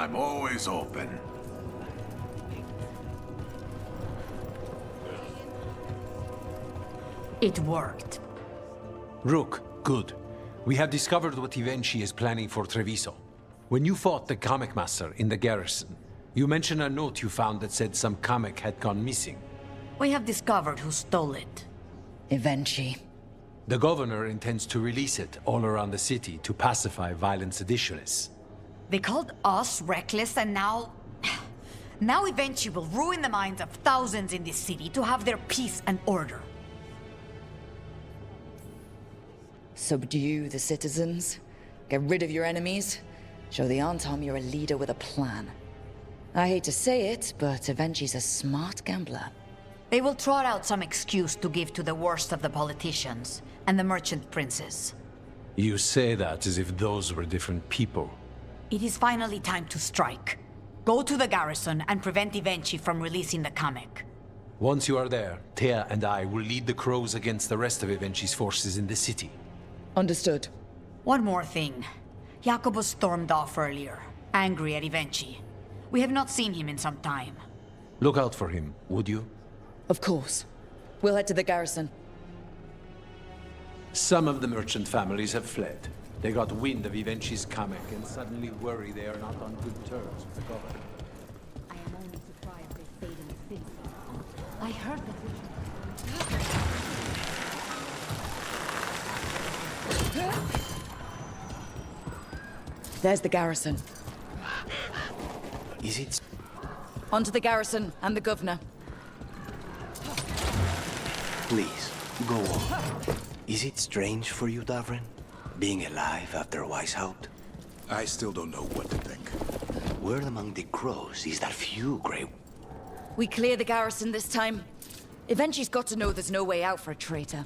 I'm always open. It worked. Rook, good. We have discovered what Ivenchi is planning for Treviso. When you fought the Kamek Master in the garrison, you mentioned a note you found that said some Kamek had gone missing. We have discovered who stole it. Ivenchi. The governor intends to release it all around the city to pacify violent seditionists. They called us reckless and now... Now Ivenchi will ruin the minds of thousands in this city to have their peace and order. Subdue the citizens. Get rid of your enemies. Show the Antom you're a leader with a plan. I hate to say it, but Ivenchi's a smart gambler. They will trot out some excuse to give to the worst of the politicians and the merchant princes. You say that as if those were different people. It is finally time to strike. Go to the garrison and prevent Ivenchi from releasing the Kamek. Once you are there, Thea and I will lead the Crows against the rest of Ivenchi's forces in the city. Understood. One more thing. Jacobus stormed off earlier, angry at Ivenchi. We have not seen him in some time. Look out for him, would you? Of course. We'll head to the garrison. Some of the merchant families have fled. They got wind of Ivenchi's Kamek and suddenly worry they are not on good terms with the governor. I am only surprised they stayed in the city. I heard that... There's the garrison. Is it? Onto the garrison and the governor. Please, go on. Is it strange for you, Davrin? Being alive after Weishaupt? I still don't know what to think. Word among the crows is that few Grey... We clear the garrison this time. Ivenchi's got to know there's no way out for a traitor.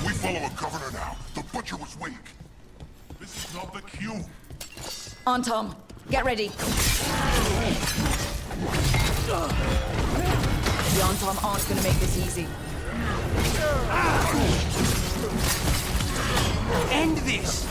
We follow a governor now. The butcher was weak. This is not the cue. On, Tom. Get ready. The Antom aren't gonna make this easy. End this!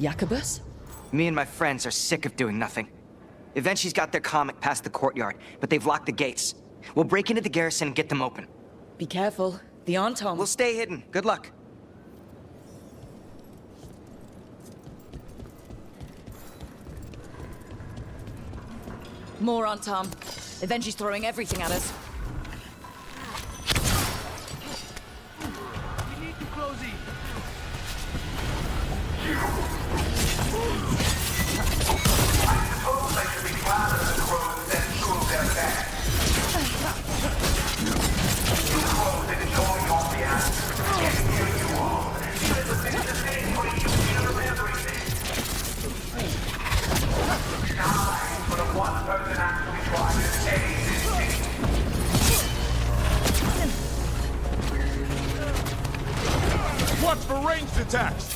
Jacobus? Me and my friends are sick of doing nothing. Eventually's got their Kamek past the courtyard, but they've locked the gates. We'll break into the garrison and get them open. Be careful. The Antom... We'll stay hidden. Good luck. More Antom. Ivenchi's throwing everything at us. We need to close in. Watch for ranged attacks.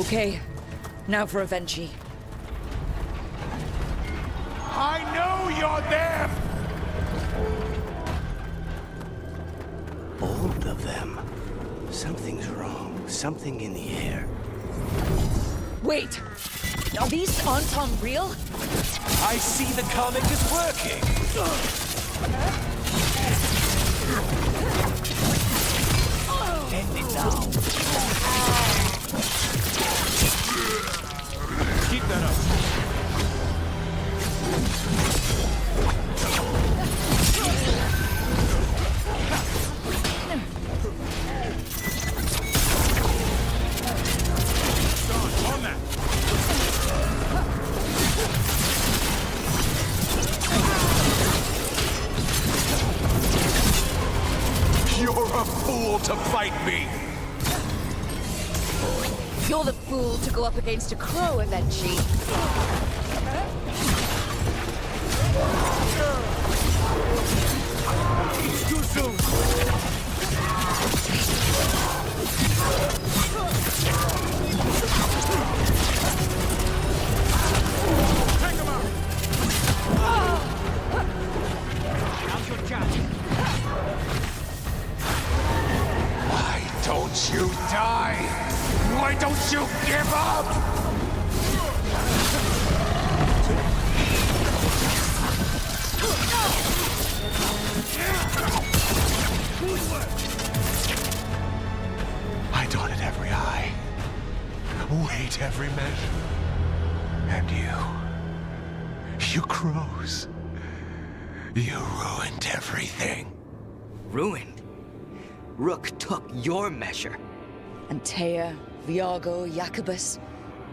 Okay, now for Avenchi. I know you're there! Both of them. Something's wrong. Something in the air. Wait! Are these Anton real? I see the comic is working! End it now. Keep that up. On that! You're a fool to fight me! You're the fool to go up against a crow, Avenchi. It's too soon! Take him out! Now's your chance. Why don't you die? Why don't you give up? I dotted every I, weighed every measure. And you crows, you ruined everything. Ruined? Rook took your measure. Antea, Viago, Jacobus.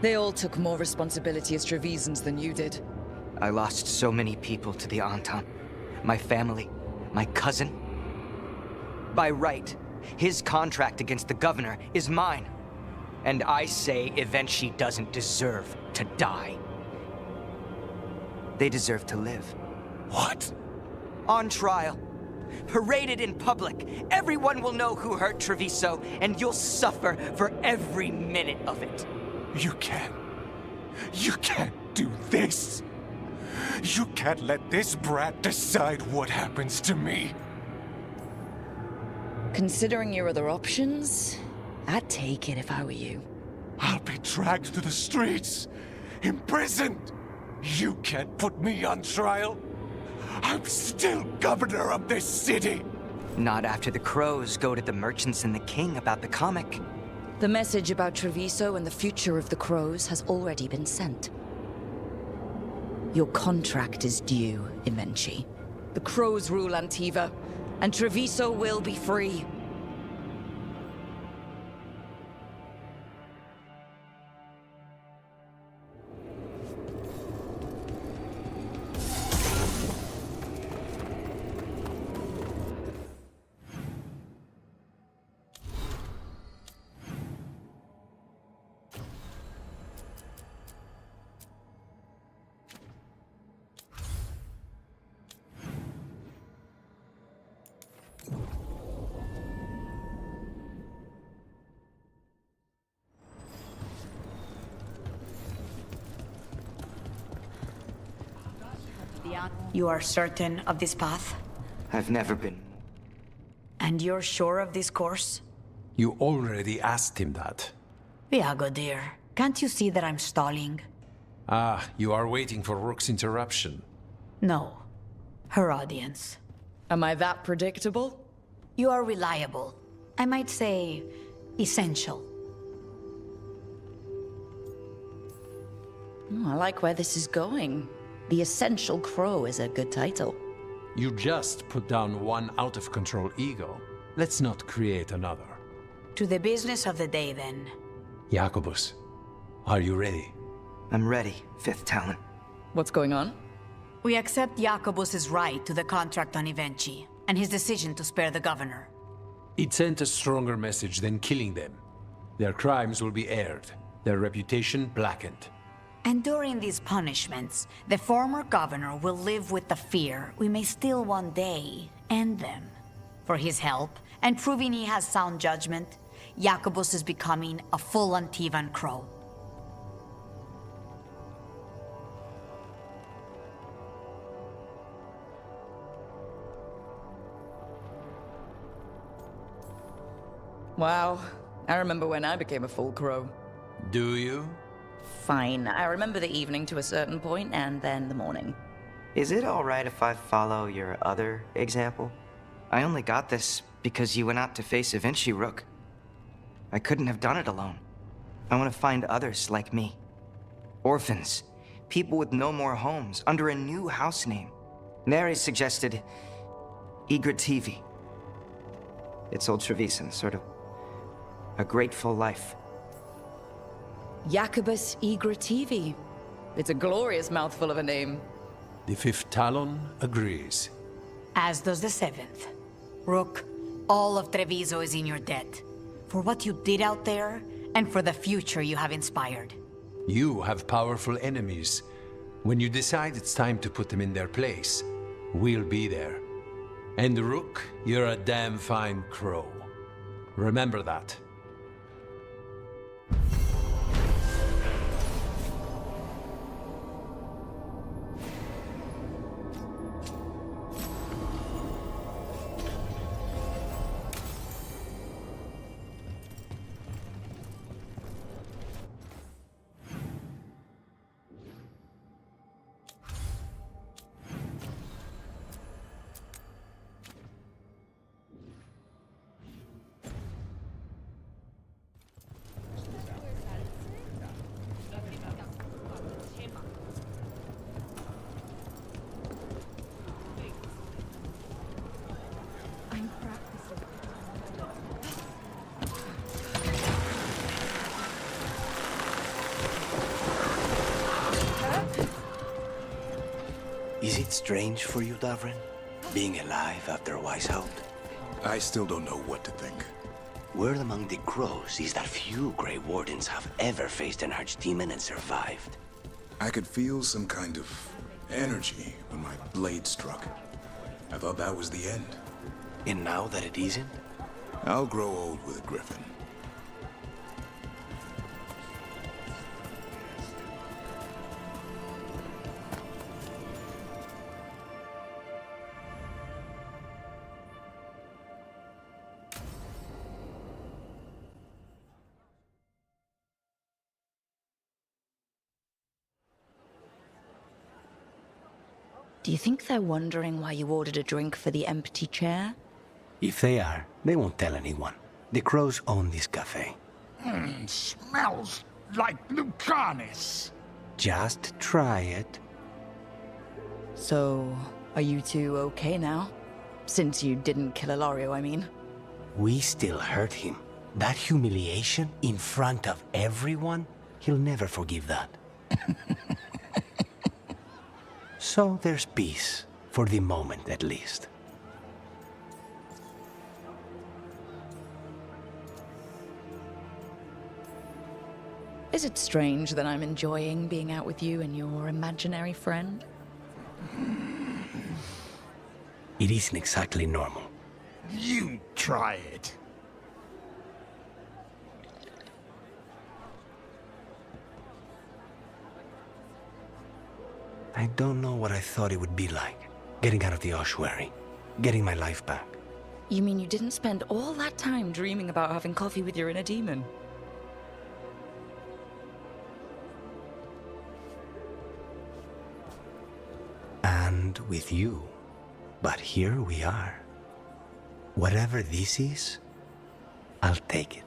They all took more responsibility as Trevisans than you did. I lost so many people to the Anton. My family, my cousin. By right, his contract against the governor is mine. And I say Evenchi doesn't deserve to die. They deserve to live. What? On trial. Paraded in public. Everyone will know who hurt Treviso, and you'll suffer for every minute of it. You can't do this. You can't let this brat decide what happens to me. Considering your other options, I'd take it if I were you. I'll be dragged to the streets, imprisoned. You can't put me on trial. I'm still governor of this city. Not after the crows go to the merchants and the king about the comic. The message about Treviso and the future of the crows has already been sent. Your contract is due, Evenchi. The crows rule Antiva, and Treviso will be free. You are certain of this path? I've never been. And you're sure of this course? You already asked him that. Viago, dear, can't you see that I'm stalling? Ah, you are waiting for Rook's interruption. No. Her audience. Am I that predictable? You are reliable. I might say, essential. I like where this is going. The Essential Crow is a good title. You just put down one out-of-control ego. Let's not create another. To the business of the day, then. Jacobus, are you ready? I'm ready, Fifth Talon. What's going on? We accept Jacobus's right to the contract on Evenchi, and his decision to spare the governor. It sent a stronger message than killing them. Their crimes will be aired, their reputation blackened. And during these punishments, the former governor will live with the fear we may still one day end them. For his help, and proving he has sound judgment, Jacobus is becoming a full Antivan crow. Wow. I remember when I became a full crow. Do you? Fine. I remember the evening to a certain point, and then the morning. Is it alright if I follow your other example? I only got this because you went out to face Vinci, Rook. I couldn't have done it alone. I want to find others like me. Orphans. People with no more homes, under a new house name. Neri suggested Igrativi. It's old Trevisan, sort of a grateful life. Jacobus Igrativi. It's a glorious mouthful of a name. The Fifth Talon agrees. As does the Seventh. Rook, all of Treviso is in your debt. For what you did out there, and for the future you have inspired. You have powerful enemies. When you decide it's time to put them in their place, we'll be there. And Rook, you're a damn fine crow. Remember that. Is it strange for you, Davrin? Being alive after Weishaupt? I still don't know what to think. Word among the crows is that few Grey Wardens have ever faced an archdemon and survived. I could feel some kind of energy when my blade struck. I thought that was the end. And now that it isn't? I'll grow old with a griffin. Do you think they're wondering why you ordered a drink for the empty chair? If they are, they won't tell anyone. The crows own this cafe. Smells like Lucanis. Just try it. So, are you two okay now? Since you didn't kill Ilario, I mean. We still hurt him. That humiliation in front of everyone, he'll never forgive that. So there's peace, for the moment at least. Is it strange that I'm enjoying being out with you and your imaginary friend? It isn't exactly normal. You try it. I don't know what I thought it would be like, getting out of the ossuary, getting my life back. You mean you didn't spend all that time dreaming about having coffee with your inner demon? And with you. But here we are. Whatever this is, I'll take it.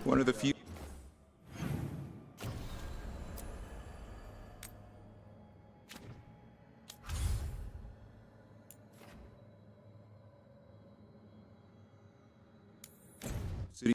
One of the few... City...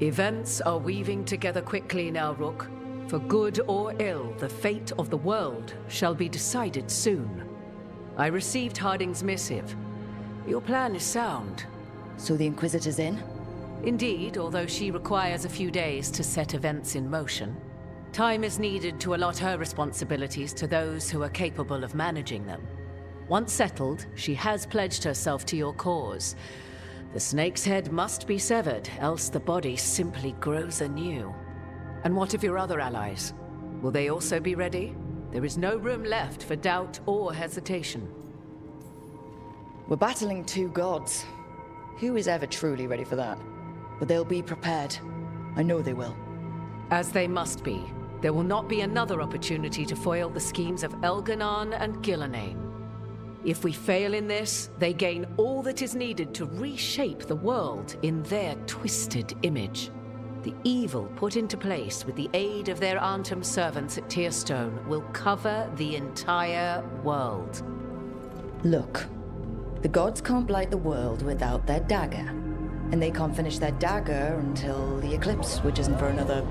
Events are weaving together quickly now, Rook. For good or ill, the fate of the world shall be decided soon. I received Harding's missive. Your plan is sound. So the Inquisitor's in? Indeed, although she requires a few days to set events in motion. Time is needed to allot her responsibilities to those who are capable of managing them. Once settled, she has pledged herself to your cause. The snake's head must be severed, else the body simply grows anew. And what of your other allies? Will they also be ready? There is no room left for doubt or hesitation. We're battling two gods. Who is ever truly ready for that? But they'll be prepared. I know they will. As they must be. There will not be another opportunity to foil the schemes of Elganon and Gillenane. If we fail in this, they gain all that is needed to reshape the world in their twisted image. The evil put into place with the aid of their Antum servants at Tearstone will cover the entire world. Look, the gods can't blight the world without their dagger. And they can't finish their dagger until the eclipse, which isn't for another...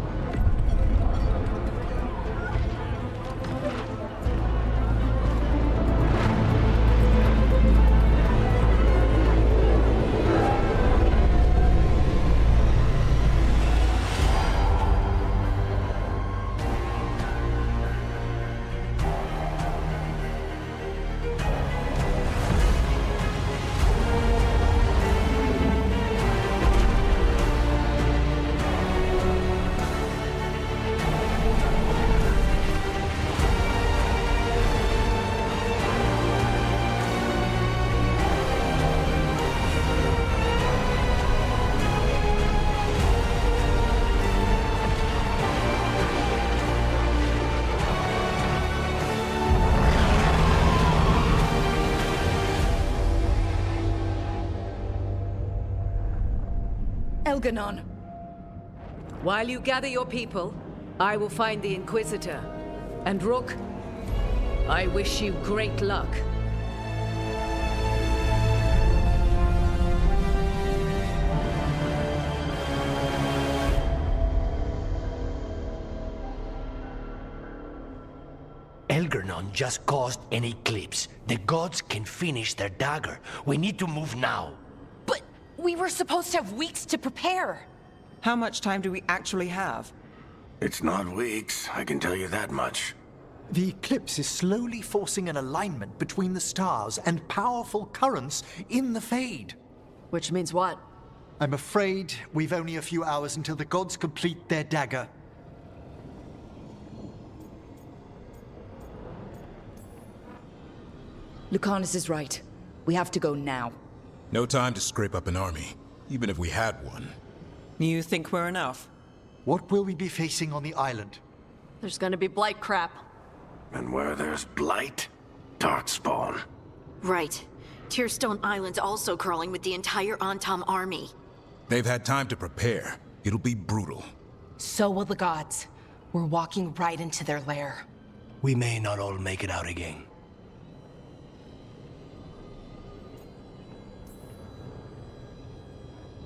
Elganon! While you gather your people, I will find the Inquisitor. And Rook, I wish you great luck. Elgernon just caused an eclipse. The gods can finish their dagger. We need to move now. But we were supposed to have weeks to prepare. How much time do we actually have? It's not weeks, I can tell you that much. The eclipse is slowly forcing an alignment between the stars and powerful currents in the Fade. Which means what? I'm afraid we've only a few hours until the gods complete their dagger. Lucanus is right. We have to go now. No time to scrape up an army, even if we had one. You think we're enough? What will we be facing on the island? There's gonna be blight crap. And where there's blight, darkspawn. Right. Tearstone Island's also crawling with the entire Antom army. They've had time to prepare. It'll be brutal. So will the gods. We're walking right into their lair. We may not all make it out again.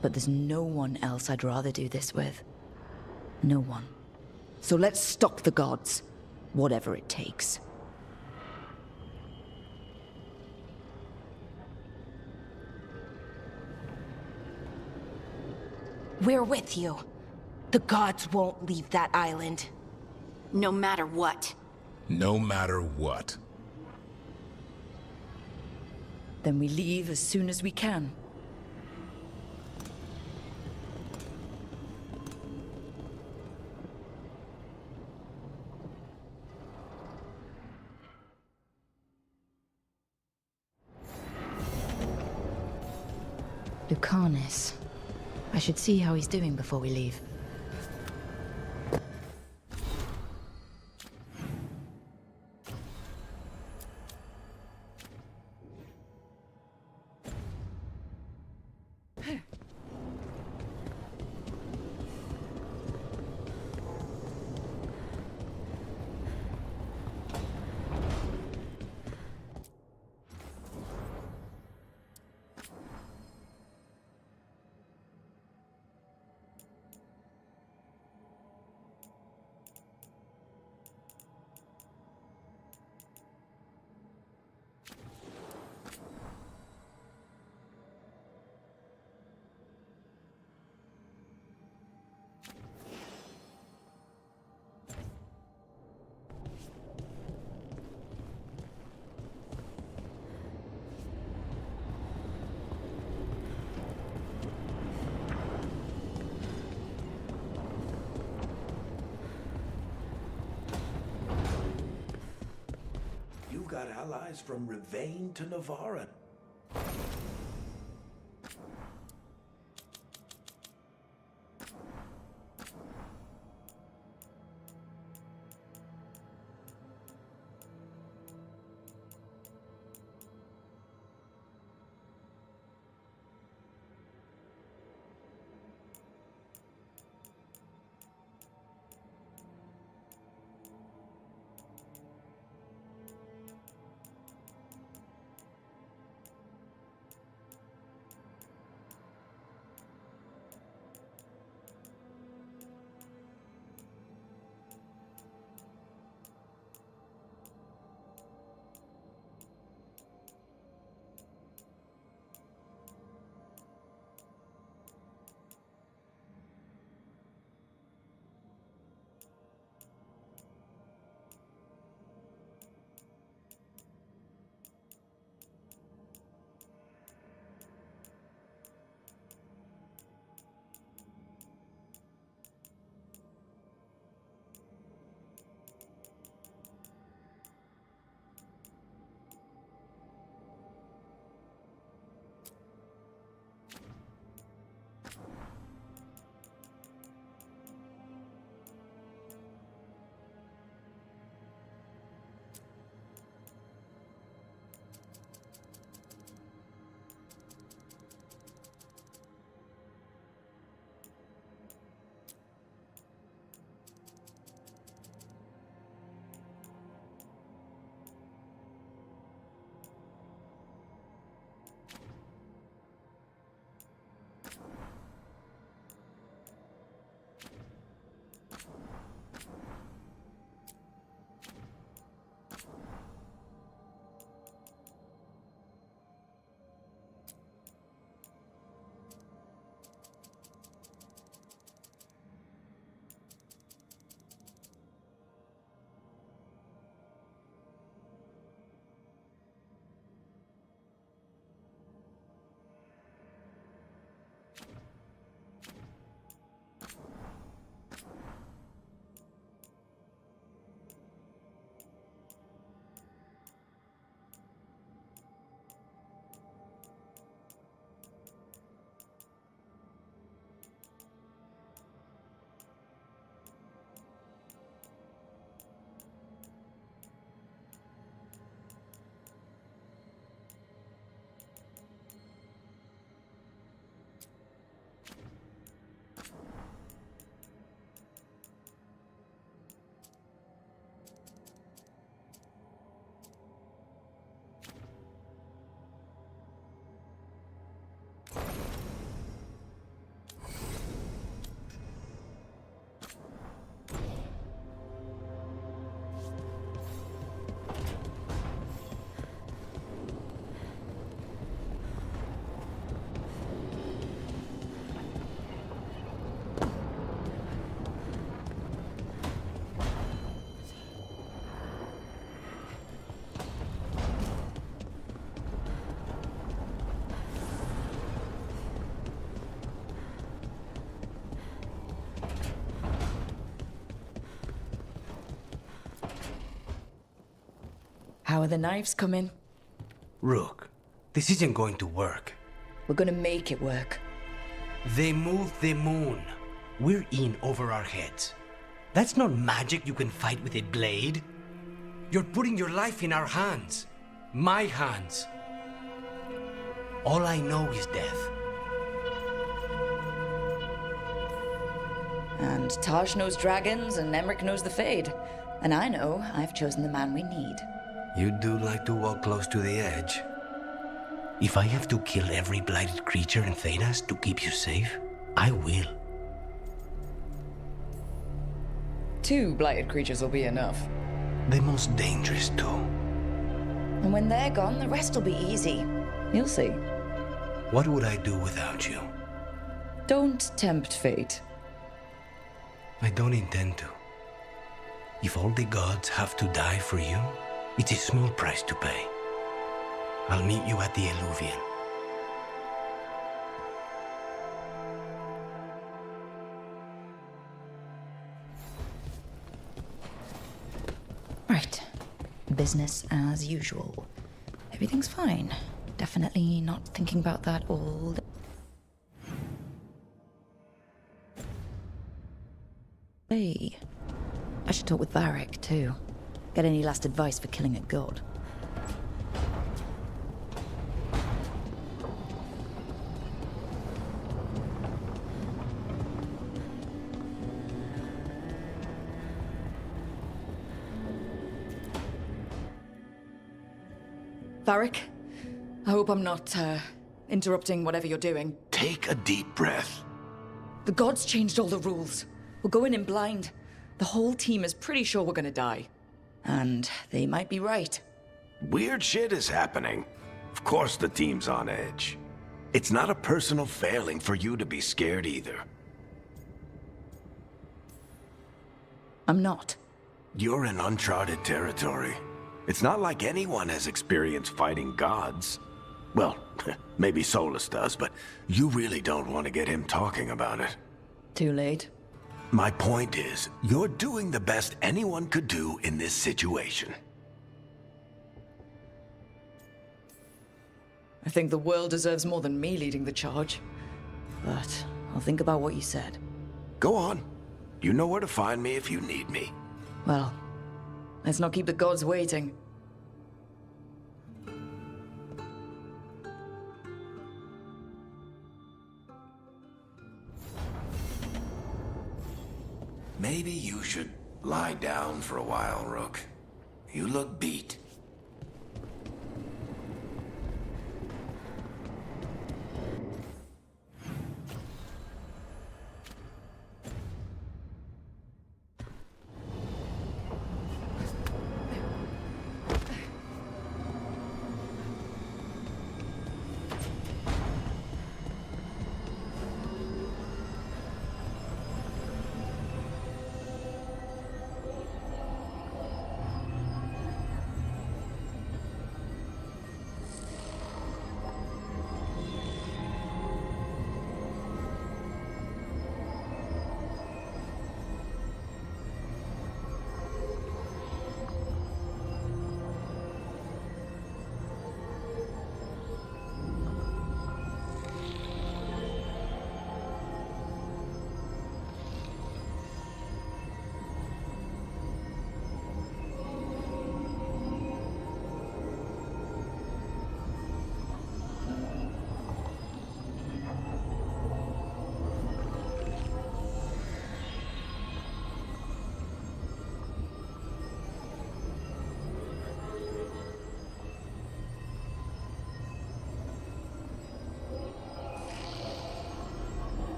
But there's no one else I'd rather do this with. No one. So let's stop the gods, whatever it takes. We're with you. The gods won't leave that island. No matter what. No matter what. Then we leave as soon as we can. Lucanus. I should see how he's doing before we leave. supplies from Rivain to Navaran. How are the knives coming? Rook, this isn't going to work. We're gonna make it work. They moved the moon. We're in over our heads. That's not magic you can fight with a blade. You're putting your life in our hands. My hands. All I know is death. And Taj knows dragons, and Emmerich knows the Fade. And I know I've chosen the man we need. You do like to walk close to the edge. If I have to kill every blighted creature in Thedas to keep you safe, I will. 2 blighted creatures will be enough. The most dangerous too. And when they're gone, the rest will be easy. You'll see. What would I do without you? Don't tempt fate. I don't intend to. If all the gods have to die for you, it's a small price to pay. I'll meet you at the Eluvian. Right. Business as usual. Everything's fine. Definitely not thinking about that all day. I should talk with Varric, too. Get any last advice for killing a god. Varric, I hope I'm not, interrupting whatever you're doing. Take a deep breath. The gods changed all the rules. We're going in blind. The whole team is pretty sure we're gonna die. And they might be right. Weird shit is happening. Of course the team's on edge. It's not a personal failing for you to be scared either. I'm not. You're in uncharted territory. It's not like anyone has experience fighting gods. Well, maybe Solus does, but you really don't want to get him talking about it. Too late. My point is, you're doing the best anyone could do in this situation. I think the world deserves more than me leading the charge. But I'll think about what you said. Go on. You know where to find me if you need me. Well, let's not keep the gods waiting. Maybe you should lie down for a while, Rook. You look beat.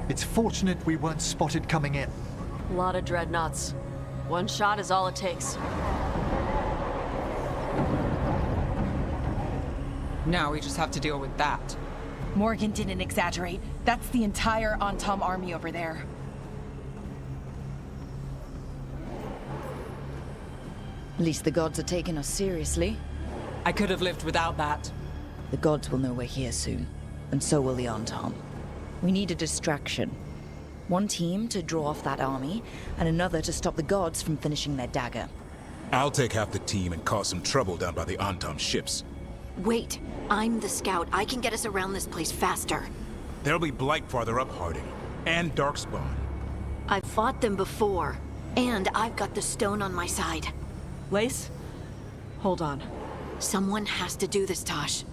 It's fortunate we weren't spotted coming in. A lot of dreadnoughts. One shot is all it takes. Now we just have to deal with that. Morgan didn't exaggerate. That's the entire Antam army over there. At least the gods are taking us seriously. I could have lived without that. The gods will know we're here soon, and so will the Antam. We need a distraction. One team to draw off that army, and another to stop the gods from finishing their dagger. I'll take half the team and cause some trouble down by the Antam ships. Wait, I'm the scout. I can get us around this place faster. There'll be Blight farther up, Harding, and Darkspawn. I've fought them before, and I've got the stone on my side. Lace? Hold on. Someone has to do this, Tosh.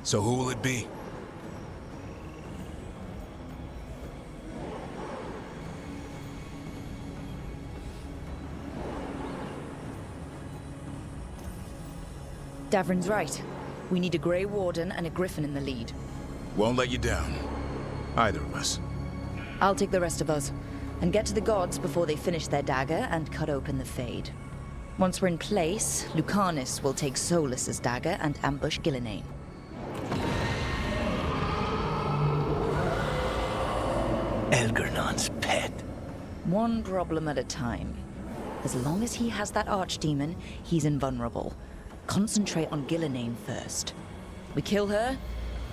So who will it be? Davrin's right. We need a Grey Warden and a Griffin in the lead. Won't let you down. Either of us. I'll take the rest of us. and get to the gods before they finish their dagger and cut open the Fade. Once we're in place, Lucanus will take Solus's dagger and ambush Gillenane. Elgernon's pet. One problem at a time. As long as he has that archdemon, he's invulnerable. Concentrate on Gillenane first. We kill her,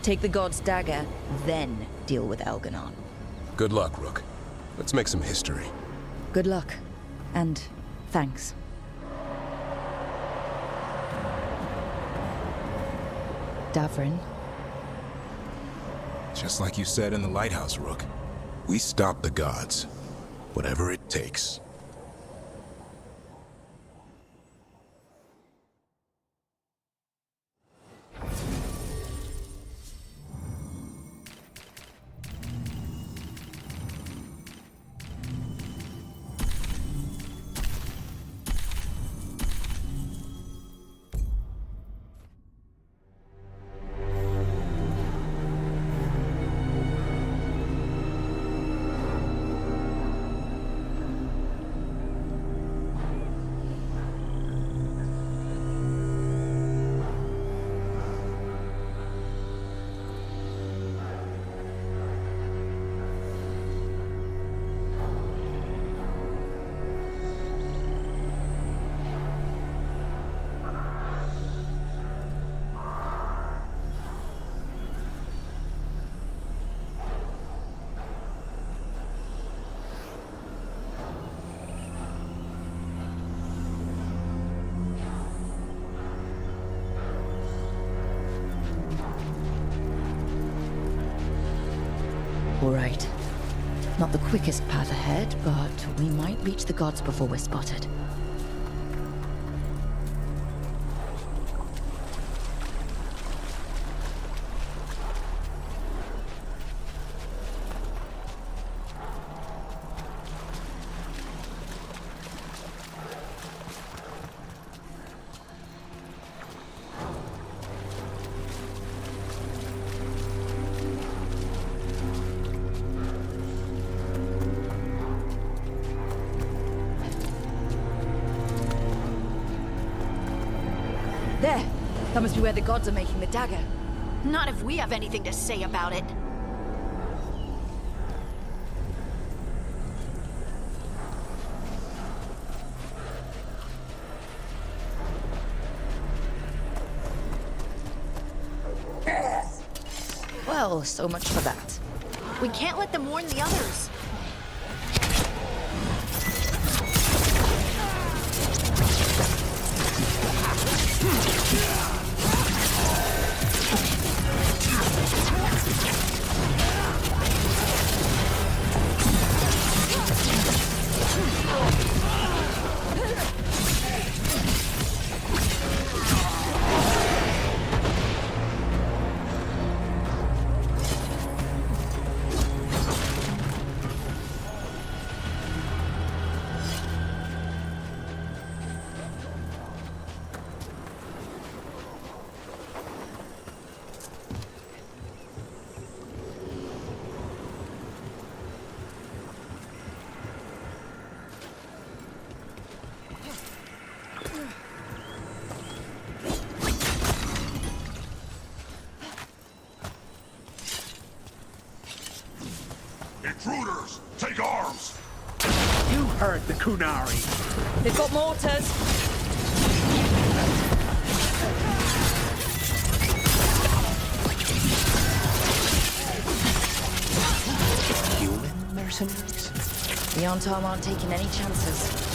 take the god's dagger, then deal with Elgernon. Good luck, Rook. Let's make some history. Good luck. And thanks. Davrin. Just like you said in the lighthouse, Rook. We stop the gods. Whatever it takes. All right. Not the quickest path ahead, but we might reach the gods before we're spotted. There! That must be where the gods are making the dagger. Not if we have anything to say about it. Well, so much for that. We can't let them warn the others. Intruders, take arms! You heard the Kunari. They've got mortars. Human mercenaries? The Antam aren't taking any chances.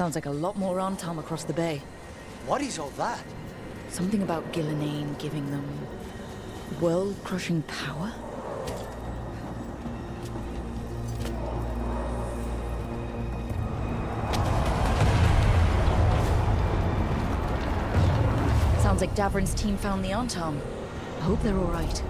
Sounds like a lot more Antam across the bay. What is all that? Something about Gillenane giving them world-crushing power? Sounds like Davrin's team found the Antam. I hope they're all right.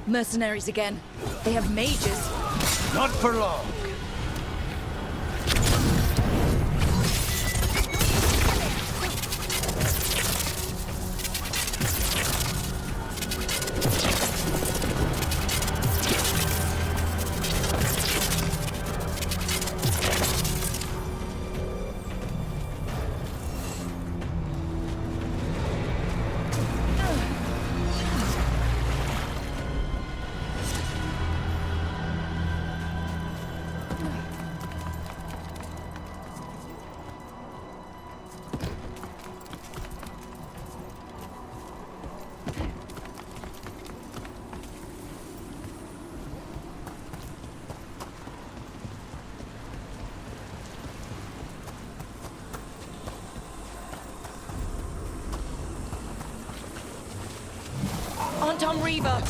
Mercenaries again. They have mages. Not for long. Antam Reaver!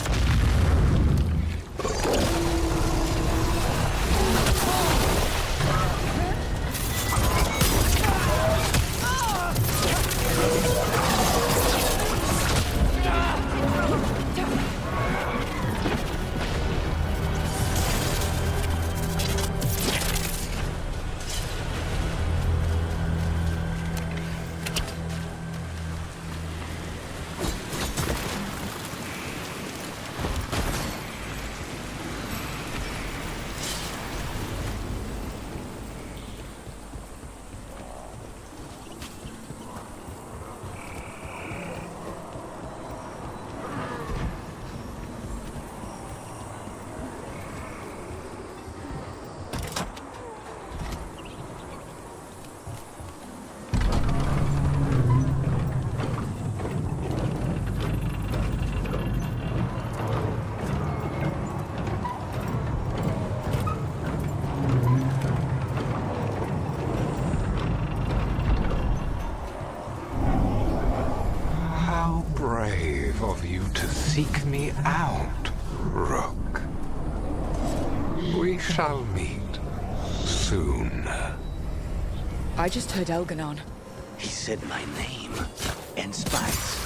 Brave of you to seek me out, Rook. We shall meet soon. I just heard Elganon. He said my name and spice.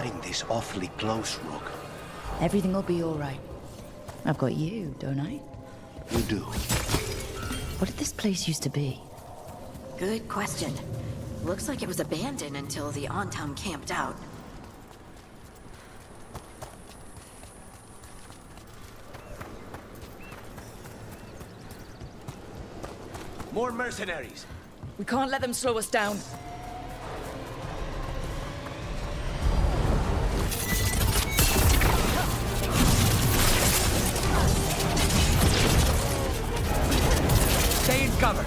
flying this awfully close, Rook? Everything will be all right. I've got you, don't I? You do. What did this place used to be? Good question. Looks like it was abandoned until the Antam camped out. More mercenaries! We can't let them slow us down. Stay in cover!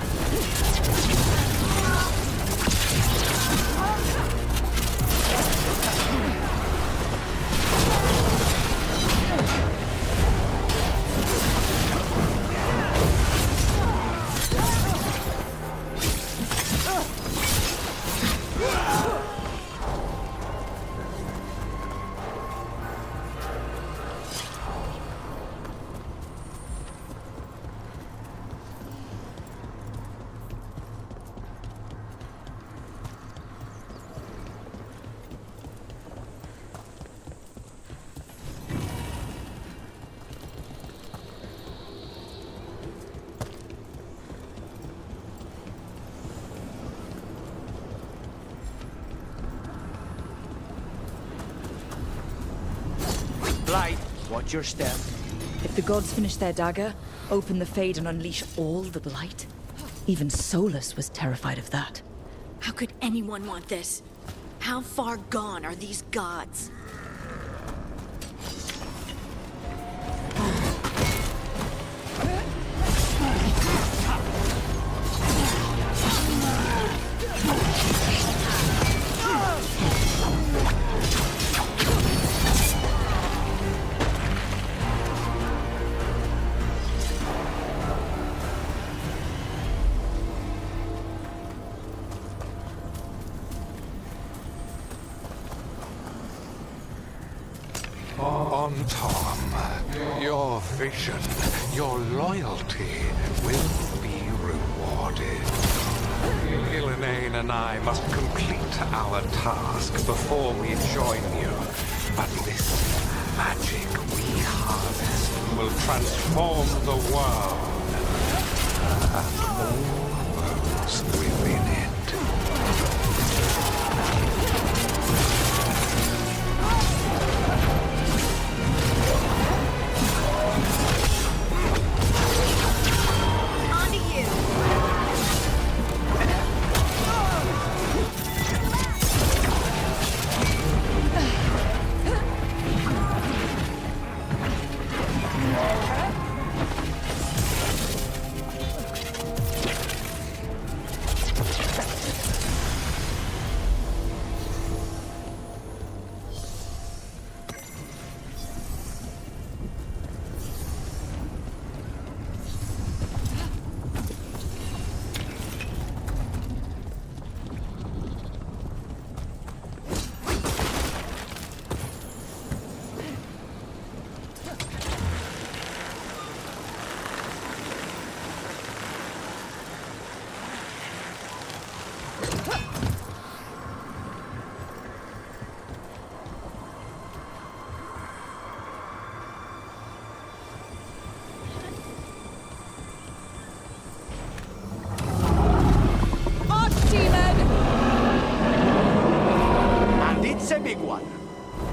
Blight, watch your step. If the gods finish their dagger, open the Fade and unleash all the Blight. Even Solus was terrified of that. How could anyone want this? How far gone are these gods? On Tom, your vision, your loyalty will be rewarded. Ilanane and I must complete our task before we join you. But this magic we harness will transform the world and all those within it.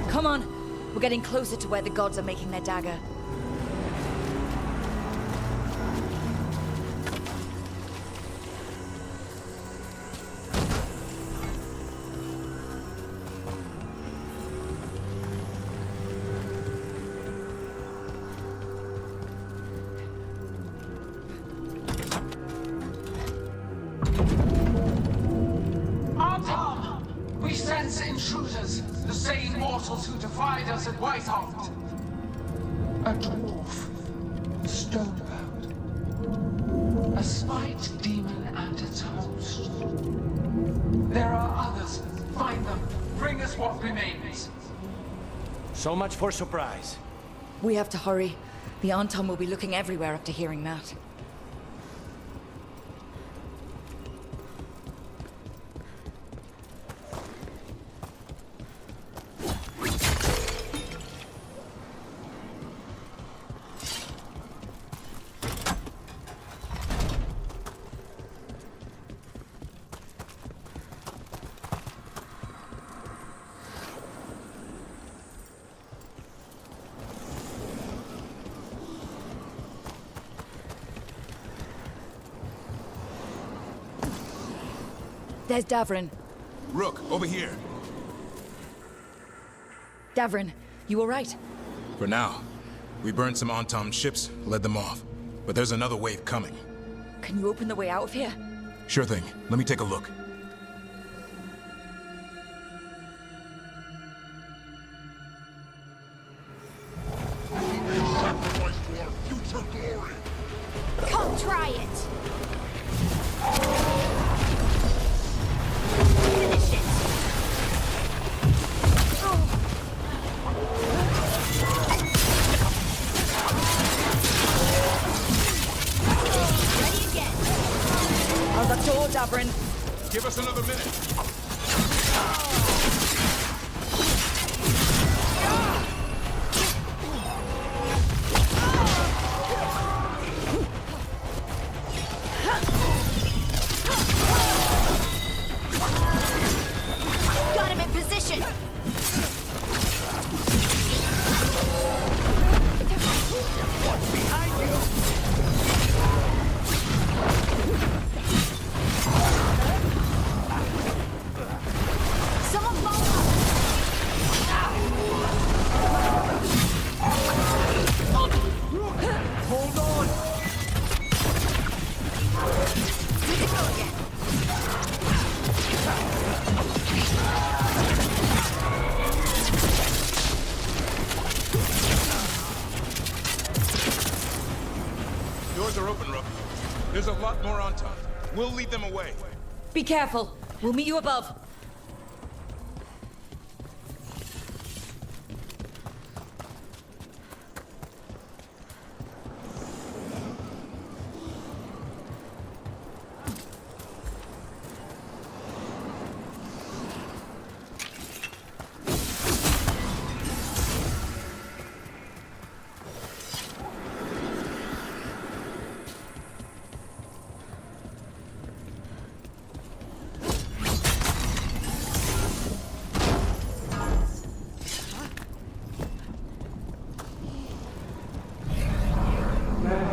Come on. We're getting closer to where the gods are making their dagger. We sense intruders, the same mortals who defied us at Whitehoft. A dwarf, stonebound, a spiked demon and its host. There are others. Find them. Bring us what remains. So much for surprise. We have to hurry. The Anton will be looking everywhere after hearing that. There's Davrin. Rook, over here. Davrin, you all right? For now. We burned some Antom ships, led them off. But there's another wave coming. Can you open the way out of here? Sure thing. Let me take a look. Come try it! Finish it! Ready again! How's that door, Davrin? Give us another minute. Got him in position! Behind you! Someone follow up! Hold on! We can go again. Doors are open, Rook. There's a lot more on top. We'll lead them away. Be careful. We'll meet you above.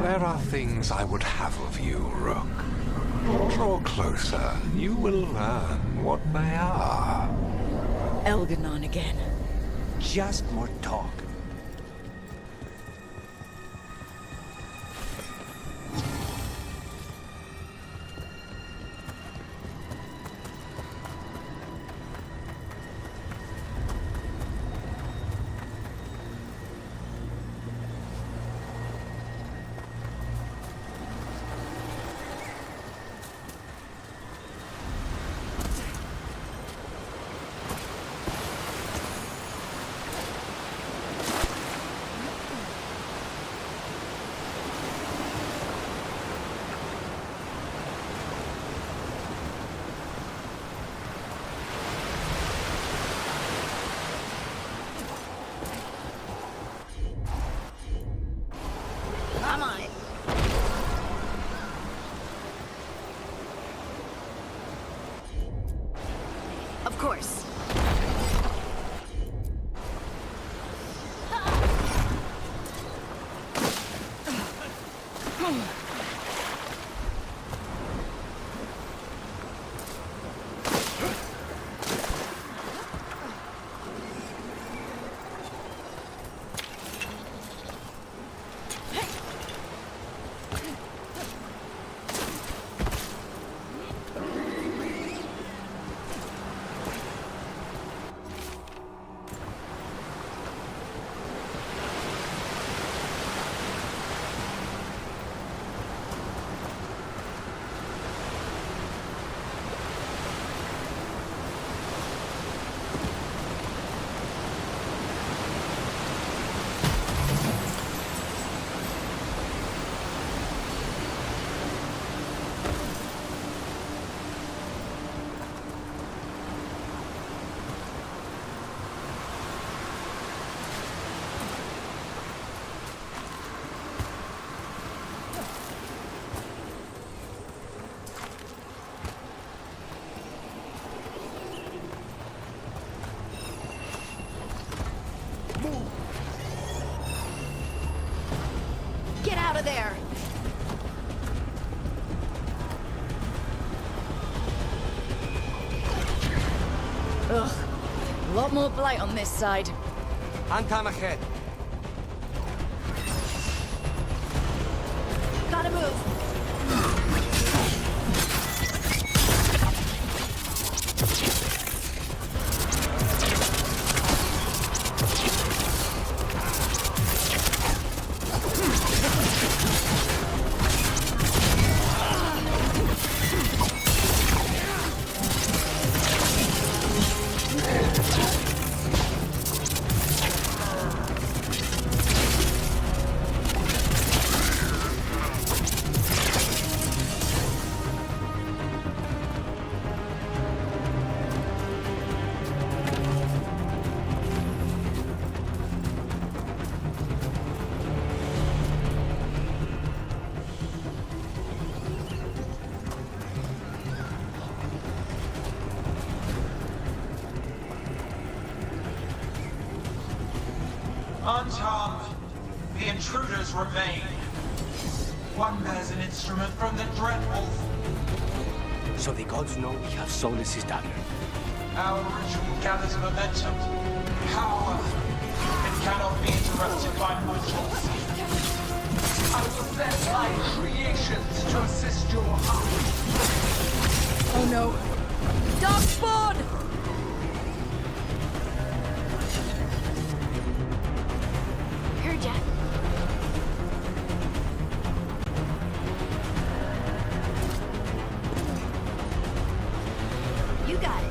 There are things I would have of you, Rook. Draw closer. You will learn what they are. Elganon again. Just more talk. Come on. Of course. lot more blight on this side. Antam ahead. Gotta move. Unharmed, the intruders remain. One bears an instrument from the Dreadwolf. So the gods know we have Solus's dagger. Our ritual gathers momentum, power. It cannot be interrupted by mortals. I will send my creations to assist your heart. Oh no. Darkspawn! Heard ya. You got it.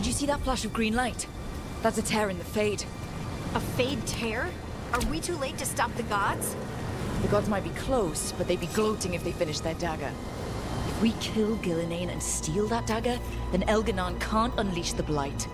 Did you see that flash of green light? That's a tear in the Fade. A Fade tear? Are we too late to stop the gods? The gods might be close, but they'd be gloating if they finished their dagger. If we kill Gillenane and steal that dagger, then Elganon can't unleash the Blight.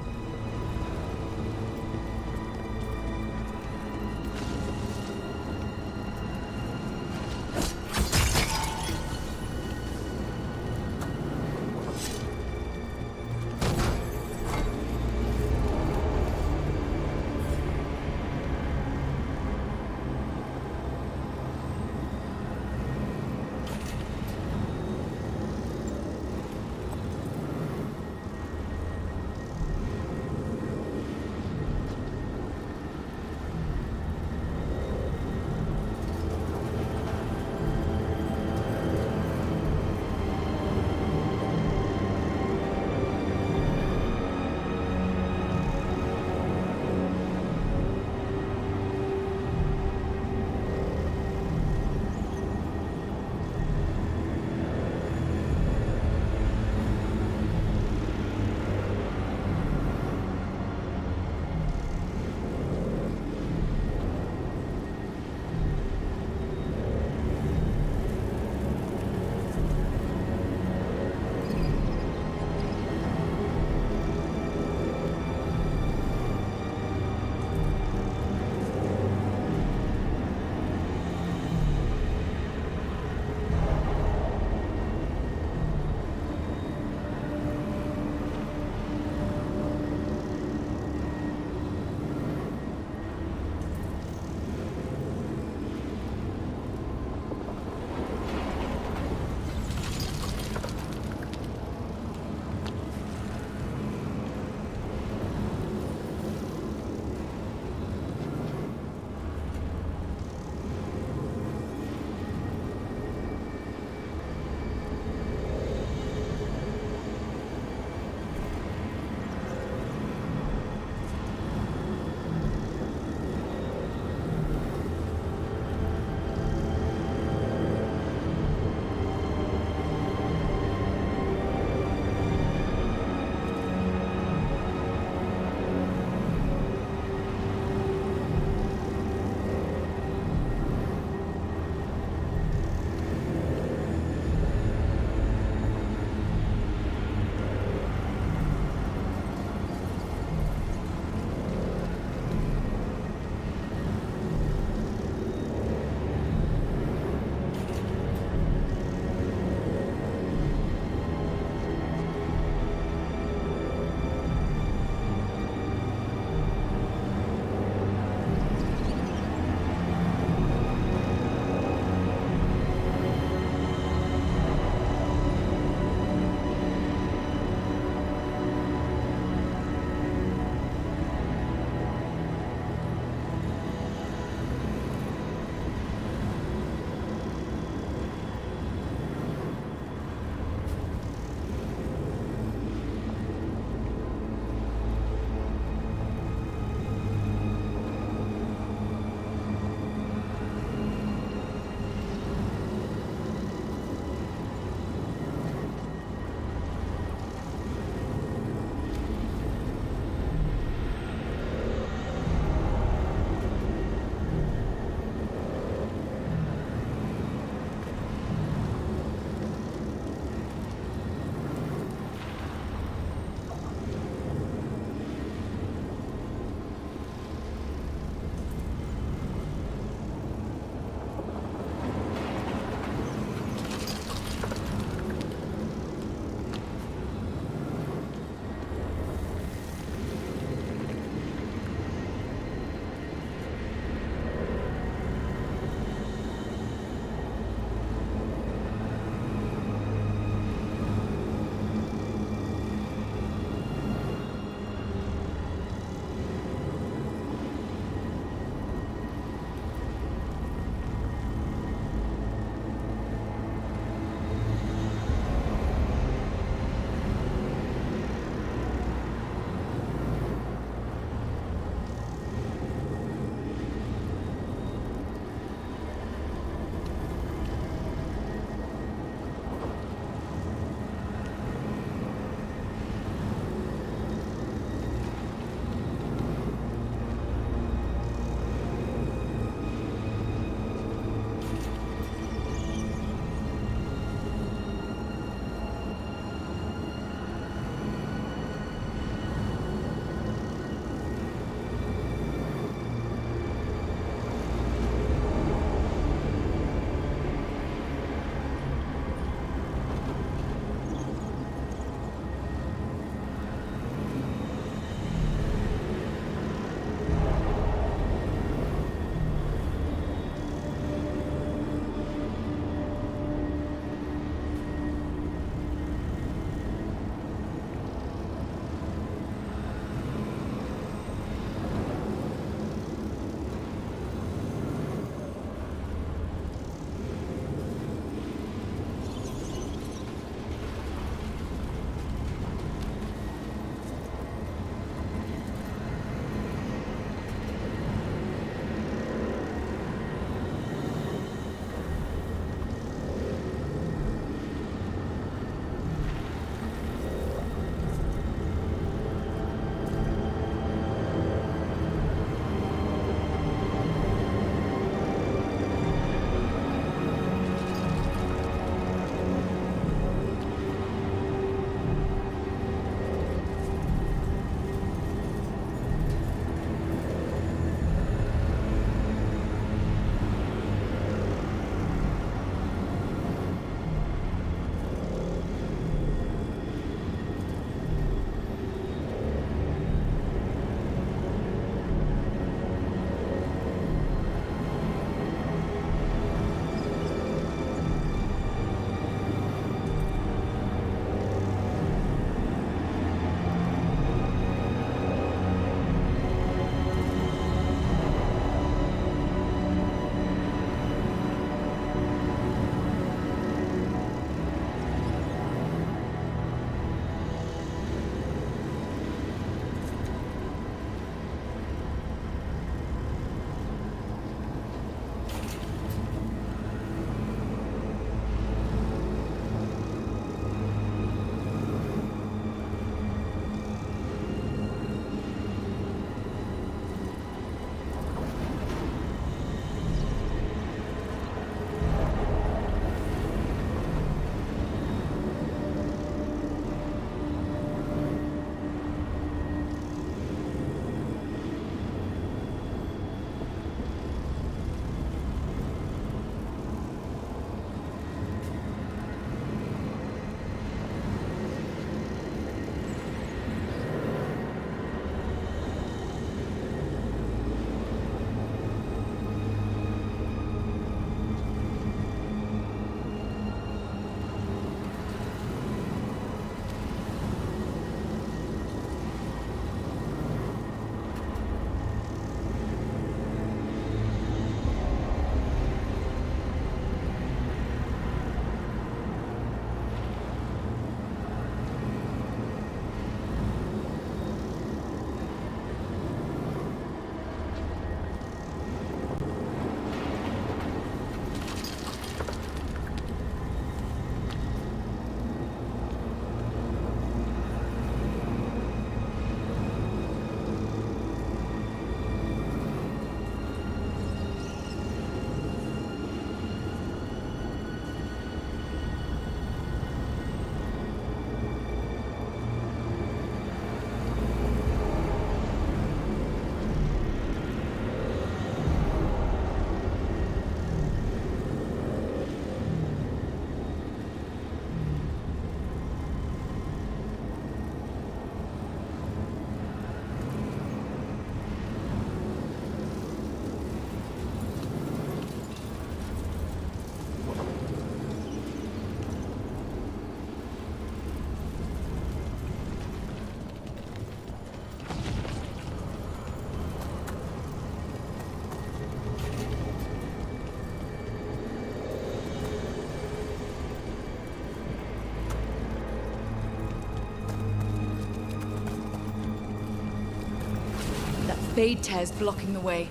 Fade tear's blocking the way.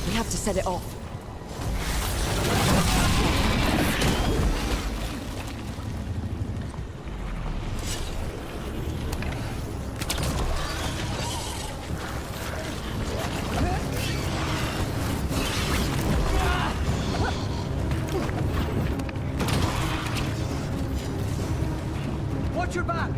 We have to set it off. Watch your back!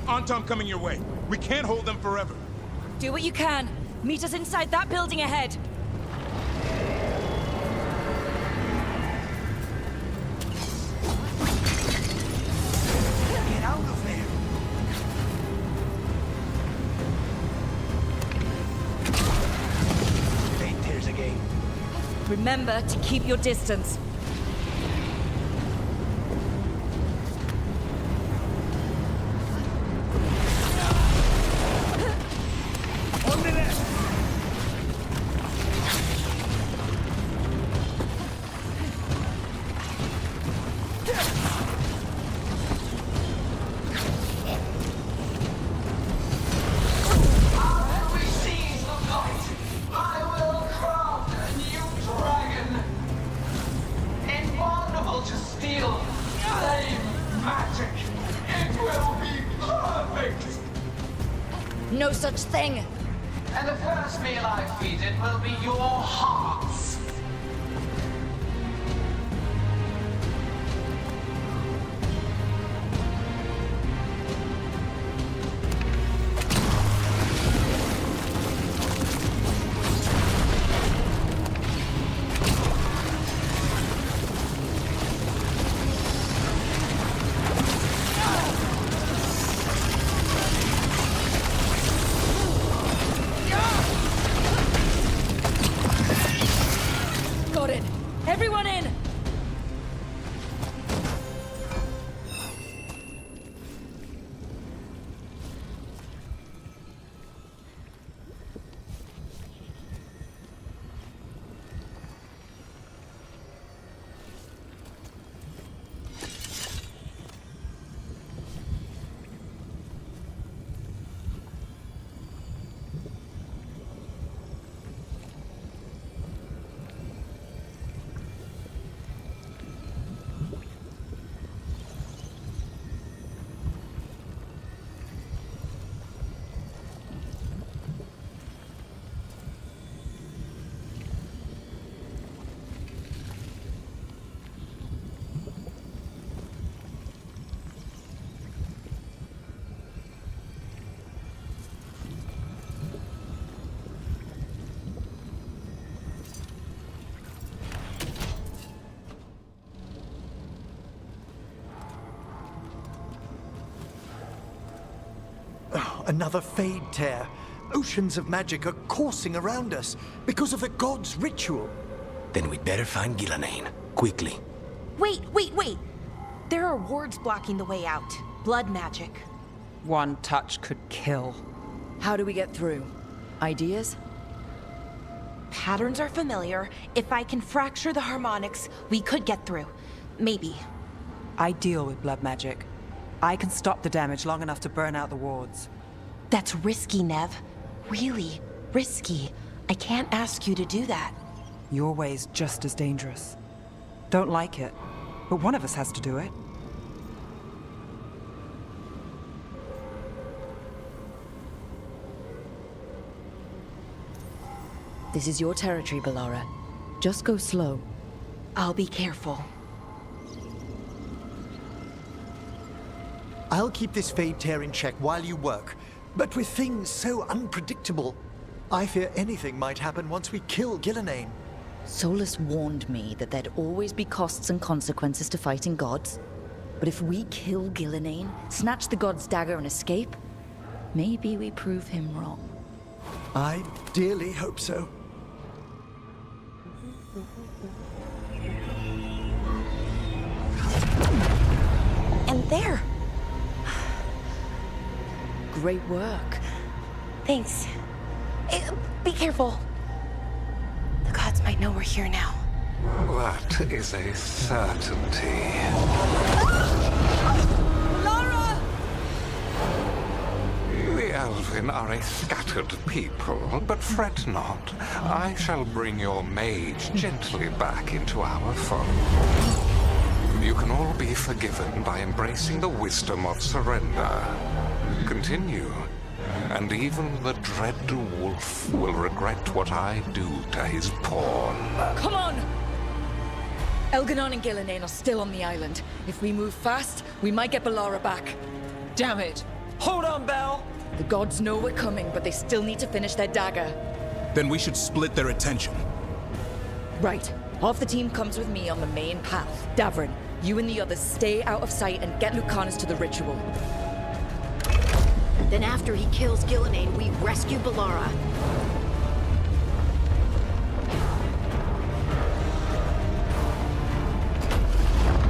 Anton coming your way. We can't hold them forever. Do what you can. Meet us inside that building ahead. Get out of there! Fate tears again. Remember to keep your distance. No such thing! And the first meal I feed it will be your hearts. Everyone in! Another Fade tear. Oceans of magic are coursing around us because of the god's ritual. Then we'd better find Ghilanane. Quickly. Wait! There are wards blocking the way out. Blood magic. One touch could kill. How do we get through? Ideas? Patterns are familiar. If I can fracture the harmonics, we could get through. Maybe. I deal with blood magic. I can stop the damage long enough to burn out the wards. That's risky, Nev. Really risky. I can't ask you to do that. Your way's just as dangerous. Don't like it, but one of us has to do it. This is your territory, Bellara. Just go slow. I'll be careful. I'll keep this Fade Tear in check while you work. But with things so unpredictable, I fear anything might happen once we kill Gillenane. Solus warned me that there'd always be costs and consequences to fighting gods. But if we kill Gillenane, snatch the god's dagger and escape, maybe we prove him wrong. I dearly hope so. And there! Great work. Thanks. Be careful. The gods might know we're here now. That is a certainty. Laura! The Elven are a scattered people, but fret not. I shall bring your mage gently back into our fold. You can all be forgiven by embracing the wisdom of surrender. Continue, and even the dread wolf will regret what I do to his pawn. Come on! Elganon and Gillenane are still on the island. If we move fast, we might get Bellara back. Damn it! Hold on, Belle! The gods know we're coming, but they still need to finish their dagger. Then we should split their attention. Right. Half the team comes with me on the main path. Davrin, you and the others stay out of sight and get Lucanus to the ritual. Then after he kills Gillenane, we rescue Bellara.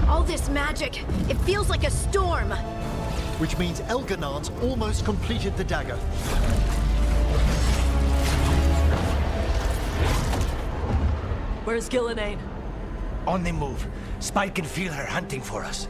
All this magic, it feels like a storm. Which means Elganon's almost completed the dagger. Where's Gillenane? On the move. Spike can feel her hunting for us.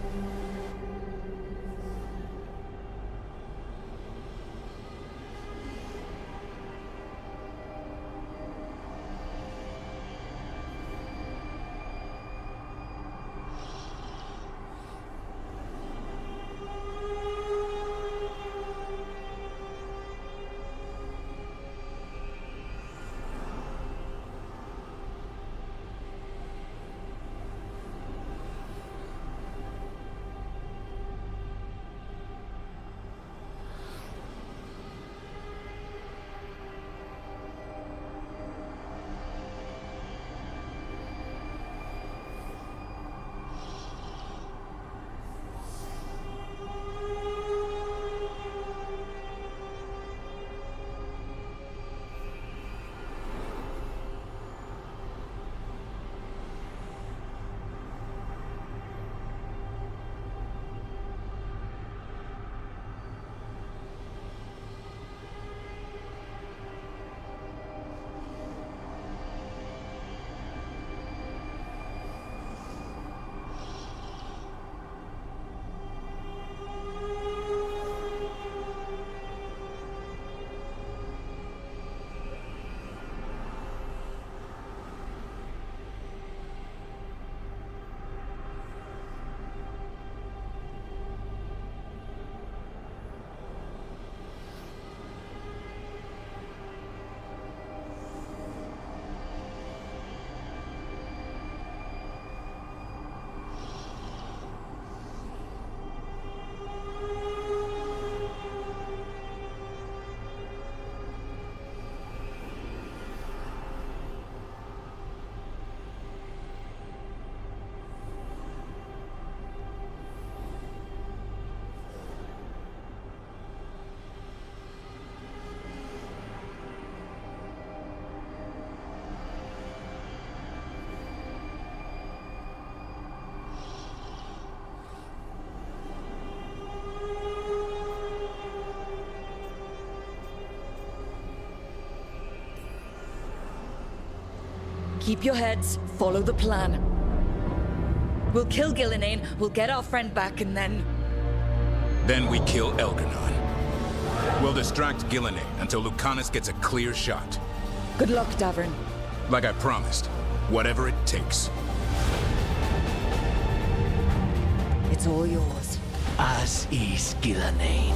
Keep your heads, follow the plan. We'll kill Gillenane, we'll get our friend back, and then... Then we kill Elganon. We'll distract Gillenane until Lucanus gets a clear shot. Good luck, Davrin. Like I promised, whatever it takes. It's all yours. As is Gillenane.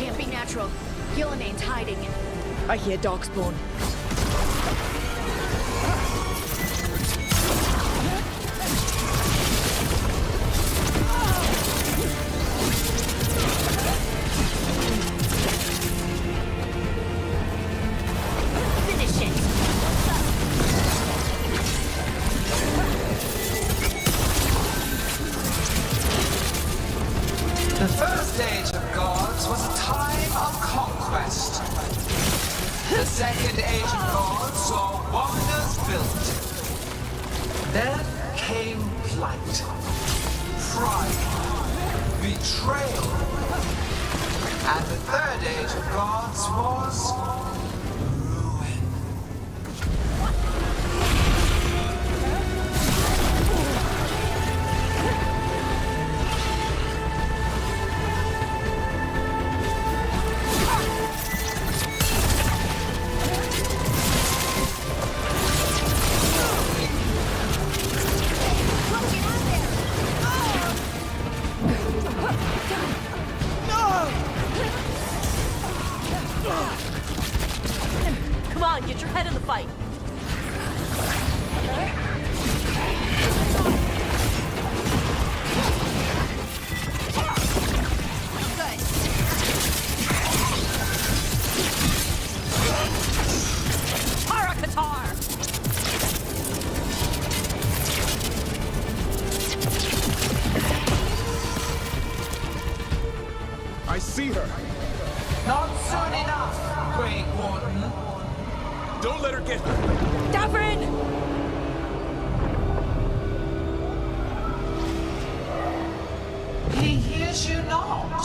can't be natural. Gillinane's hiding. I hear Darkspawn. Finish it! The first age of gods was a time of conquest. The second age of gods saw wonders built. Then came plight, pride, betrayal. And the third age of gods was Come on, get your head in the fight. Parakatar! I see her. not soon enough, Great Warden. Don't let her get... Davrin! He hears you not.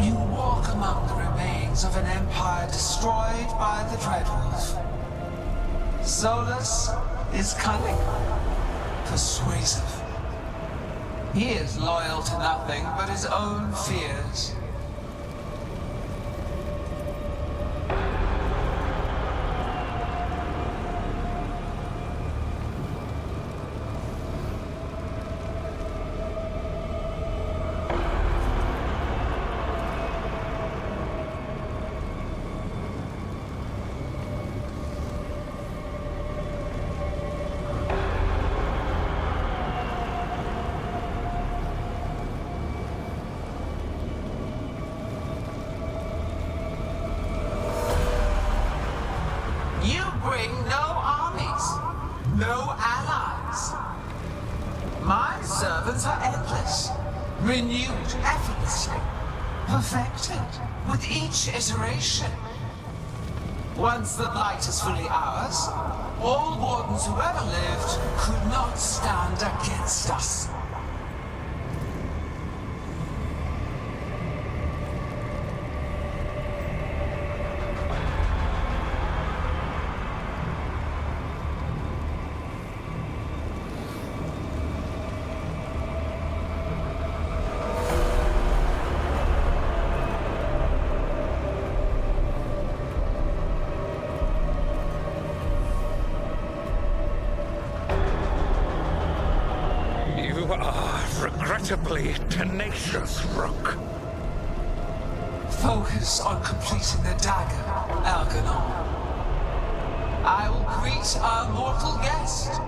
You walk among the remains of an empire destroyed by the Dreadwolf. Solus is cunning, persuasive. He is loyal to nothing but his own fears. You bring no armies, no allies. My servants are endless, renewed effortlessly, perfected with each iteration. Once the light is fully ours, all wardens who ever lived could not stand against us. incredibly tenacious, Rook. Focus on completing the dagger, Algernon. I will greet our mortal guest.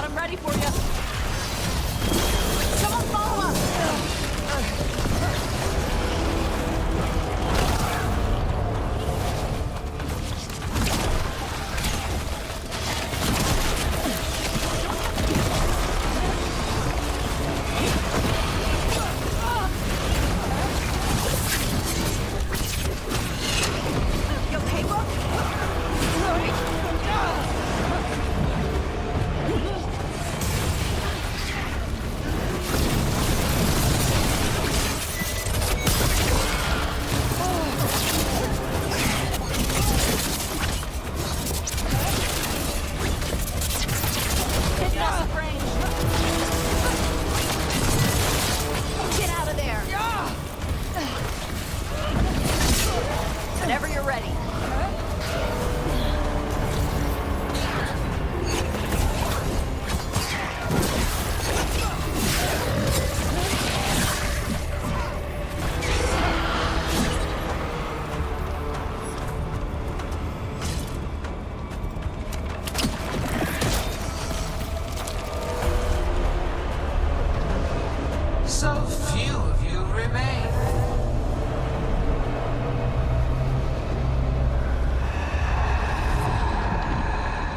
I'm ready for you. Someone follow us! You okay, Rook? Get us in range. Get out of there! Whenever you're ready. So few of you remain.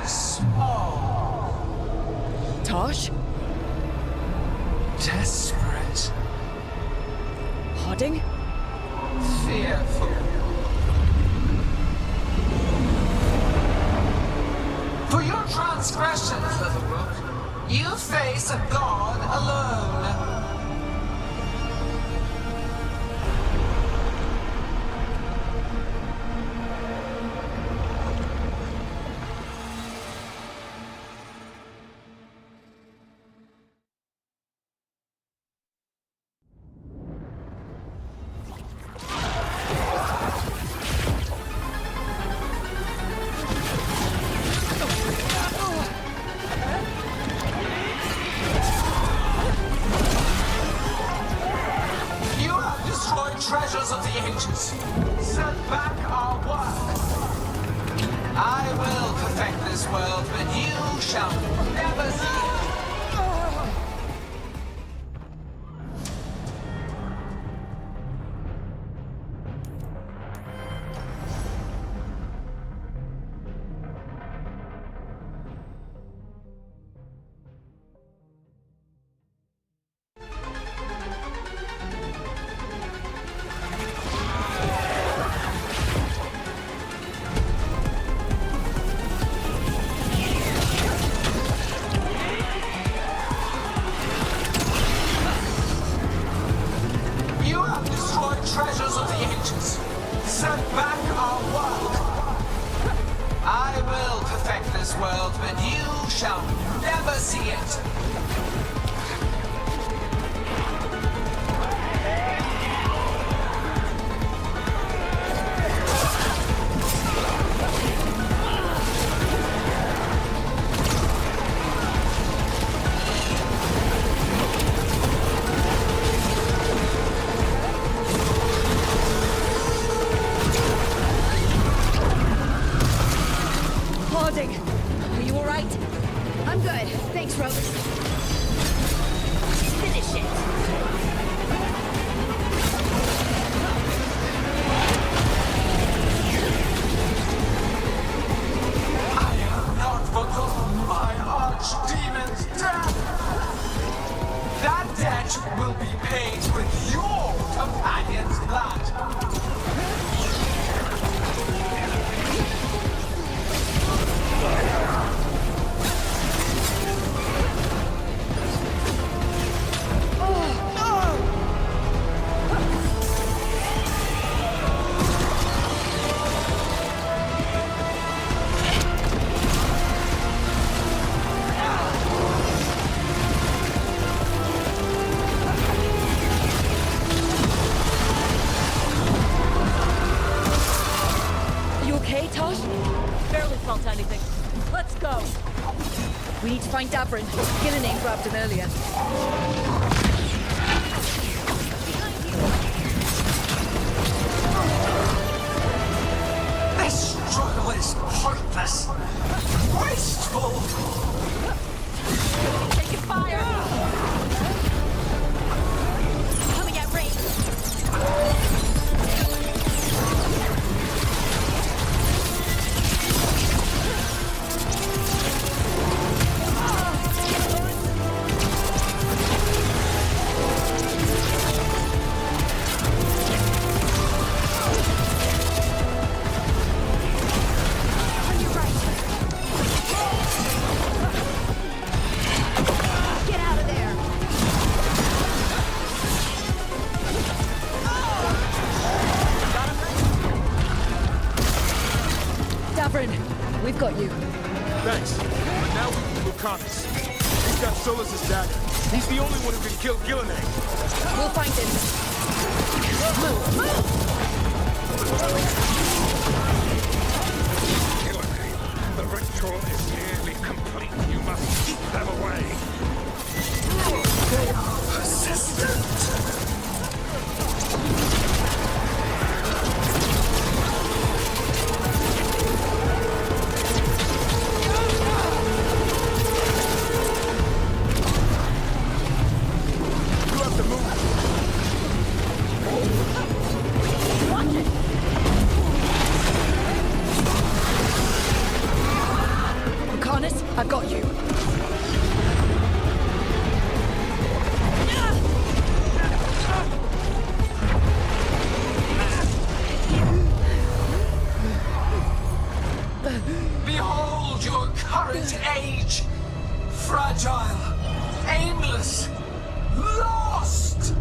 Small. Tosh? Desperate. Harding? Fearful. For your transgressions, little Rook, you face a god alone. You have destroyed treasures of the ages. Set back our work. I will perfect this world, but you shall never see it. You have destroyed treasures of the ages. Set back our work. I will perfect this world, but you shall never see it. Harding! Are you alright? I'm good. Thanks, Rose. Finish it. I have not forgotten my archdemon's death. That debt will be paid with your companion's blood. You okay, Tosh? Barely felt anything. Let's go. We need to find Davrin. Gillenane grabbed him earlier. This struggle is pointless. Wasteful. He's got Solus's dagger. He's the only one who can kill Gillenay. We'll find him. Gillenay, the ritual is nearly complete. You must keep them away. They are persistent. I've got you. Behold your current age. Fragile, aimless, lost.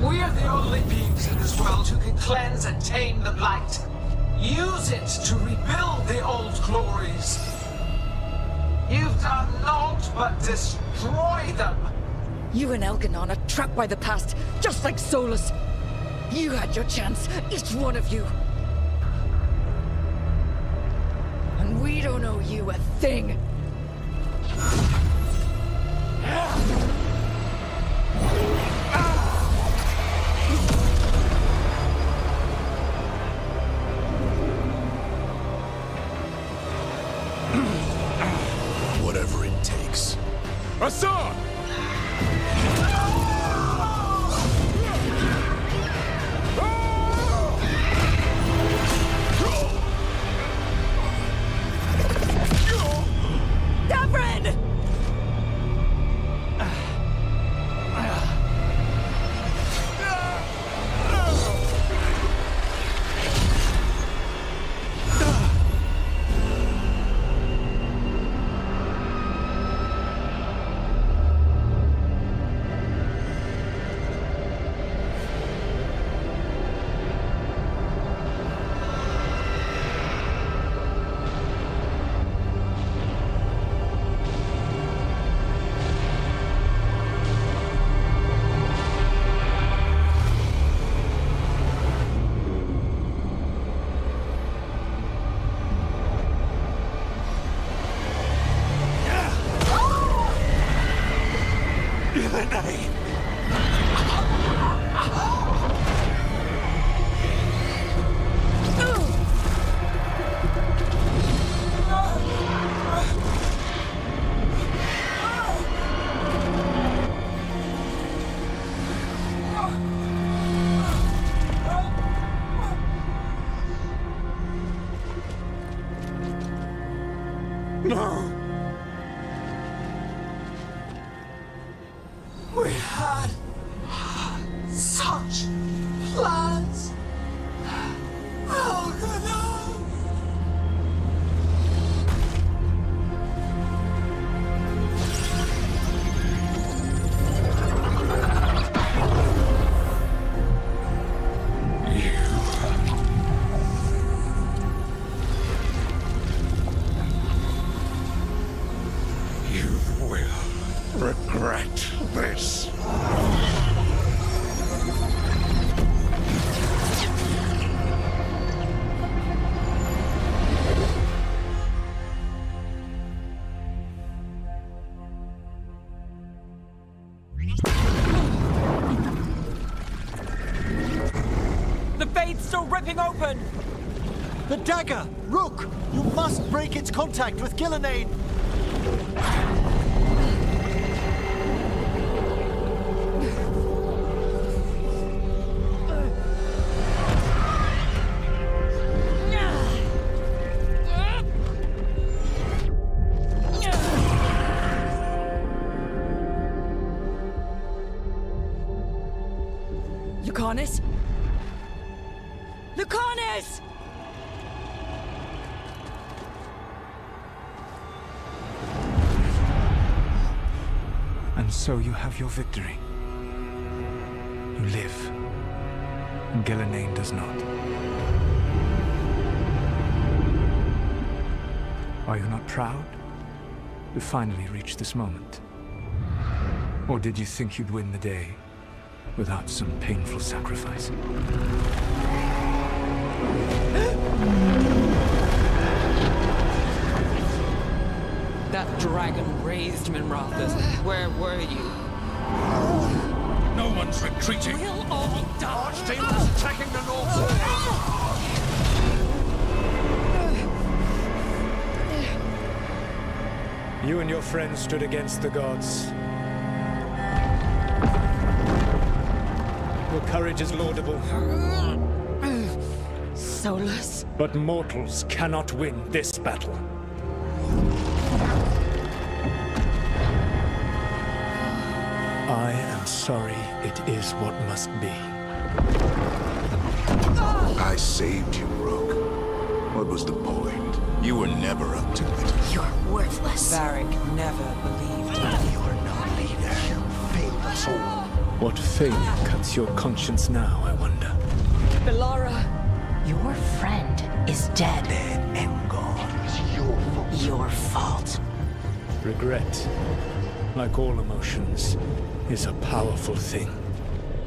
We are the only beings in this world who can cleanse and tame the blight. Use it to rebuild the old glories. You've done naught but destroy them. You and Elganon are trapped by the past, just like Solus. You had your chance, each one of you. And we don't owe you a thing. Whatever it takes. Hassan! Davrin! No. We had such plans. Oh, good no. Regret this. The Fade's still ripping open! The dagger! Rook! You must break its contact with Gillenay! Lucanus? Lucanus! And so you have your victory. You live, and Gillenay does not. Are you not proud to finally reach this moment? Or did you think you'd win the day without some painful sacrifice? That dragon raised Minrathas. Where were you? No one's retreating. We'll all die. Archdemons attacking the north. You and your friends stood against the gods. Your courage is laudable. Solus? But mortals cannot win this battle. I am sorry, it is what must be. I saved you, Rook. What was the point? You were never up to it. You're worthless. Varric never believed in you. You're no leader. You failed us all. What failure cuts your conscience now, I wonder? Belara! Your friend is dead. Dead and gone. It was your fault. Your fault. Regret, like all emotions, is a powerful thing.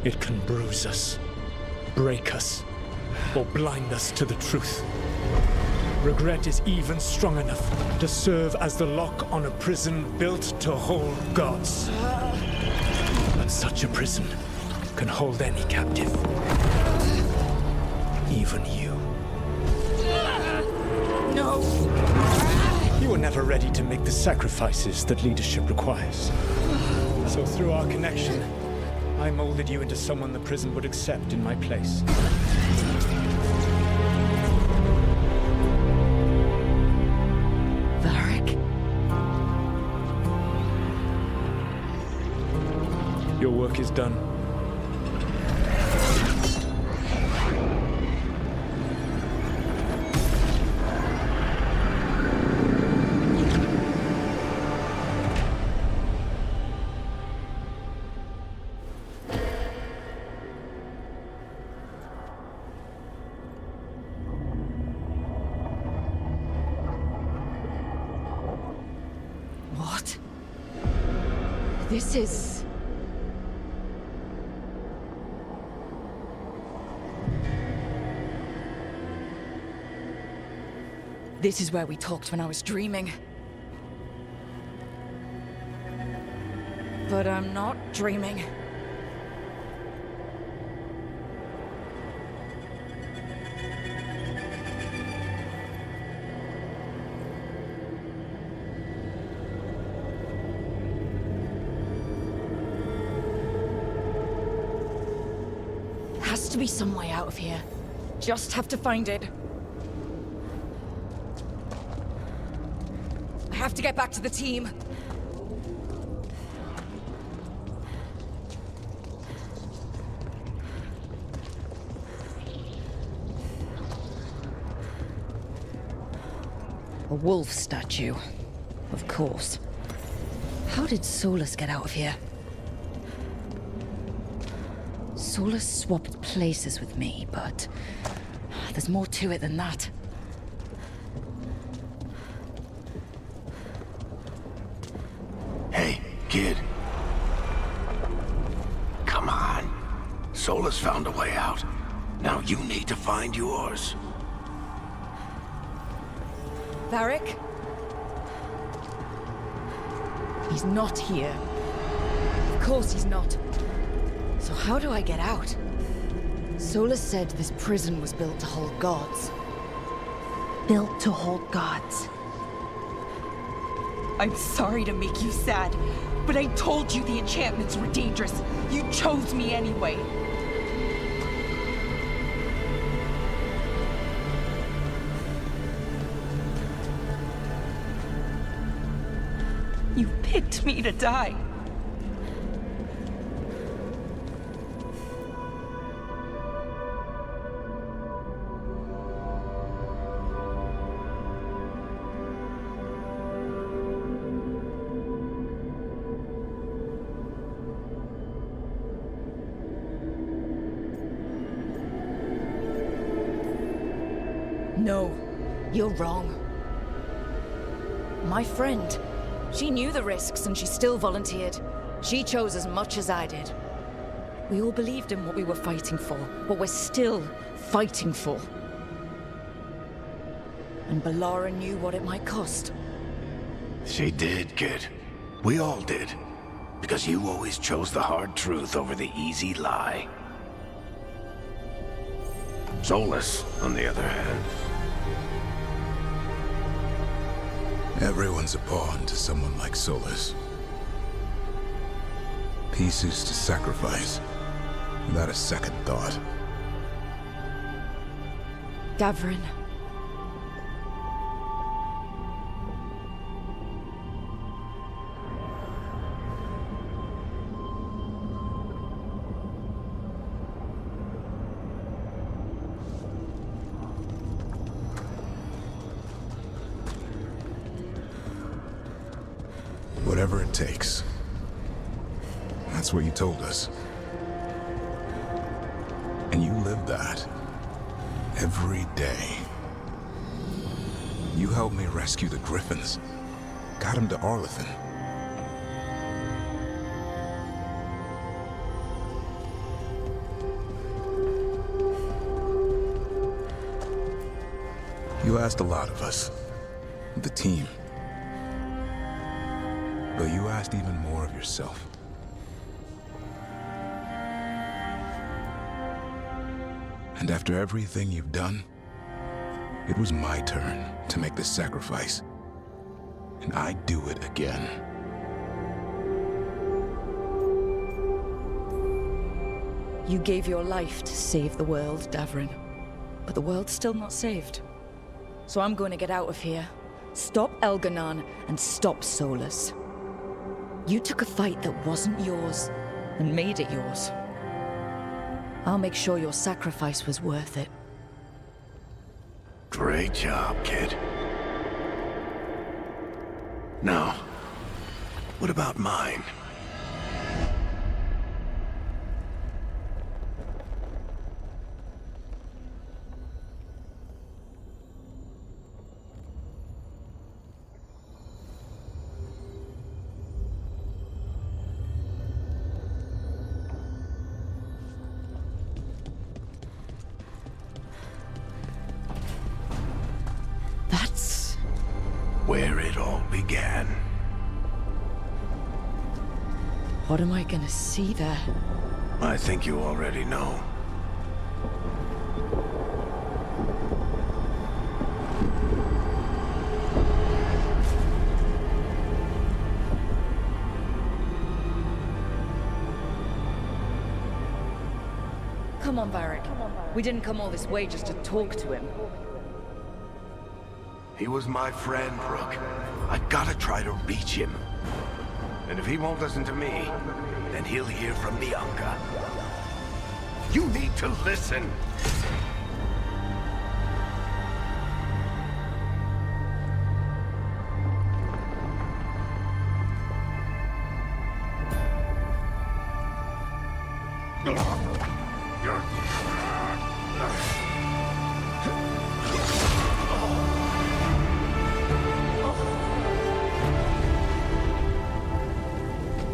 It can bruise us, break us, or blind us to the truth. Regret is even strong enough to serve as the lock on a prison built to hold gods. But such a prison can hold any captive. Even you. No! You were never ready to make the sacrifices that leadership requires. So through our connection, I molded you into someone the prison would accept in my place. Varric? Your work is done. What? This is... This is where we talked when I was dreaming. But I'm not dreaming. Has to be some way out of here. Just have to find it. I have to get back to the team. A wolf statue. Of course. How did Solus get out of here? Solus swapped places with me, but there's more to it than that. Hey, kid. Come on. Solus found a way out. Now you need to find yours. Varric? He's not here. Of course he's not. So how do I get out? Solus said this prison was built to hold gods. Built to hold gods. I'm sorry to make you sad, but I told you the enchantments were dangerous. You chose me anyway. You picked me to die. No, you're wrong. My friend, she knew the risks and she still volunteered. She chose as much as I did. We all believed in what we were fighting for, what we're still fighting for. And Belara knew what it might cost. She did, kid. We all did. Because you always chose the hard truth over the easy lie. Solus, on the other hand. Everyone's a pawn to someone like Solus. Pieces to sacrifice, without a second thought. Davrin. Whatever it takes. That's what you told us. And you live that. Every day. You helped me rescue the Griffins. Got him to Arlethan. You asked a lot of us. The team. But you asked even more of yourself. And after everything you've done, it was my turn to make the sacrifice. And I'd do it again. You gave your life to save the world, Davrin. But the world's still not saved. So I'm going to get out of here. Stop Elganon and stop Solus. You took a fight that wasn't yours, and made it yours. I'll make sure your sacrifice was worth it. Great job, kid. Now, what about mine? Where it all began. What am I gonna see there? I think you already know. Come on, Varric. We didn't come all this way just to talk to him. He was my friend, Rook. I gotta try to reach him. And if he won't listen to me, then he'll hear from Bianca. You need to listen!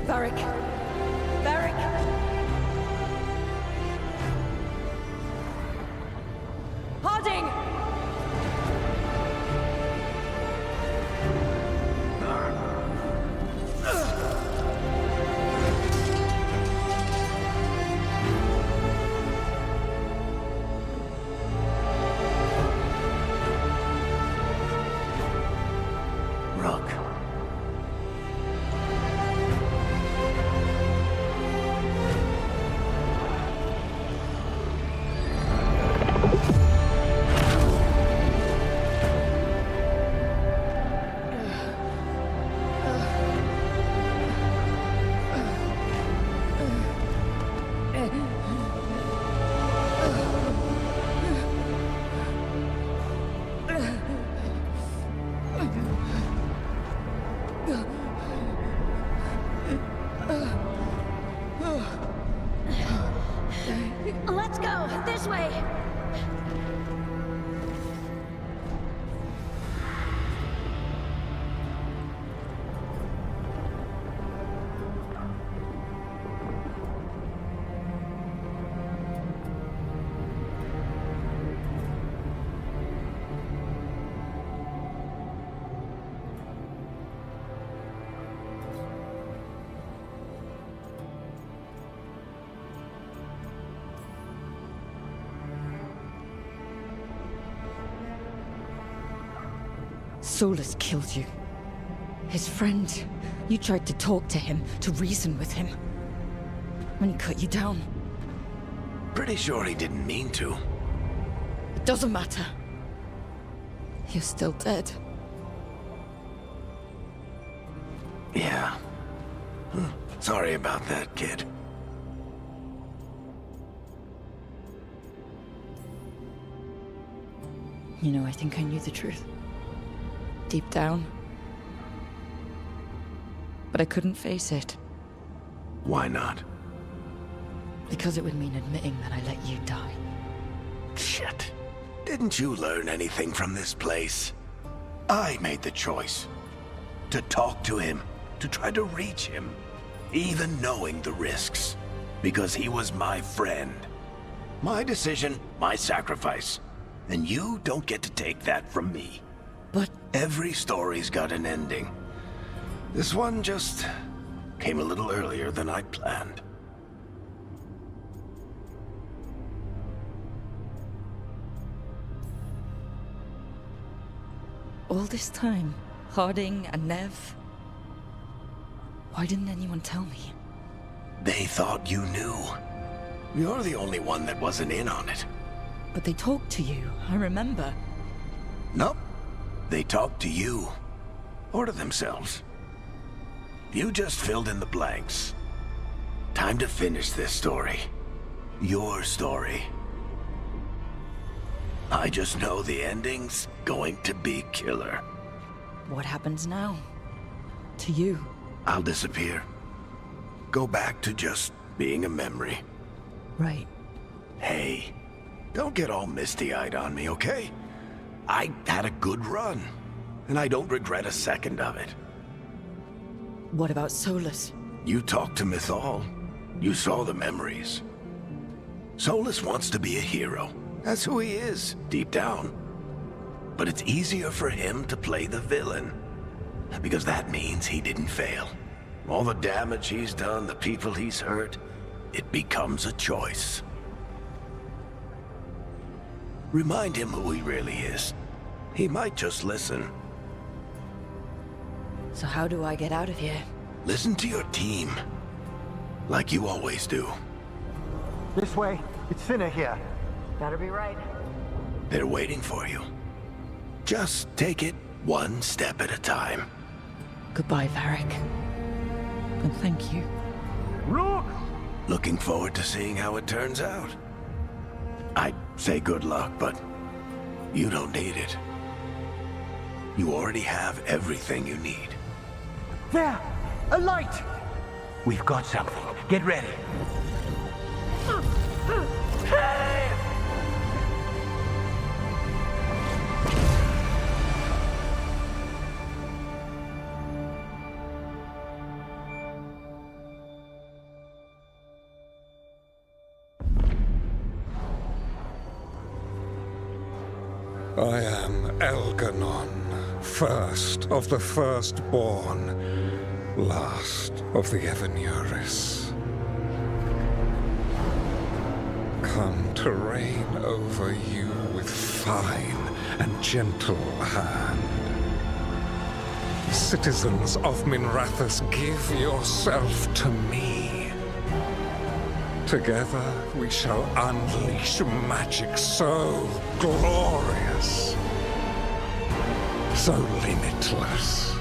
Varric! Varric! Harding! Rook. Let's go! This way! Solus killed you. His friend. You tried to talk to him, to reason with him. When he cut you down. Pretty sure he didn't mean to. It doesn't matter. You're still dead. Yeah. Sorry about that, kid. You know, I think I knew the truth. Deep down. But I couldn't face it. Why not? Because it would mean admitting that I let you die. Shit. Didn't you learn anything from this place? I made the choice. To talk to him, to try to reach him, even knowing the risks. Because he was my friend. My decision, my sacrifice. And you don't get to take that from me. But every story's got an ending. This one just came a little earlier than I'd planned. all this time, Harding and Nev, why didn't anyone tell me? They thought you knew. You're the only one that wasn't in on it. But they talked to you, I remember. Nope. They talked to you. Or to themselves. You just filled in the blanks. Time to finish this story. Your story. I just know the ending's going to be killer. What happens now? To you? I'll disappear. Go back to just being a memory. Right. Hey, don't get all misty-eyed on me, okay? I had a good run, and I don't regret a second of it. What about Solus? You talked to Mythal. You saw the memories. Solus wants to be a hero. That's who he is, deep down. But it's easier for him to play the villain, because that means he didn't fail. All the damage he's done, the people he's hurt, it becomes a choice. Remind him who he really is. He might just listen. So how do I get out of here? Listen to your team. Like you always do. This way. It's thinner here. Better be right. They're waiting for you. Just take it one step at a time. Goodbye, Varric. And thank you. Rook! Looking forward to seeing how it turns out. I'd say good luck, but you don't need it. You already have everything you need. There! A light! We've got something. Get ready. I am Elganon, first of the firstborn, last of the Evanuris. Come to reign over you with fine and gentle hand. Citizens of Minrathous, give yourself to me. Together we shall unleash magic so glorious, so limitless,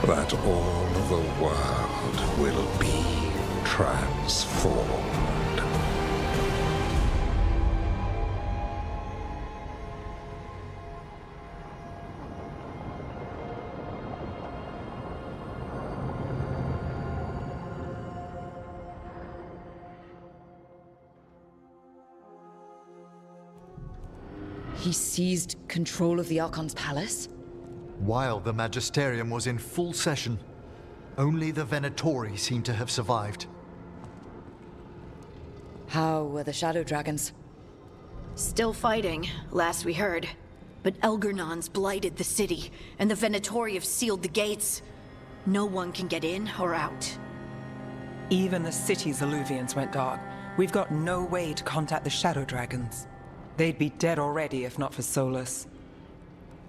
that all the world will be transformed. He seized control of the Archon's palace? While the Magisterium was in full session, only the Venatori seem to have survived. How were the Shadow Dragons? Still fighting, last we heard. But Elgernon's blighted the city, and the Venatori have sealed the gates. No one can get in or out. Even the city's Illuvians went dark. We've got no way to contact the Shadow Dragons. They'd be dead already if not for Solus.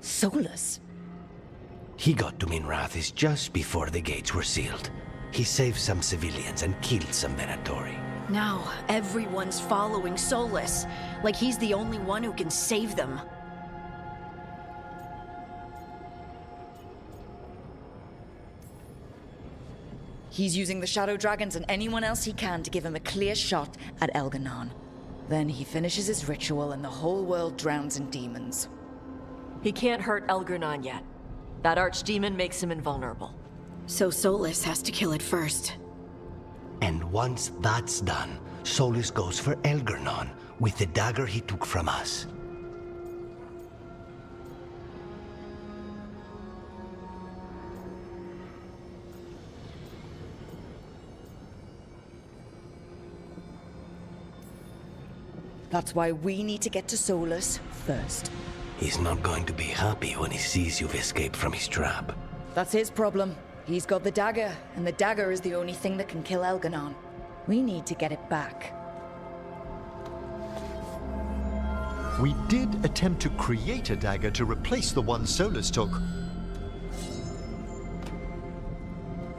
Solus? He got to Minrathis just before the gates were sealed. He saved some civilians and killed some Venatori. Now, everyone's following Solus, like he's the only one who can save them. He's using the Shadow Dragons and anyone else he can to give him a clear shot at Elganon. Then he finishes his ritual and the whole world drowns in demons. He can't hurt Elgarnon yet. That archdemon makes him invulnerable. So Solus has to kill it first. And once that's done, Solus goes for Elgarnon with the dagger he took from us. That's why we need to get to Solus first. He's not going to be happy when he sees you've escaped from his trap. That's his problem. He's got the dagger, and the dagger is the only thing that can kill Elganon. We need to get it back. We did attempt to create a dagger to replace the one Solus took.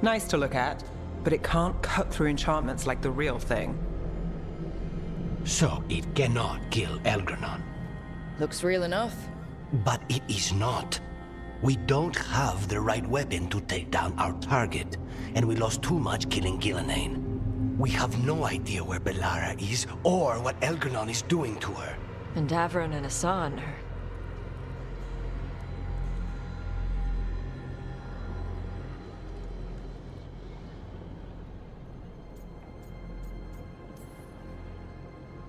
Nice to look at, but it can't cut through enchantments like the real thing. So it cannot kill Elgarnon. Looks real enough. But it is not. We don't have the right weapon to take down our target, and we lost too much killing Gillenane. We have no idea where Belara is, or what Elgarnon is doing to her. And Davron and Hassan are...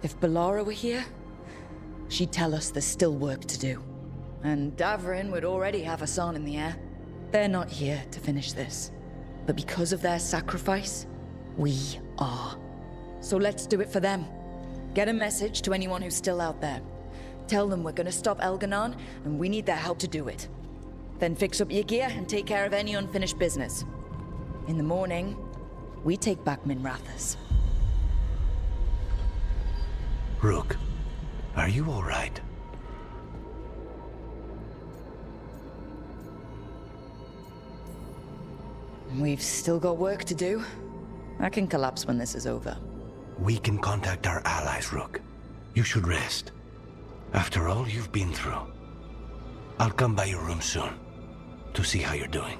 If Belara were here, she'd tell us there's still work to do. And Davrin would already have Hassan in the air. They're not here to finish this. But because of their sacrifice, we are. So let's do it for them. Get a message to anyone who's still out there. Tell them we're gonna stop Elganon, and we need their help to do it. Then fix up your gear and take care of any unfinished business. In the morning, we take back Minrathis. Rook, are you all right? We've still got work to do. I can collapse when this is over. We can contact our allies, Rook. You should rest. After all you've been through. I'll come by your room soon to see how you're doing.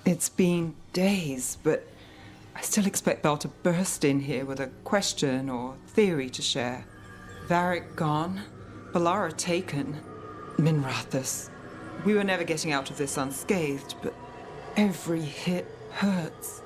It's been days, but I still expect Belle to burst in here with a question or theory to share. Varric gone, Belara taken, Minrathis. We were never getting out of this unscathed, but every hit hurts.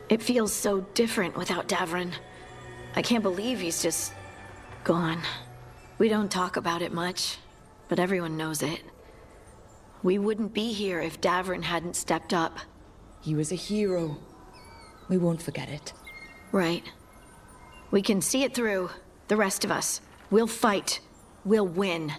It feels so different without Davrin. I can't believe he's just... gone. We don't talk about it much, but everyone knows it. We wouldn't be here if Davrin hadn't stepped up. He was a hero. We won't forget it. Right. We can see it through, the rest of us. We'll fight. We'll win.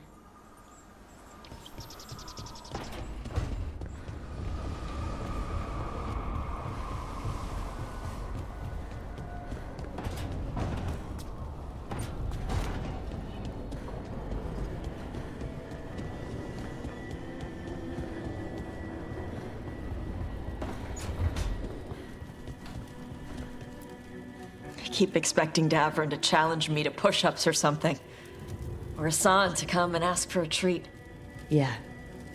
keep expecting Davrin to challenge me to push-ups or something. Or Hassan to come and ask for a treat. Yeah.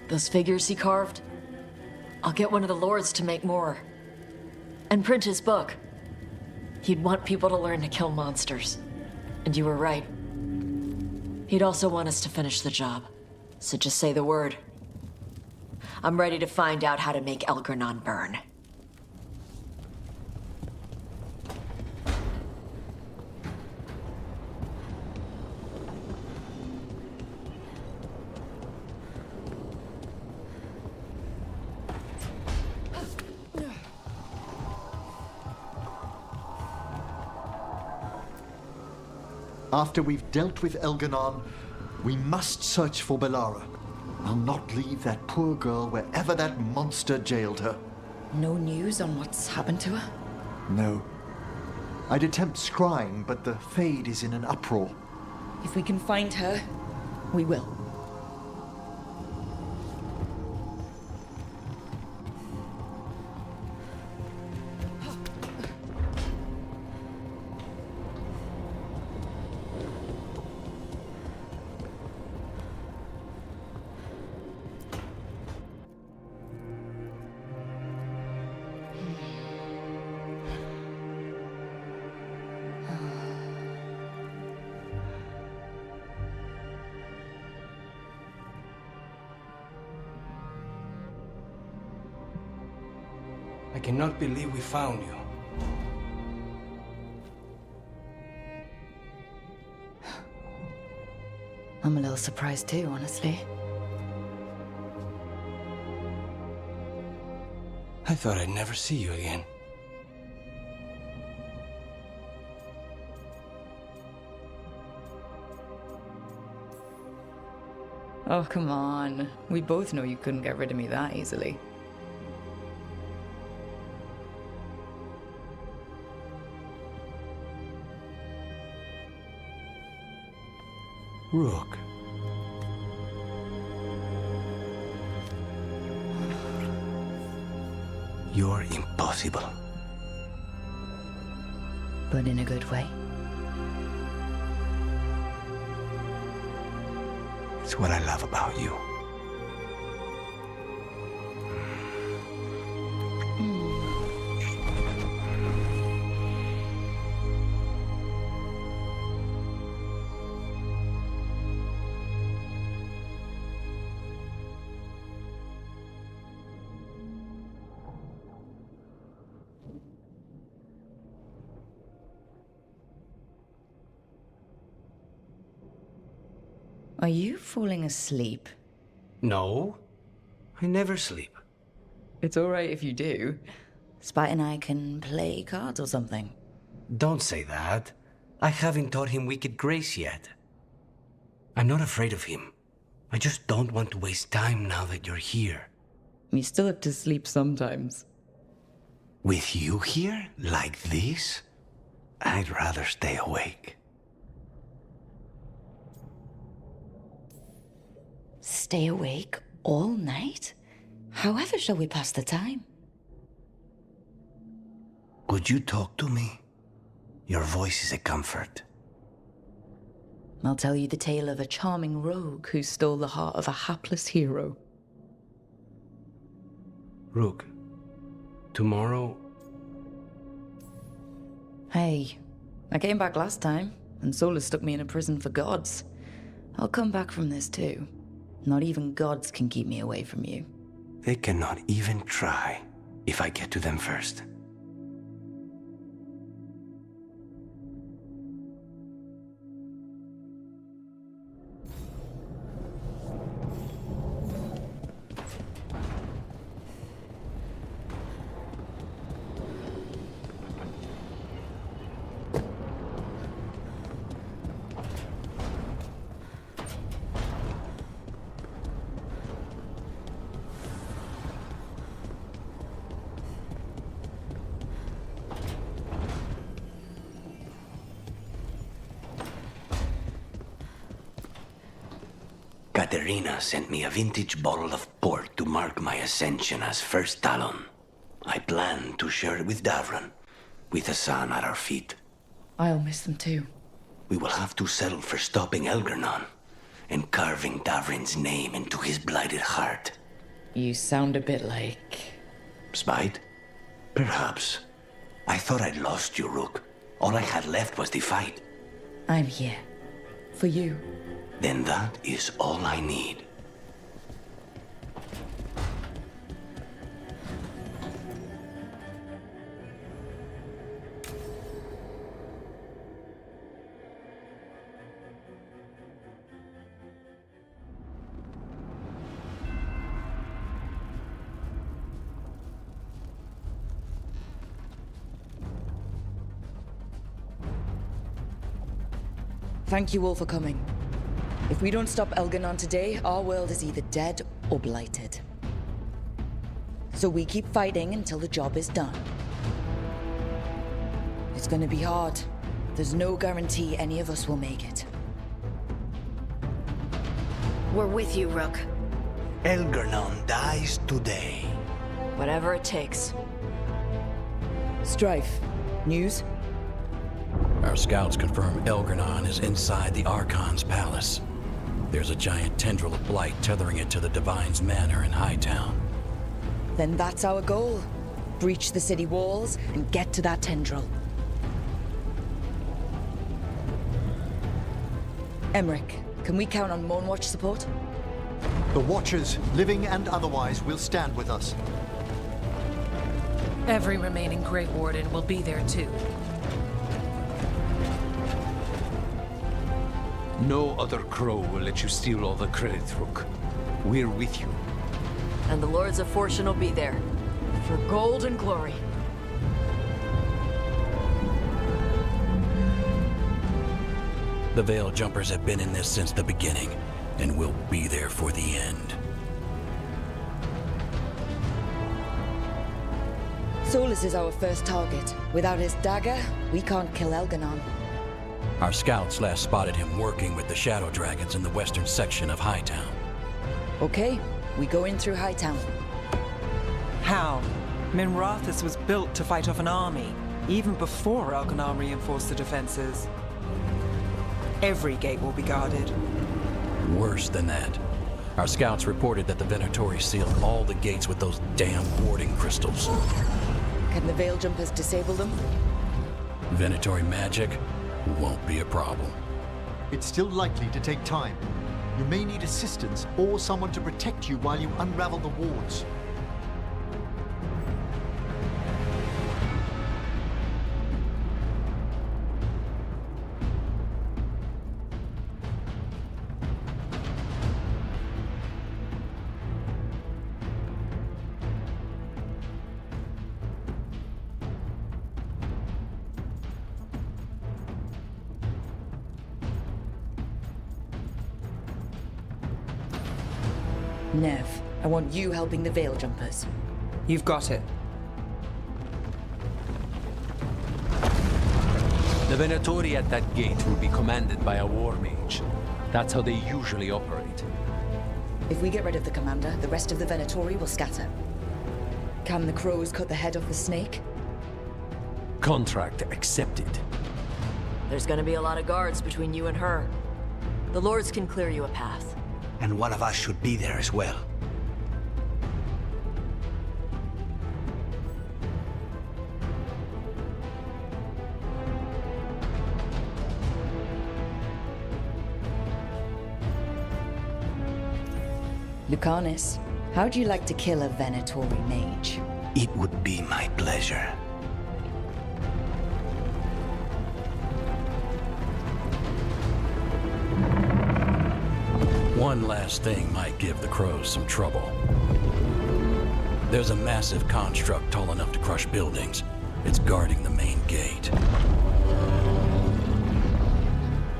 Those figures he carved? I'll get one of the lords to make more. And print his book. He'd want people to learn to kill monsters. And you were right. He'd also want us to finish the job. So just say the word. I'm ready to find out how to make Elgernon burn. After we've dealt with Elgernon, we must search for Belara. I'll not leave that poor girl wherever that monster jailed her. No news on what's happened to her? No. I'd attempt scrying, but the Fade is in an uproar. If we can find her, we will. I cannot believe we found you. I'm a little surprised too, honestly. I thought I'd never see you again. Oh, come on. We both know you couldn't get rid of me that easily. Rook. You're impossible. But in a good way. It's what I love about you. Are you falling asleep? No, I never sleep. It's alright if you do. Spite and I can play cards or something. Don't say that. I haven't taught him Wicked Grace yet. I'm not afraid of him. I just don't want to waste time now that you're here. You still have to sleep sometimes. With you here, like this, I'd rather stay awake. Stay awake all night? However shall we pass the time? Would you talk to me? Your voice is a comfort. I'll tell you the tale of a charming rogue who stole the heart of a hapless hero. Rook, tomorrow... Hey, I came back last time, and Solus stuck me in a prison for gods. I'll come back from this too. Not even gods can keep me away from you. They cannot even try if I get to them first. Katerina sent me a vintage bottle of port to mark my ascension as First Talon. I plan to share it with Davron, with Hassan at our feet. I'll miss them too. We will have to settle for stopping Elgernon and carving Davrin's name into his blighted heart. You sound a bit like... Spite? Perhaps. I thought I'd lost you, Rook. All I had left was the fight. I'm here. For you. Then that is all I need. Thank you all for coming. If we don't stop Elgernon today, our world is either dead or blighted. So we keep fighting until the job is done. It's gonna be hard. There's no guarantee any of us will make it. We're with you, Rook. Elgernon dies today. Whatever it takes. Strife, news? Our scouts confirm Elgernon is inside the Archon's palace. There's a giant tendril of blight tethering it to the Divine's manor in Hightown. Then that's our goal. Breach the city walls and get to that tendril. Emmerich, can we count on Moonwatch support? The Watchers, living and otherwise, will stand with us. Every remaining Grey Warden will be there too. No other crow will let you steal all the credit, Rook. We're with you. And the Lords of Fortune will be there. For gold and glory. The Veil Jumpers have been in this since the beginning, and will be there for the end. Solus is our first target. Without his dagger, we can't kill Elgernon. Our scouts last spotted him working with the Shadow Dragons in the western section of Hightown. Okay, we go in through Hightown. How? Minrathus was built to fight off an army, even before Elgernon reinforced the defenses. Every gate will be guarded. Worse than that. Our scouts reported that the Venatori sealed all the gates with those damn warding crystals. Can the Veil Jumpers disable them? Venatori magic won't be a problem. It's still likely to take time. You may need assistance or someone to protect you while you unravel the wards. Nev, I want you helping the Veil Jumpers. You've got it. The Venatori at that gate will be commanded by a war mage. That's how they usually operate. If we get rid of the commander, the rest of the Venatori will scatter. Can the crows cut the head off the snake? Contract accepted. There's gonna be a lot of guards between you and her. The Lords can clear you a path. And one of us should be there as well. Lucanus, how'd you like to kill a Venatori mage? It would be my pleasure. One last thing might give the crows some trouble. There's a massive construct tall enough to crush buildings. It's guarding the main gate.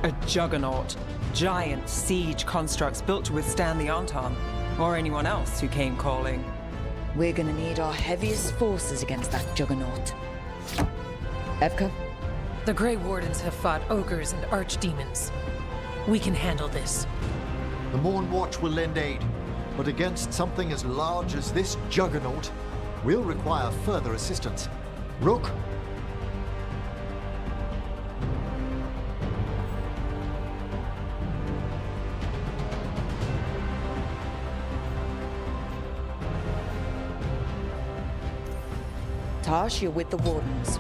A juggernaut. Giant siege constructs built to withstand the Anton, or anyone else who came calling. We're gonna need our heaviest forces against that juggernaut. Evka? The Grey Wardens have fought ogres and archdemons. We can handle this. The Morn Watch will lend aid, but against something as large as this juggernaut, we'll require further assistance. Rook? Tash, you're with the Wardens.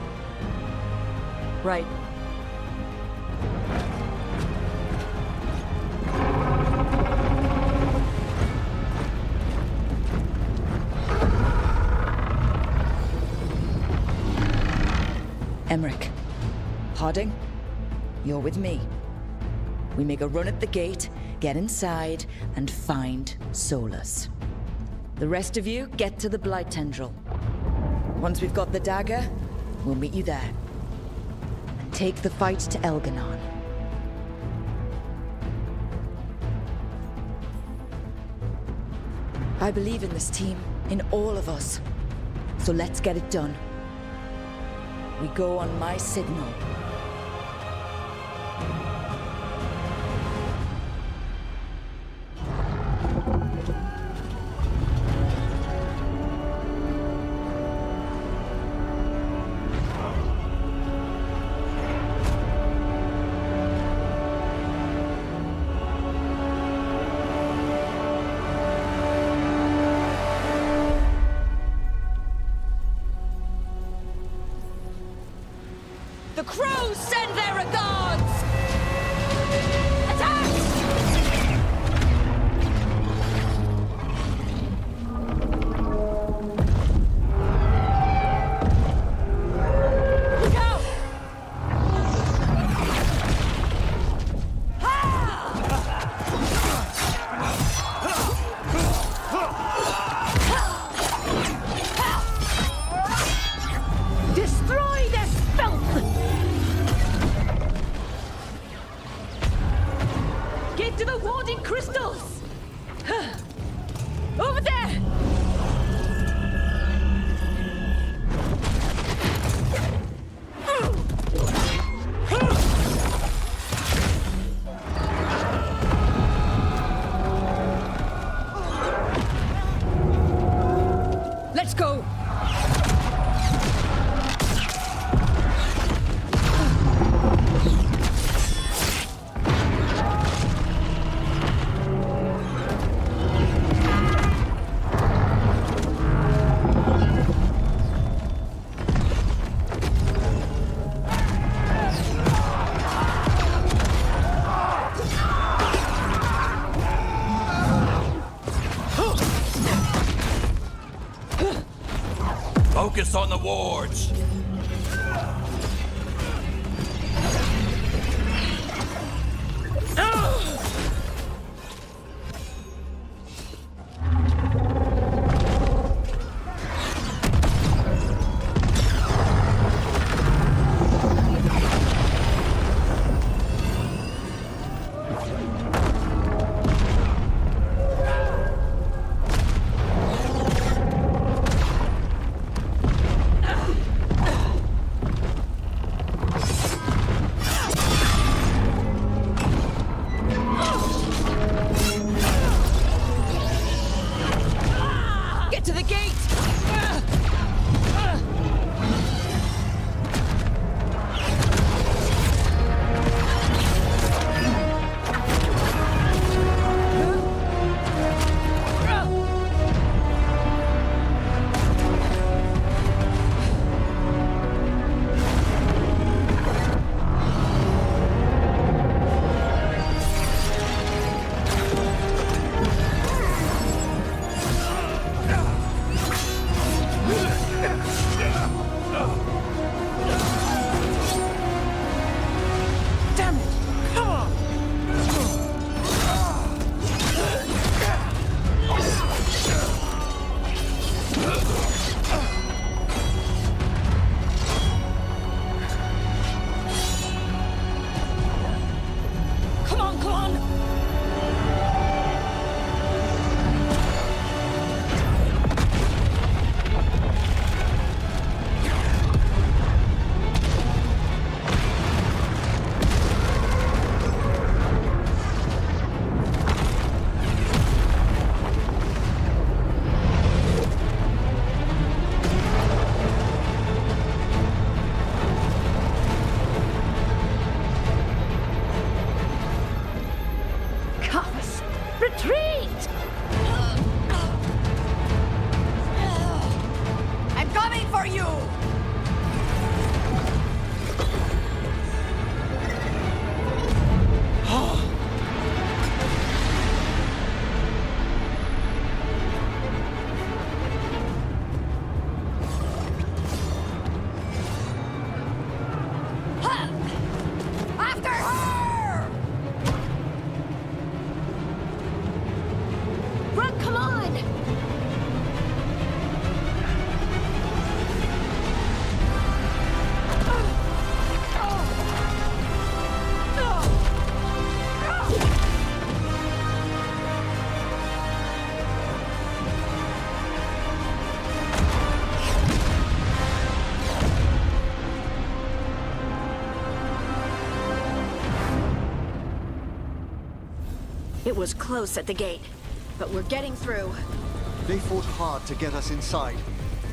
Right. Emmerich. Harding, you're with me. We make a run at the gate, get inside, and find Solus. The rest of you, get to the Blight Tendril. Once we've got the dagger, we'll meet you there. And take the fight to Elganon. I believe in this team, in all of us. So let's get it done. We go on my signal. The crows send their regards! Attack! Look out! Destroy this filth! Get to the warding crystals! Over there! Let's go! Focus on the wards. It was close at the gate, but we're getting through. They fought hard to get us inside.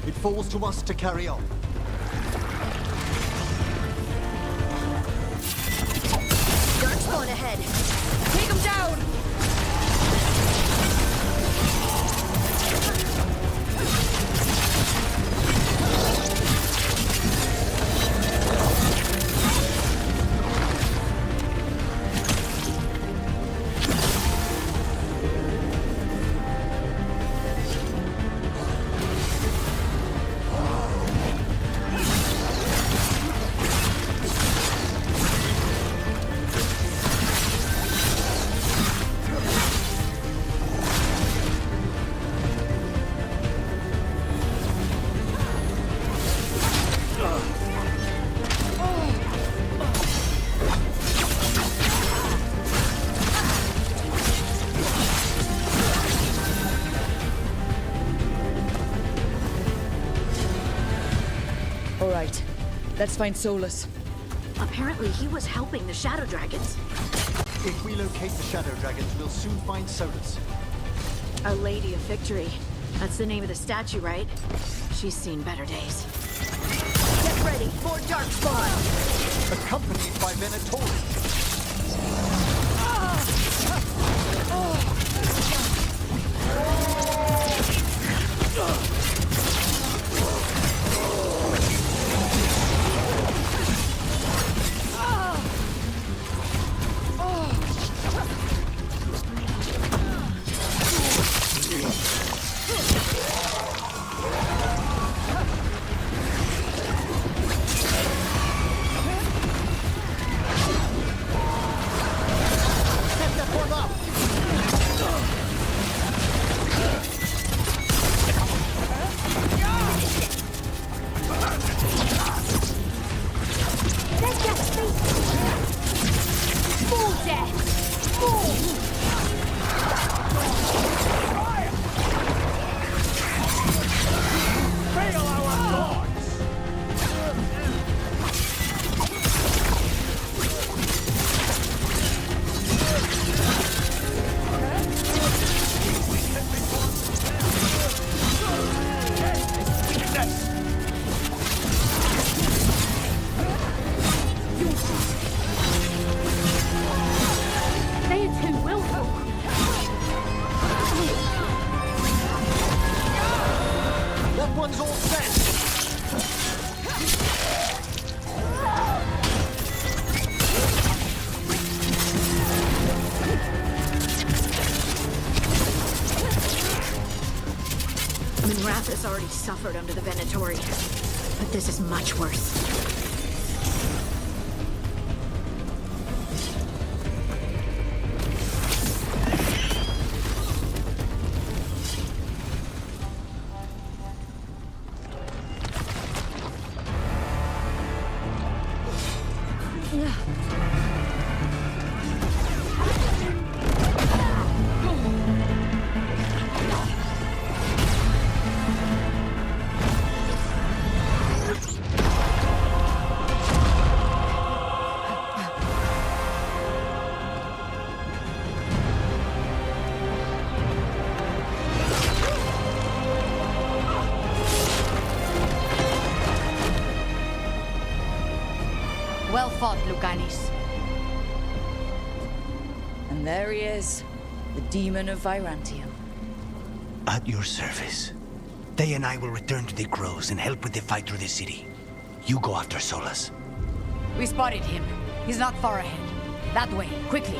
It falls to us to carry on. Darkspawn ahead. Take him down! All right, let's find Solus. Apparently he was helping the Shadow Dragons. If we locate the Shadow Dragons, we'll soon find Solus. Our Lady of Victory. That's the name of the statue, right? She's seen better days. Get ready for Darkspawn! Accompanied by Venatori. Has already suffered under the Venatori, but this is much worse. Well fought, Lucanis. And there he is, the demon of Virantium. At your service. They and I will return to the Crows and help with the fight through the city. You go after Solus. We spotted him. He's not far ahead. That way, quickly.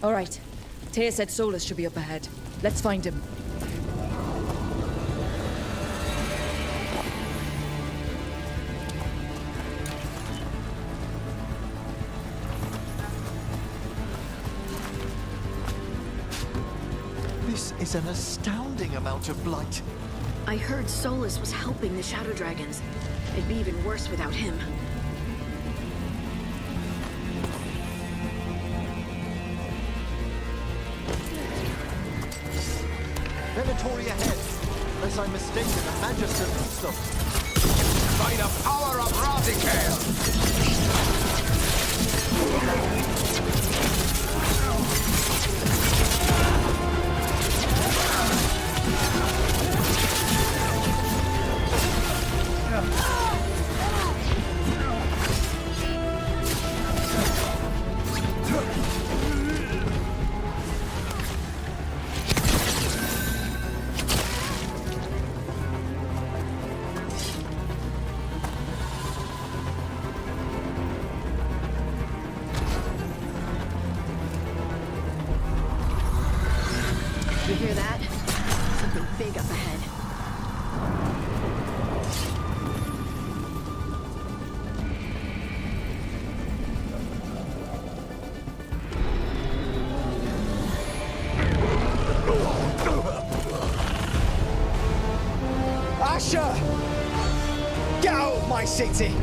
All right. Taya said Solus should be up ahead. Let's find him. This is an astounding amount of blight. I heard Solus was helping the Shadow Dragons. It'd be even worse without him. Venatori ahead. Unless I'm mistaken, the Magister needs them. By the power of Razikale! You hear that? Something big up ahead. Asher! Get out of my city!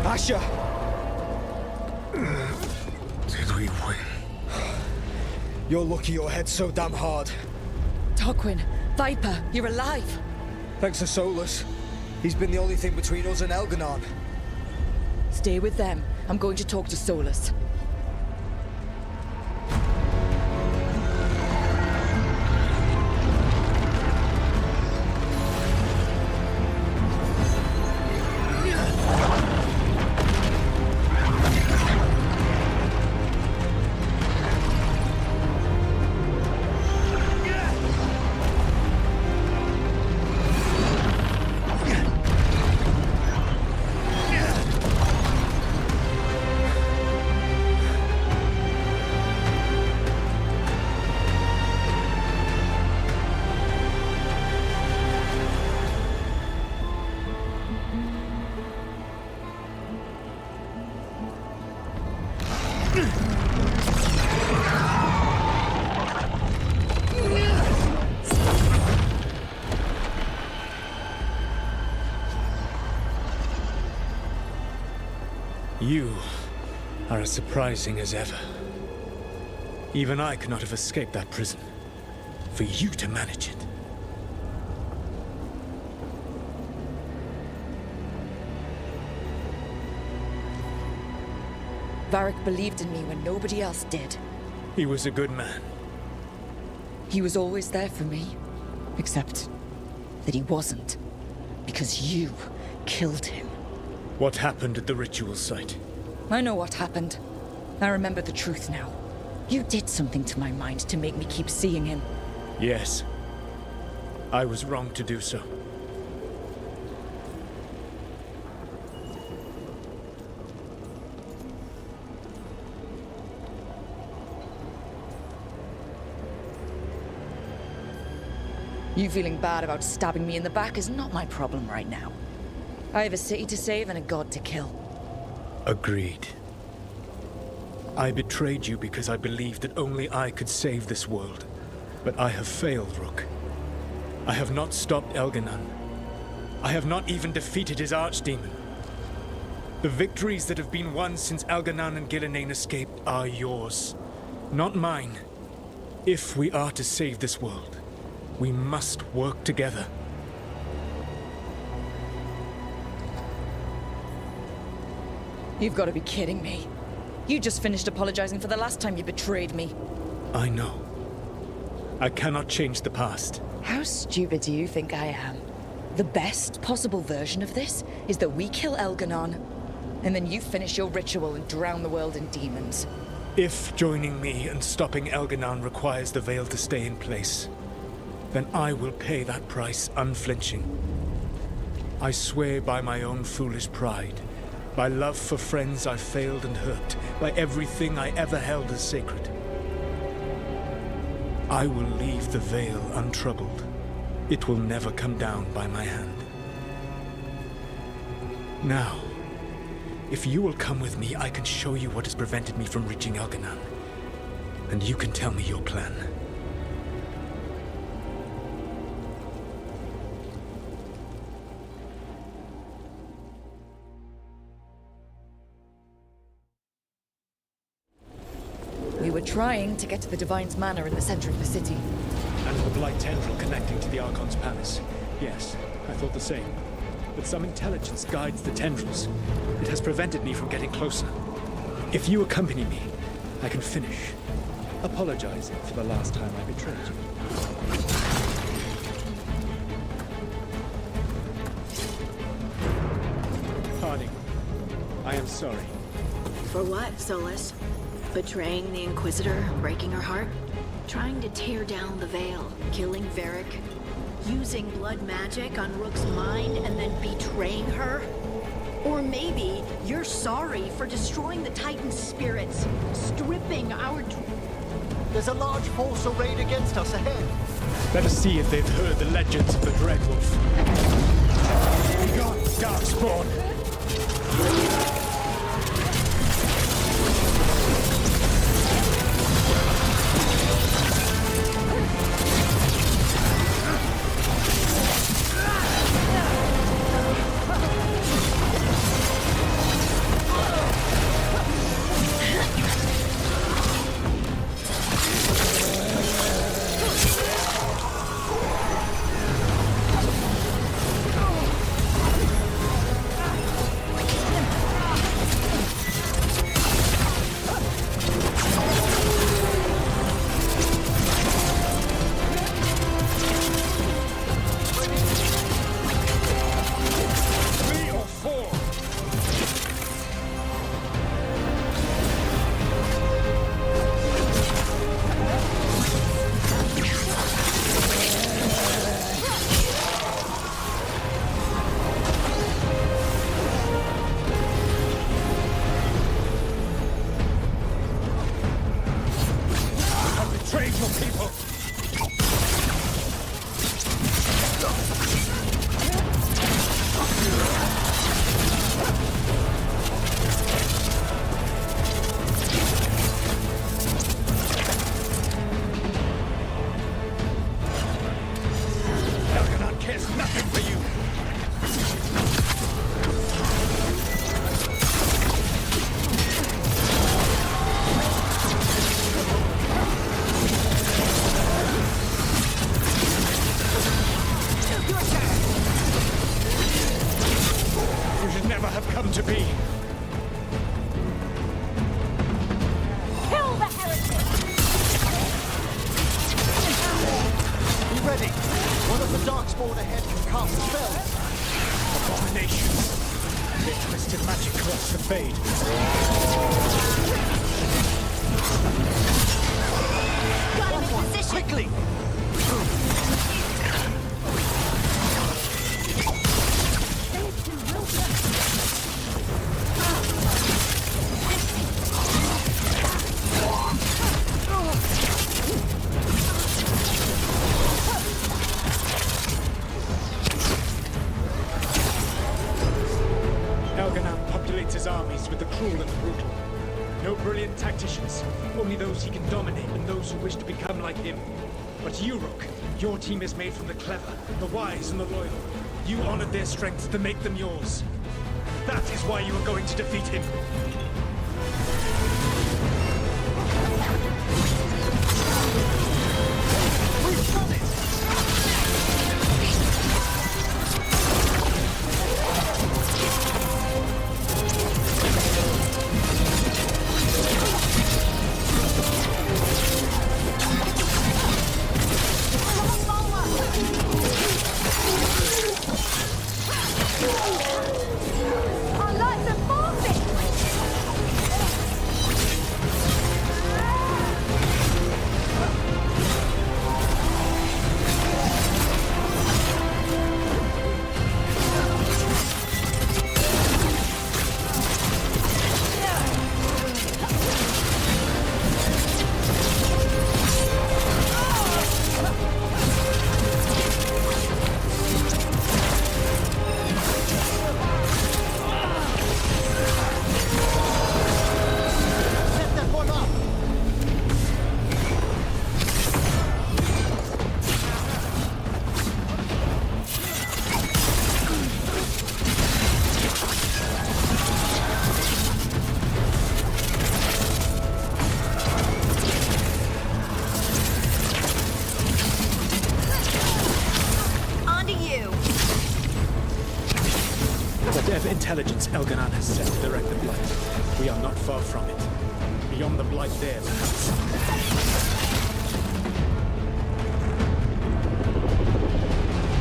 Asher! Did we win? You're lucky your head's so damn hard. Tarquin, Viper, you're alive. Thanks to Solus. He's been the only thing between us and Elganon. Stay with them. I'm going to talk to Solus. You are as surprising as ever. Even I could not have escaped that prison. For you to manage it. Varric believed in me when nobody else did. He was a good man. He was always there for me. Except that he wasn't. Because you killed him. What happened at the ritual site? I know what happened. I remember the truth now. You did something to my mind to make me keep seeing him. Yes. I was wrong to do so. You feeling bad about stabbing me in the back is not my problem right now. I have a city to save and a god to kill. Agreed. I betrayed you because I believed that only I could save this world. But I have failed, Rook. I have not stopped Elganon. I have not even defeated his archdemon. The victories that have been won since Elganon and Gillenane escaped are yours, not mine. If we are to save this world, we must work together. You've got to be kidding me. You just finished apologizing for the last time you betrayed me. I know. I cannot change the past. How stupid do you think I am? The best possible version of this is that we kill Elganon, and then you finish your ritual and drown the world in demons. If joining me and stopping Elganon requires the Veil to stay in place, then I will pay that price unflinching. I swear by my own foolish pride, by love for friends I've failed and hurt, by everything I ever held as sacred. I will leave the Veil untroubled. It will never come down by my hand. Now, if you will come with me, I can show you what has prevented me from reaching Elganon. And you can tell me your plan. trying to get to the Divine's Manor in the center of the city. And the Blight tendril connecting to the Archon's palace. Yes, I thought the same. But some intelligence guides the tendrils. It has prevented me from getting closer. If you accompany me, I can finish, apologizing for the last time I betrayed you. Harding, I am sorry. For what, Solus? Betraying the Inquisitor, breaking her heart? Trying to tear down the Veil, killing Varric? Using blood magic on Rook's mind and then betraying her? Or maybe you're sorry for destroying the Titan's spirits, stripping our... There's a large force arrayed against us ahead. Let us see if they've heard the legends of the Dreadwolf. Be gone, Darkspawn! Your team is made from the clever, the wise, and the loyal. You honored their strengths to make them yours. That is why you are going to defeat him. We've done it! Whatever intelligence Elganon has sent to direct the Blight, we are not far from it. Beyond the Blight there, perhaps.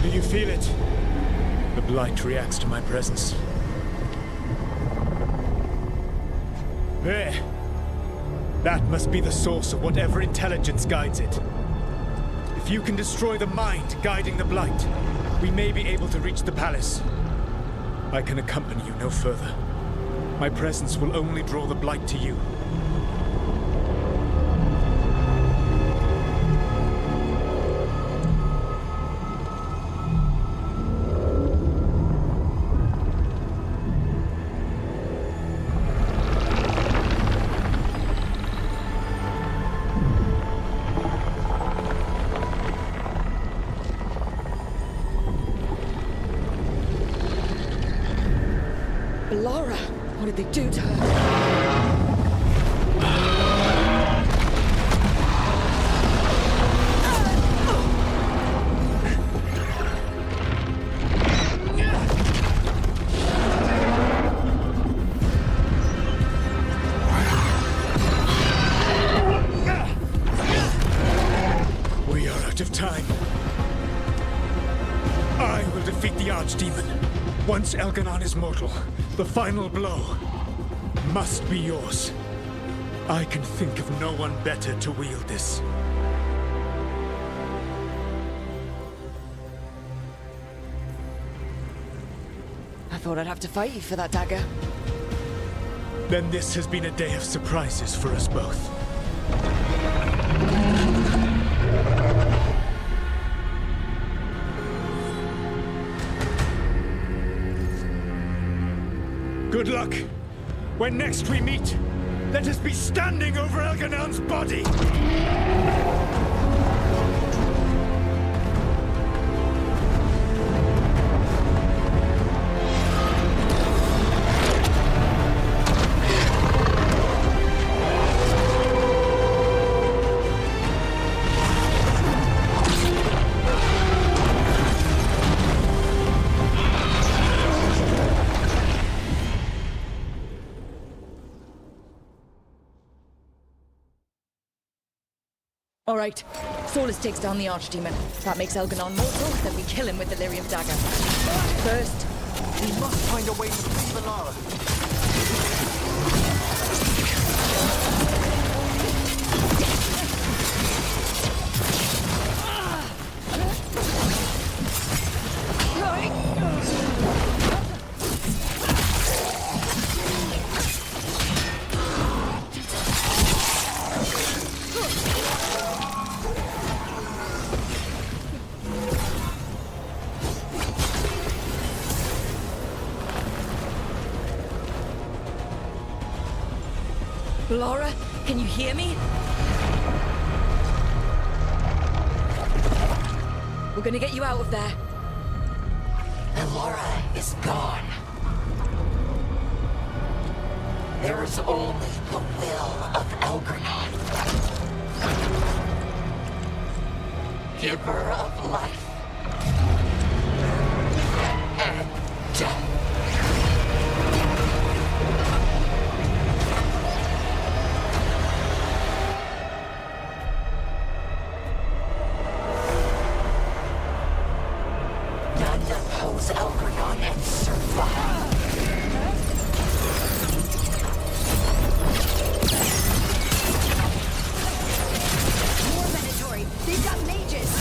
Do you feel it? The Blight reacts to my presence. There! That must be the source of whatever intelligence guides it. If you can destroy the mind guiding the Blight, we may be able to reach the palace. I can accompany you no further. My presence will only draw the Blight to you. Laura, what did they do to her? We are out of time. I will defeat the Archdemon. Once Elganon is mortal, the final blow must be yours. I can think of no one better to wield this. I thought I'd have to fight you for that dagger. Then this has been a day of surprises for us both. Good luck. When next we meet, let us be standing over Elganon's body! All right, Solus takes down the Archdemon. That makes Elganon mortal, then we kill him with the Lyrium dagger. First, we must find a way to free Valara. Laura, can you hear me? We're gonna get you out of there. Valara is gone. There is only the will of Elganon. Giver of life and death. Elganon and survive. More Venatori! They've got mages!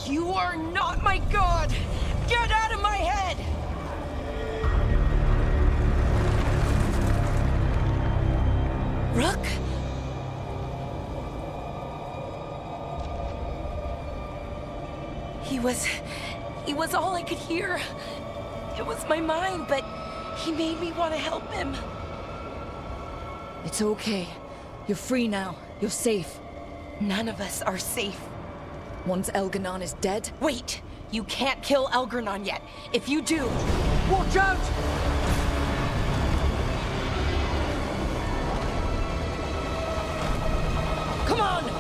You are not my god! Get out of my head! Rook? He was all I could hear. It was my mind, but he made me want to help him. It's okay. You're free now. You're safe. None of us are safe. Once Elganon is dead? Wait! You can't kill Elganon yet. If you do... Watch out! Come on!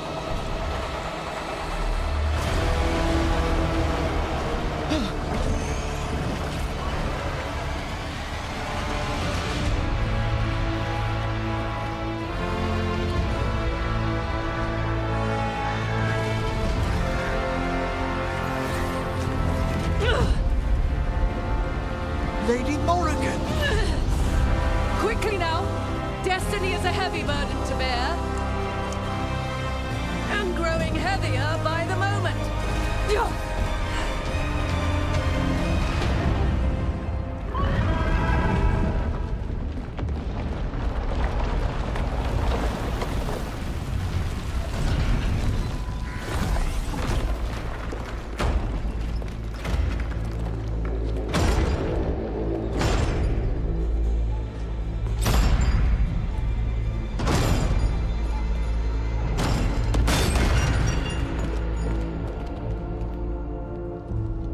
Lady Morrigan! Quickly now! Destiny is a heavy burden to bear. And growing heavier by the moment.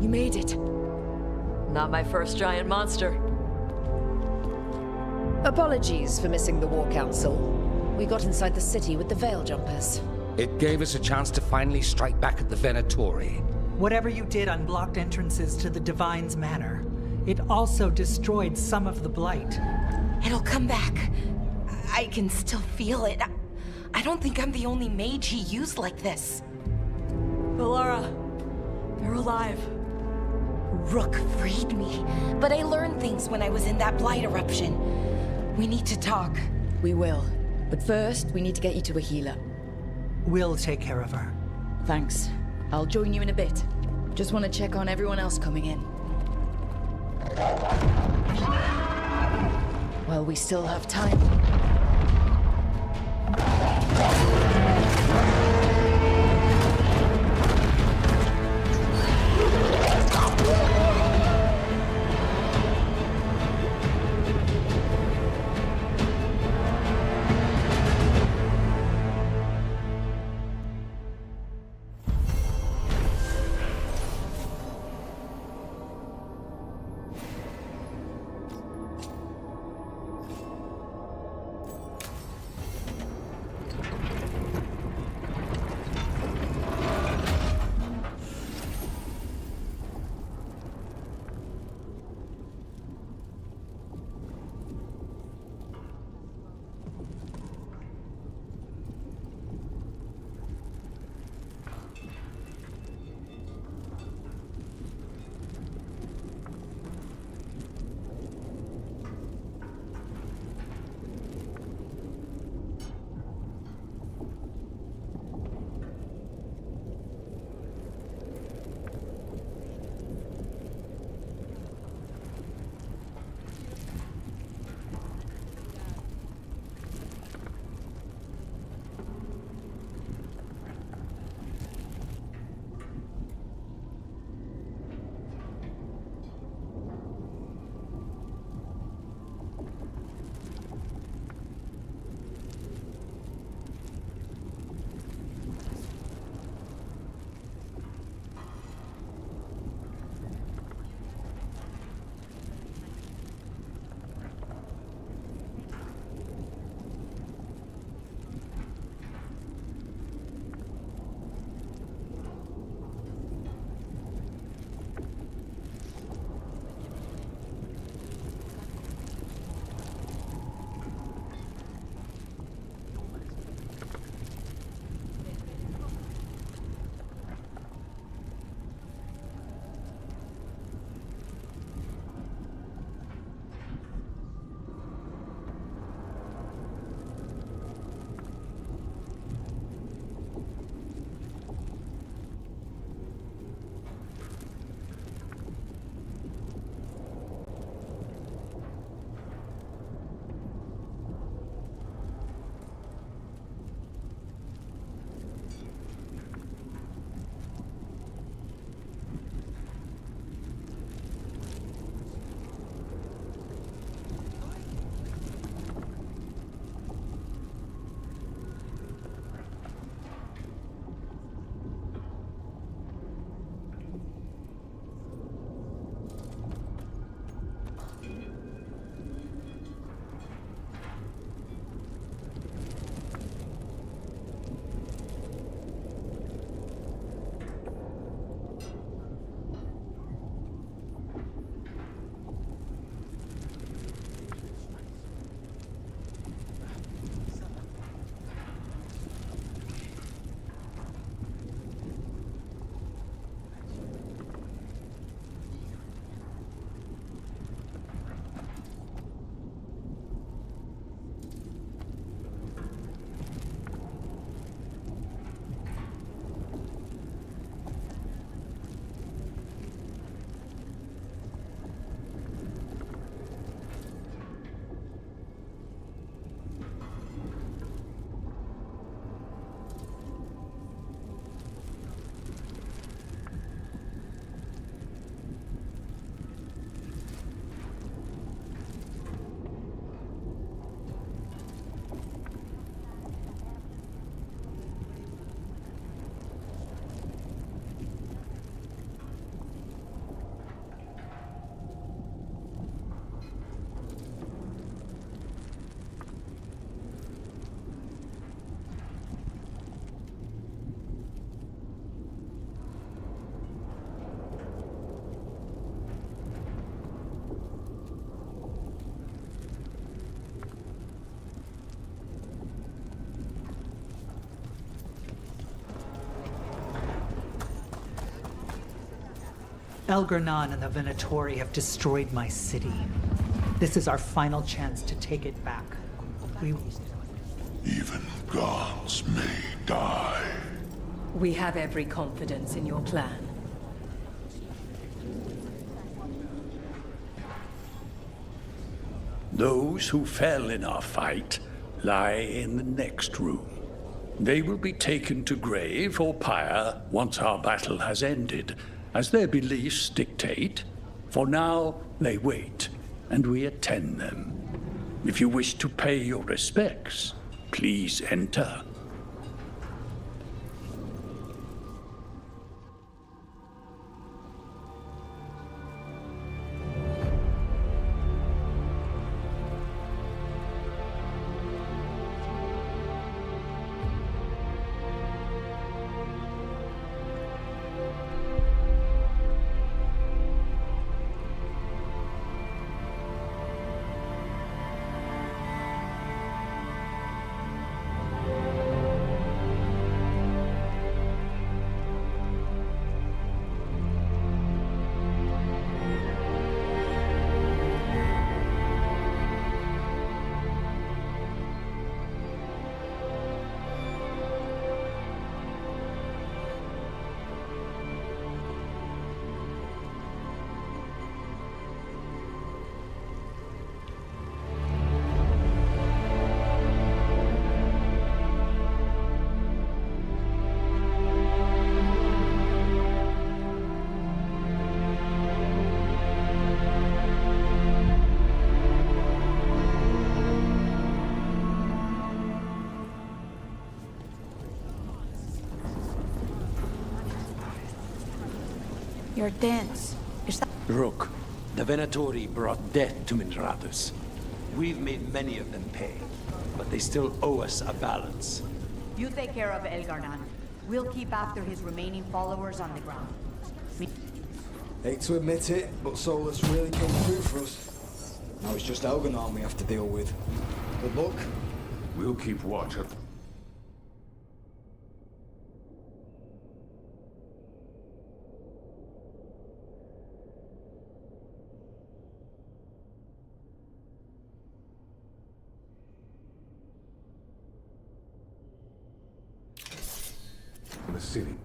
You made it. Not my first giant monster. Apologies for missing the War Council. We got inside the city with the Veil Jumpers. It gave us a chance to finally strike back at the Venatori. Whatever you did unblocked entrances to the Divine's Manor. It also destroyed some of the Blight. It'll come back. I can still feel it. I don't think I'm the only mage he used like this. Valara, you're alive. Rook freed me, but I learned things when I was in that Blight eruption. We need to talk. We will. But first, we need to get you to a healer. We'll take care of her. Thanks. I'll join you in a bit. Just want to check on everyone else coming in. Well, we still have time. Elgar'nan and the Venatori have destroyed my city. This is our final chance to take it back. Even gods may die. We have every confidence in your plan. Those who fell in our fight lie in the next room. They will be taken to grave or pyre once our battle has ended, as their beliefs dictate. For now, they wait, and we attend them. If you wish to pay your respects, please enter. You're dense. Is that... Rook, the Venatori brought death to Minratus. We've made many of them pay, but they still owe us a balance. You take care of Elgar'nan. We'll keep after his remaining followers on the ground. Hate to admit it, but Solus really came through for us. Now it's just Elgar'nan we have to deal with. Good luck. We'll keep watch at the city.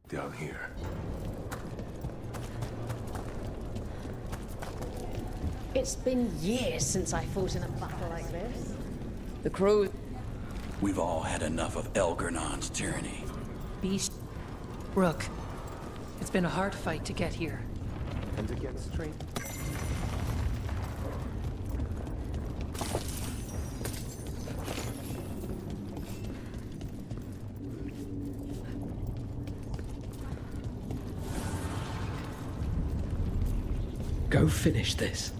Down here. It's been years since I fought in a battle like this. The crow... We've all had enough of Elgernon's tyranny. Beast. Rook. It's been a hard fight to get here. And to get straight. Go finish this.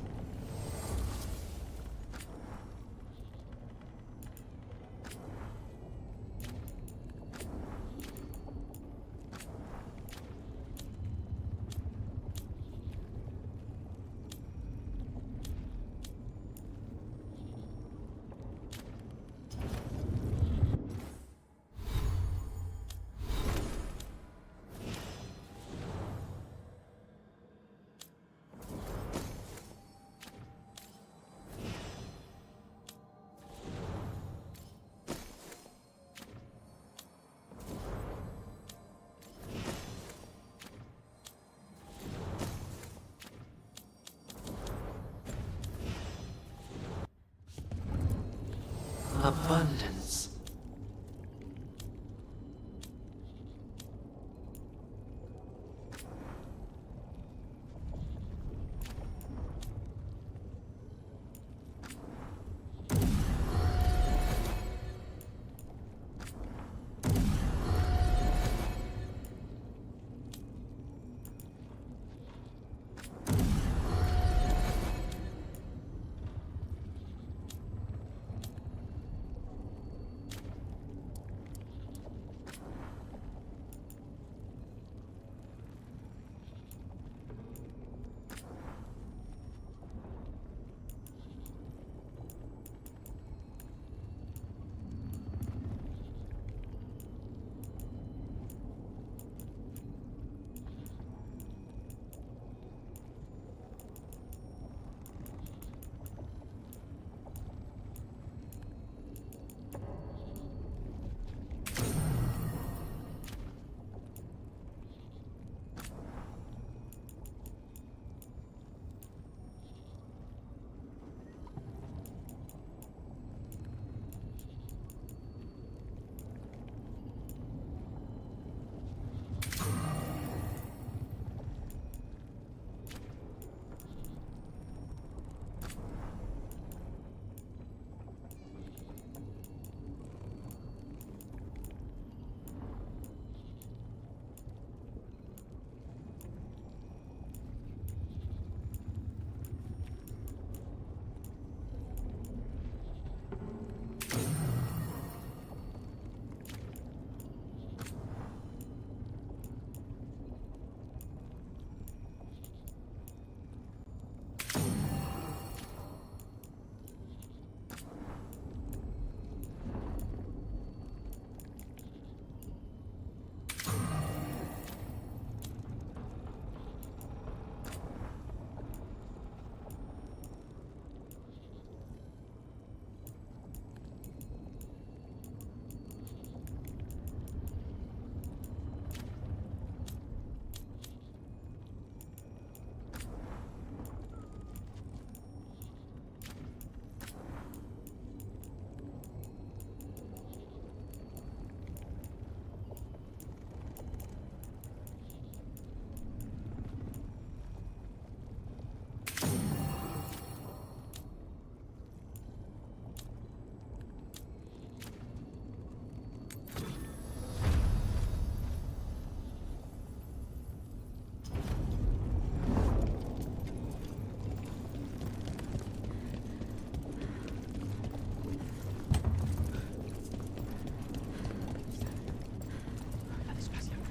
Abundance.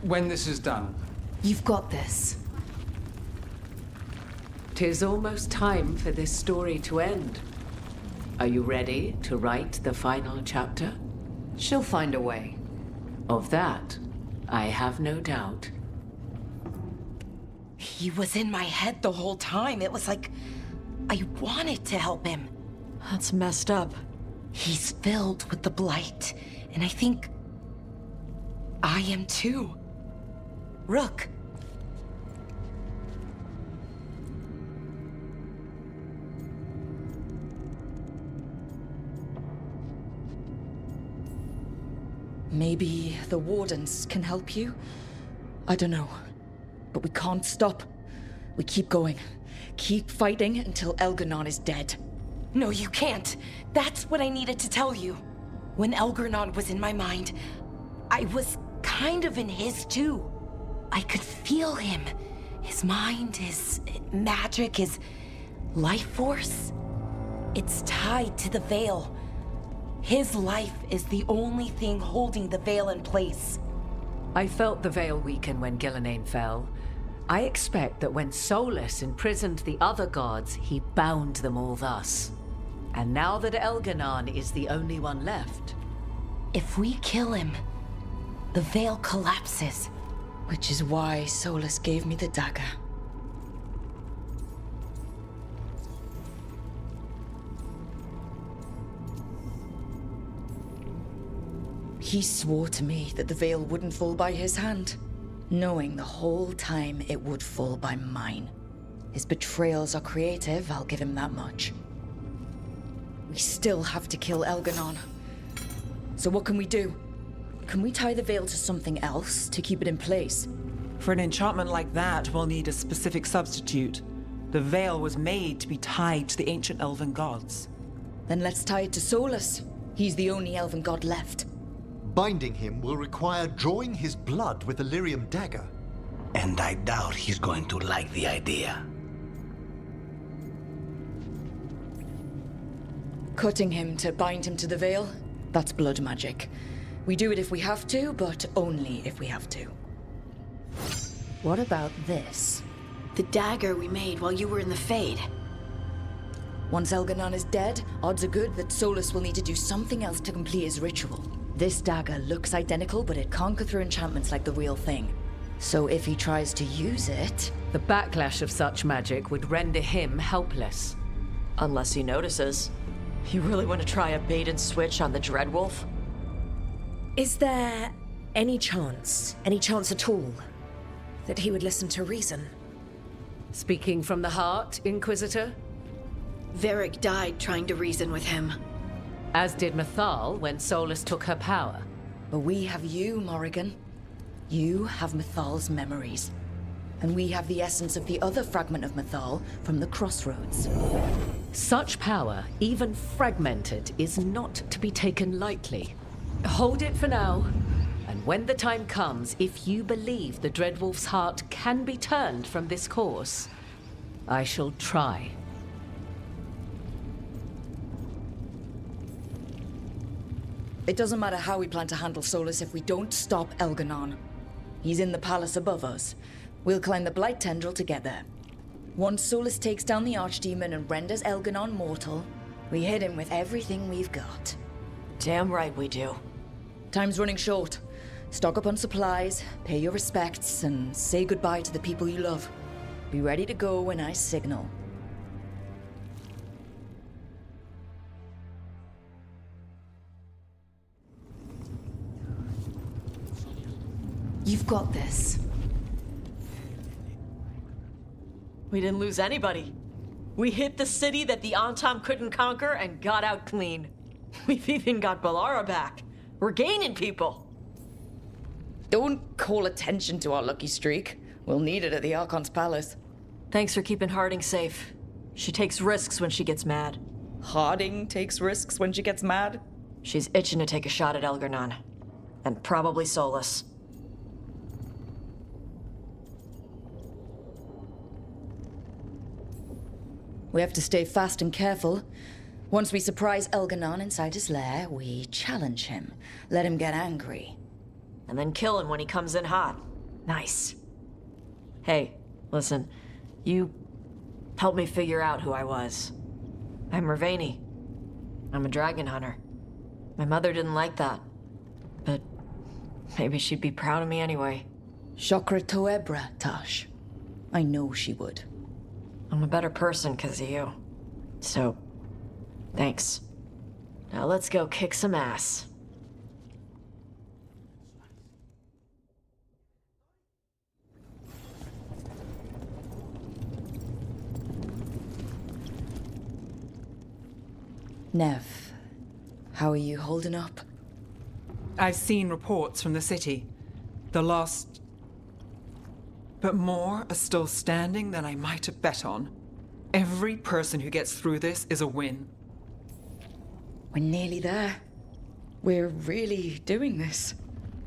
When this is done, You've got this. 'Tis almost time for this story to end. Are you ready to write the final chapter? She'll find a way. Of that, I have no doubt. He was in my head the whole time. It was like I wanted to help him. That's messed up. He's filled with the blight, and I think I am too. Rook. Maybe the Wardens can help you? I don't know. But we can't stop. We keep going. Keep fighting until Elganon is dead. No, you can't. That's what I needed to tell you. When Elganon was in my mind, I was kind of in his too. I could feel him. His mind, his magic, his life force. It's tied to the Veil. His life is the only thing holding the Veil in place. I felt the Veil weaken when Gillenane fell. I expect that when Solus imprisoned the other gods, he bound them all thus. And now that Elganon is the only one left... If we kill him, the Veil collapses. Which is why Solus gave me the dagger. He swore to me that the Veil wouldn't fall by his hand, knowing the whole time it would fall by mine. His betrayals are creative, I'll give him that much. We still have to kill Elganon. So what can we do? Can we tie the Veil to something else to keep it in place? For an enchantment like that, we'll need a specific substitute. The Veil was made to be tied to the ancient elven gods. Then let's tie it to Solus. He's the only elven god left. Binding him will require drawing his blood with the lyrium dagger. And I doubt he's going to like the idea. Cutting him to bind him to the Veil? That's blood magic. We do it if we have to, but only if we have to. What about this? The dagger we made while you were in the Fade. Once Elganon is dead, odds are good that Solus will need to do something else to complete his ritual. This dagger looks identical, but it can't go through enchantments like the real thing. So if he tries to use it... The backlash of such magic would render him helpless. Unless he notices. You really want to try a bait and switch on the Dreadwolf? Is there any chance at all, that he would listen to reason? Speaking from the heart, Inquisitor? Varric died trying to reason with him. As did Mythal when Solus took her power. But we have you, Morrigan. You have Mythal's memories. And we have the essence of the other fragment of Mythal from the Crossroads. Such power, even fragmented, is not to be taken lightly. Hold it for now. And when the time comes, if you believe the Dreadwolf's heart can be turned from this course, I shall try. It doesn't matter how we plan to handle Solus if we don't stop Elganon. He's in the palace above us. We'll climb the Blight Tendril to get there. Once Solus takes down the Archdemon and renders Elganon mortal, we hit him with everything we've got. Damn right we do. Time's running short. Stock up on supplies, pay your respects, and say goodbye to the people you love. Be ready to go when I signal. You've got this. We didn't lose anybody. We hit the city that the Antam couldn't conquer and got out clean. We've even got Bellara back. We're gaining people. Don't call attention to our lucky streak. We'll need it at the Archon's palace. Thanks for keeping Harding safe. She takes risks when she gets mad. Harding takes risks when she gets mad? She's itching to take a shot at Elganon. And probably Solus. We have to stay fast and careful. Once we surprise Elganon inside his lair, we challenge him, let him get angry. And then kill him when he comes in hot. Nice. Hey, listen. You helped me figure out who I was. I'm Ravani. I'm a dragon hunter. My mother didn't like that. But maybe she'd be proud of me anyway. Chakra Toebra, Tash. I know she would. I'm a better person because of you. So, thanks. Now let's go kick some ass. Nev, how are you holding up? I've seen reports from the city. The lost... But more are still standing than I might have bet on. Every person who gets through this is a win. We're nearly there. We're really doing this.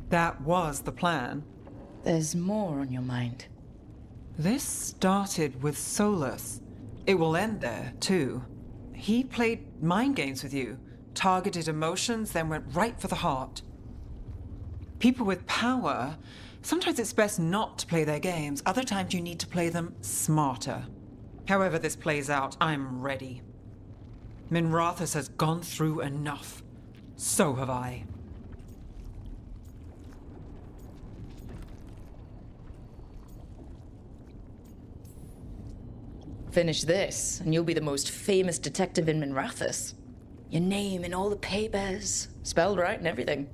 That was the plan. There's more on your mind. This started with Solus. It will end there, too. He played mind games with you, targeted emotions, then went right for the heart. People with power, sometimes it's best not to play their games. Other times you need to play them smarter. However this plays out, I'm ready. Minrathous has gone through enough. So have I. Finish this, and you'll be the most famous detective in Minrathous. Your name in all the papers, spelled right and everything.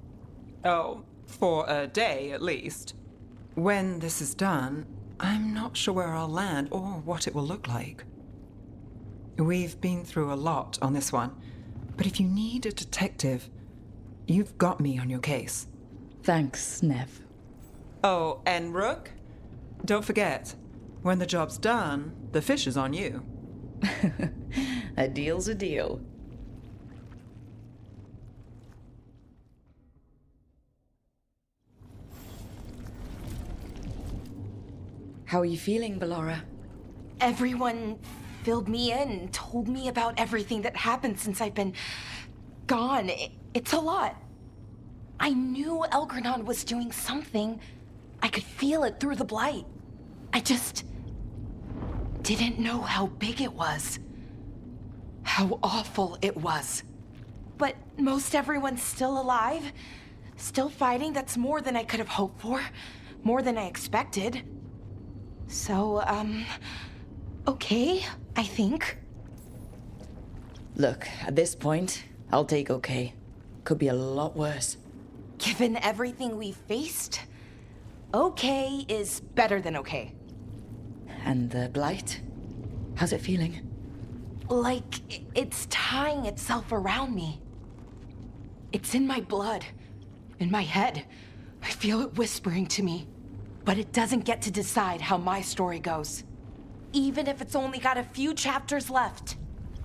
Oh, for a day at least. When this is done, I'm not sure where I'll land or what it will look like. We've been through a lot on this one, but if you need a detective, you've got me on your case. Thanks, Nev. Oh, and Rook? Don't forget, when the job's done, the fish is on you. A deal's a deal. How are you feeling, Bellara? Everyone filled me in, told me about everything that happened since I've been gone. It's a lot. I knew Elgranon was doing something. I could feel it through the blight. I just didn't know how big it was. How awful it was. But most everyone's still alive. Still fighting. That's more than I could have hoped for. More than I expected. So, okay, I think. Look, at this point, I'll take okay. Could be a lot worse. Given everything we've faced, okay is better than okay. And the blight? How's it feeling? Like it's tying itself around me. It's in my blood, in my head. I feel it whispering to me. But it doesn't get to decide how my story goes. Even if it's only got a few chapters left.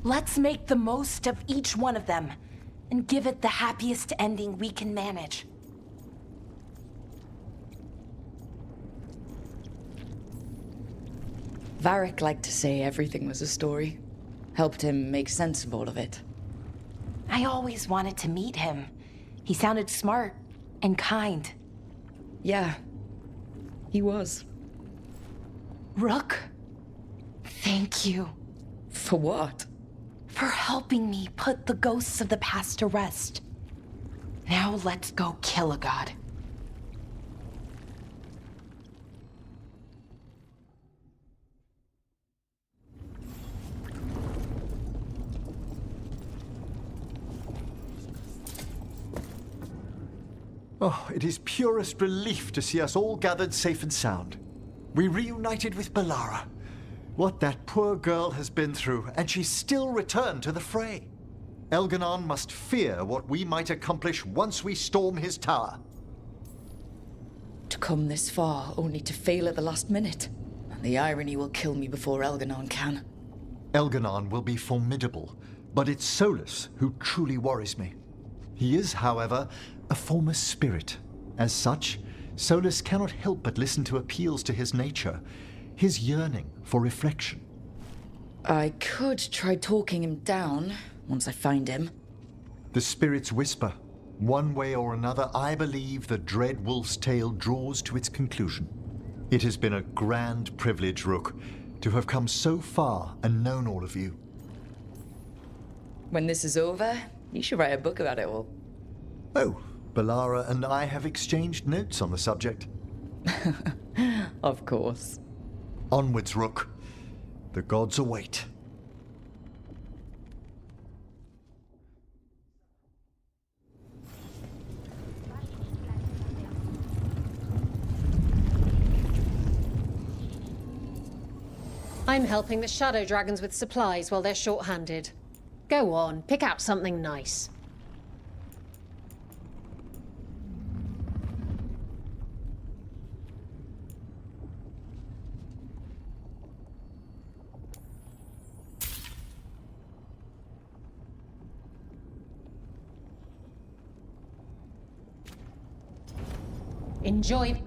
Let's make the most of each one of them and give it the happiest ending we can manage. Varric liked to say everything was a story. Helped him make sense of all of it. I always wanted to meet him. He sounded smart and kind. Yeah. He was. Rook, thank you. For what? For helping me put the ghosts of the past to rest. Now let's go kill a god. Oh, it is purest relief to see us all gathered safe and sound. We reunited with Bellara. What that poor girl has been through, and she's still returned to the fray. Elganon must fear what we might accomplish once we storm his tower. To come this far, only to fail at the last minute. The irony will kill me before Elganon can. Elganon will be formidable, but it's Solus who truly worries me. He is, however, a former spirit. As such, Solus cannot help but listen to appeals to his nature, his yearning for reflection. I could try talking him down once I find him. The spirits whisper. One way or another, I believe the dread wolf's tale draws to its conclusion. It has been a grand privilege, Rook, to have come so far and known all of you. When this is over, you should write a book about it all. Oh, Bellara and I have exchanged notes on the subject. Of course. Onwards, Rook. The gods await. I'm helping the Shadow Dragons with supplies while they're short-handed. Go on, pick out something nice. Enjoy.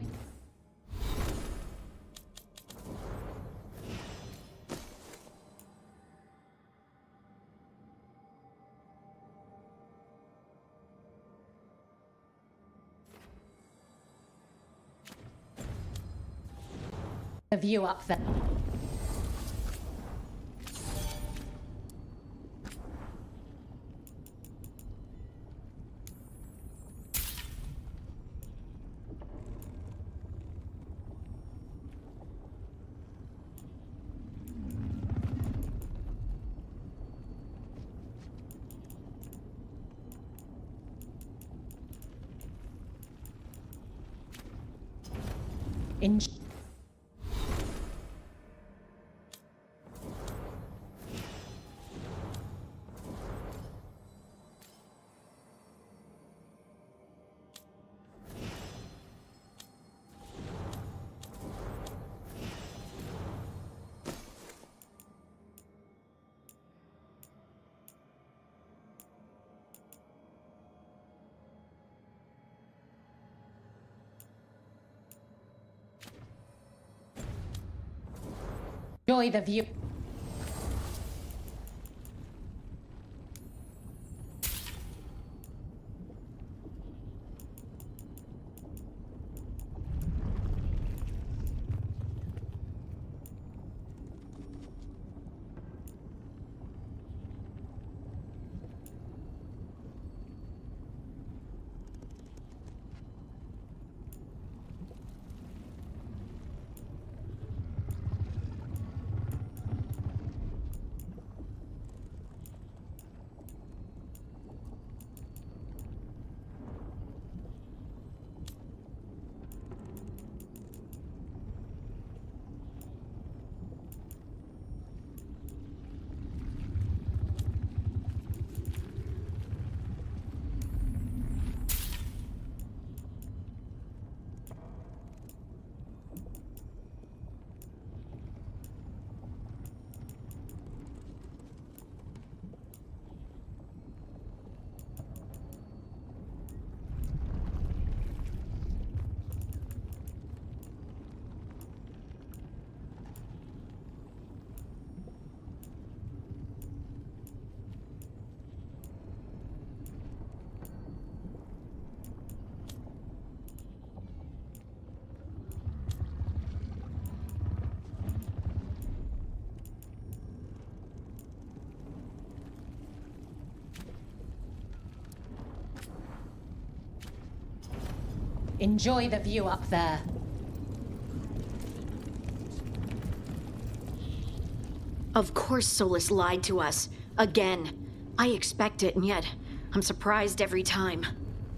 The view up there. Enjoy the view. Enjoy the view up there. Of course Solus lied to us. Again. I expect it, and yet I'm surprised every time.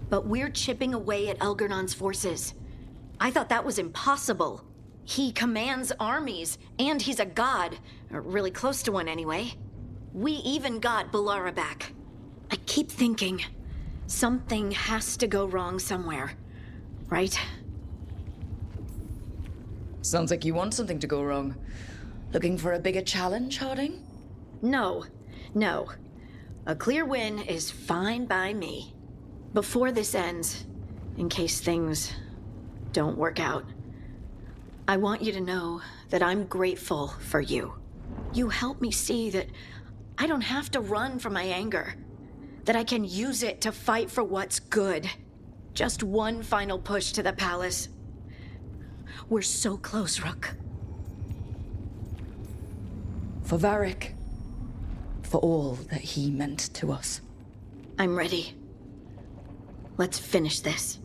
But we're chipping away at Elgernon's forces. I thought that was impossible. He commands armies, and he's a god. Or really close to one, anyway. We even got Balara back. I keep thinking, something has to go wrong somewhere. Right? Sounds like you want something to go wrong. Looking for a bigger challenge, Harding? No. A clear win is fine by me. Before this ends, in case things don't work out, I want you to know that I'm grateful for you. You help me see that I don't have to run from my anger, that I can use it to fight for what's good. Just one final push to the palace. We're so close, Rook. For Varric. For all that he meant to us. I'm ready. Let's finish this.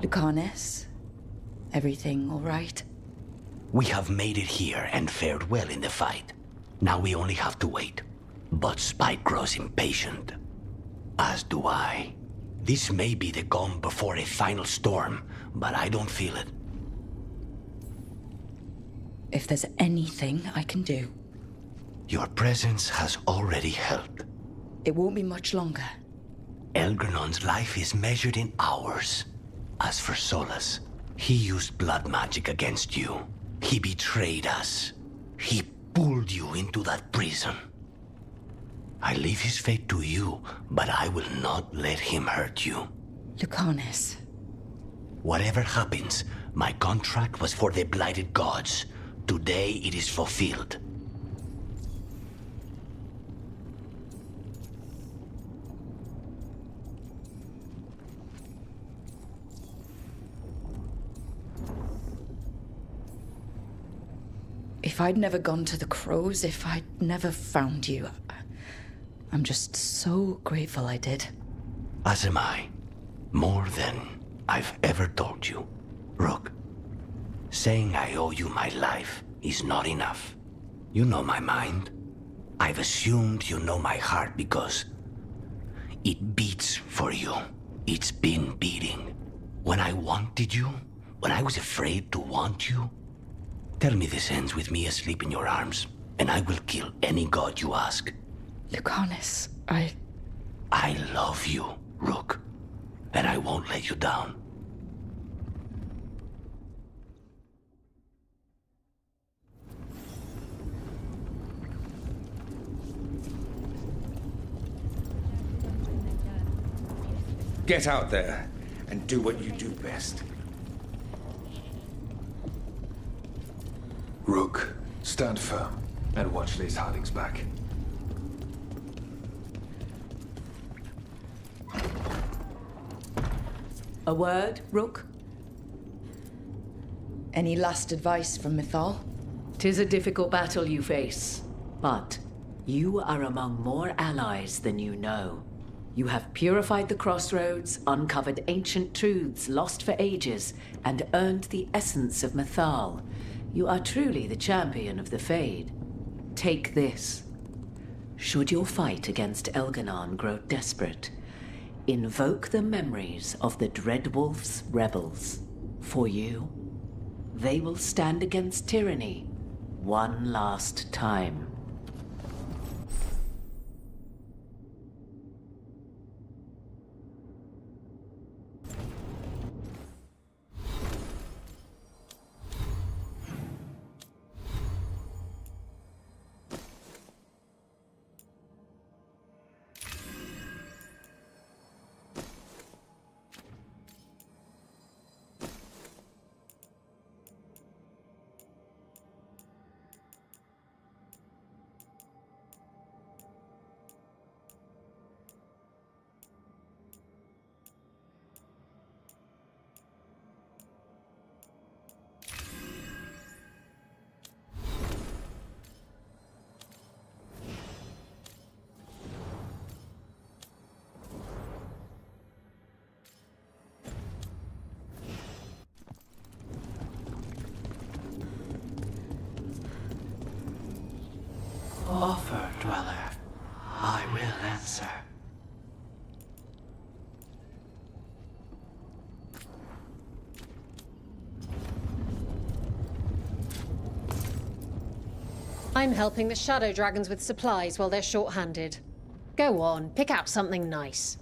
Lucanus? Everything all right? We have made it here and fared well in the fight. Now we only have to wait. But Spike grows impatient. As do I. This may be the calm before a final storm, but I don't feel it. If there's anything I can do. Your presence has already helped. It won't be much longer. Elgrenon's life is measured in hours. As for Solus, he used blood magic against you. He betrayed us. He pulled you into that prison. I leave his fate to you, but I will not let him hurt you. Lucanus. Whatever happens, my contract was for the blighted gods. Today it is fulfilled. If I'd never gone to the Crows, if I'd never found you, I'm just so grateful I did. As am I. More than I've ever told you. Rook, saying I owe you my life is not enough. You know my mind. I've assumed you know my heart because it beats for you. It's been beating. When I wanted you, when I was afraid to want you, tell me this ends with me asleep in your arms, and I will kill any god you ask. Lucanus, I love you, Rook, and I won't let you down. Get out there and do what you do best. Rook, stand firm and watch Liz Harding's back. A word, Rook? Any last advice from Mythal? 'Tis a difficult battle you face, but you are among more allies than you know. You have purified the crossroads, uncovered ancient truths lost for ages, and earned the essence of Mythal. You are truly the champion of the Fade. Take this. Should your fight against Elganon grow desperate, invoke the memories of the Dreadwolf's rebels. For you, they will stand against tyranny one last time. Offer, Dweller. I will answer. I'm helping the Shadow Dragons with supplies while they're short-handed. Go on, pick out something nice.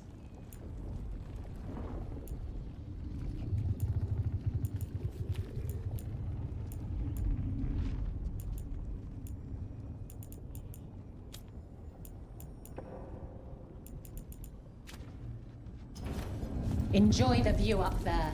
Enjoy the view up there.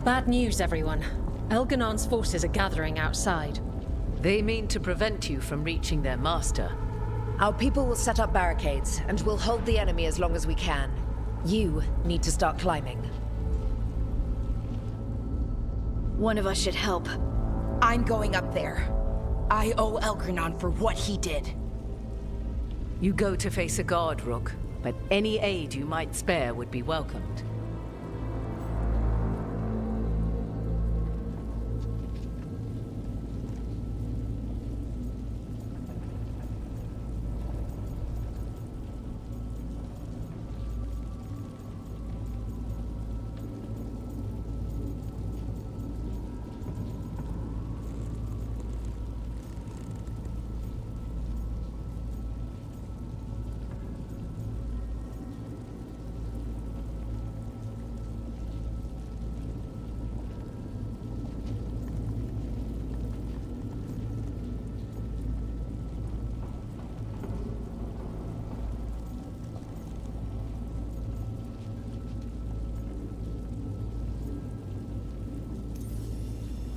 Bad news, everyone. Elganon's forces are gathering outside. They mean to prevent you from reaching their master. Our people will set up barricades, and we'll hold the enemy as long as we can. You need to start climbing. One of us should help. I'm going up there. I owe Elgranon for what he did. You go to face a god, Rook, but any aid you might spare would be welcomed.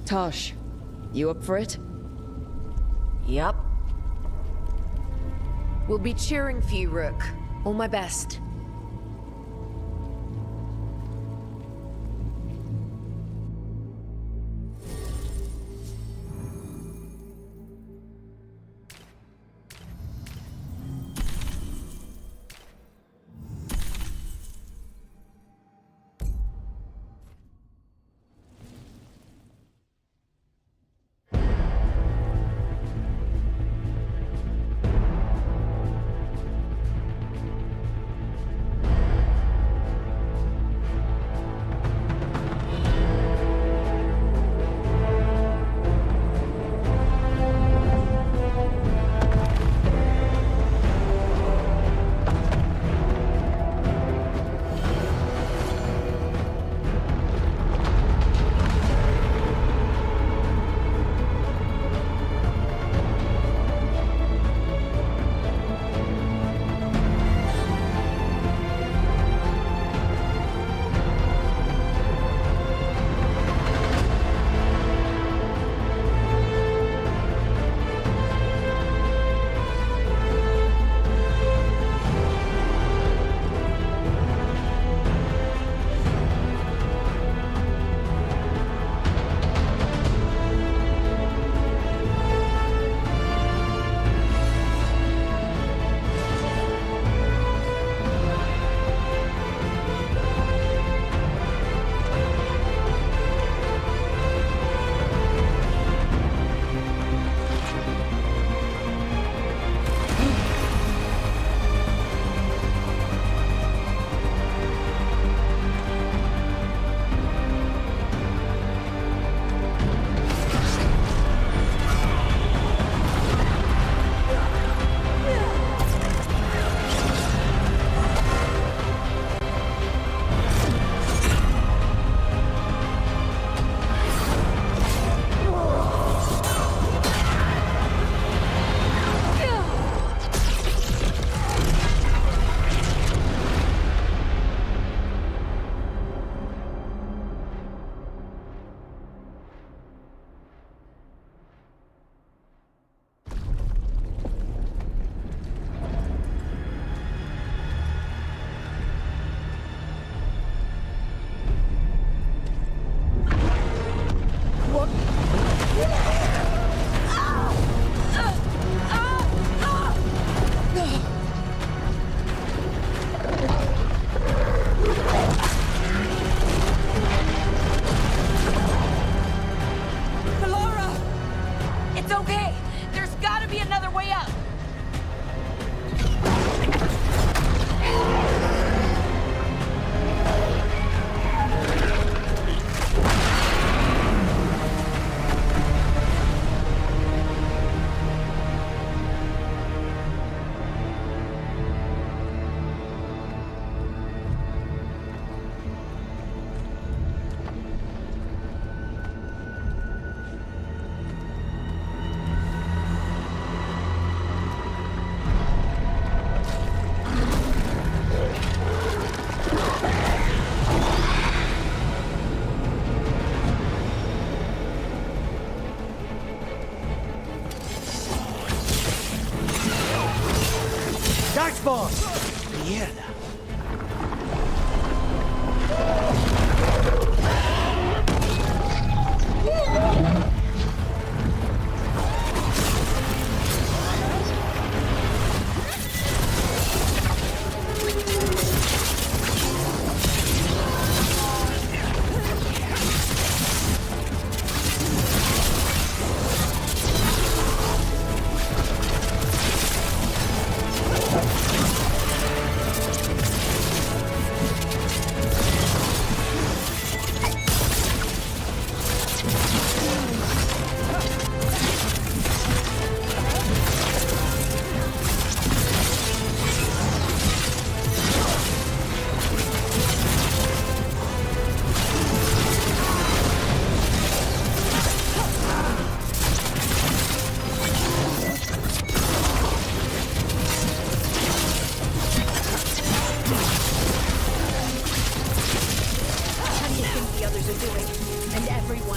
Tosh, you up for it? Yup. We'll be cheering for you, Rook. All my best. Darkspawn! Mierda.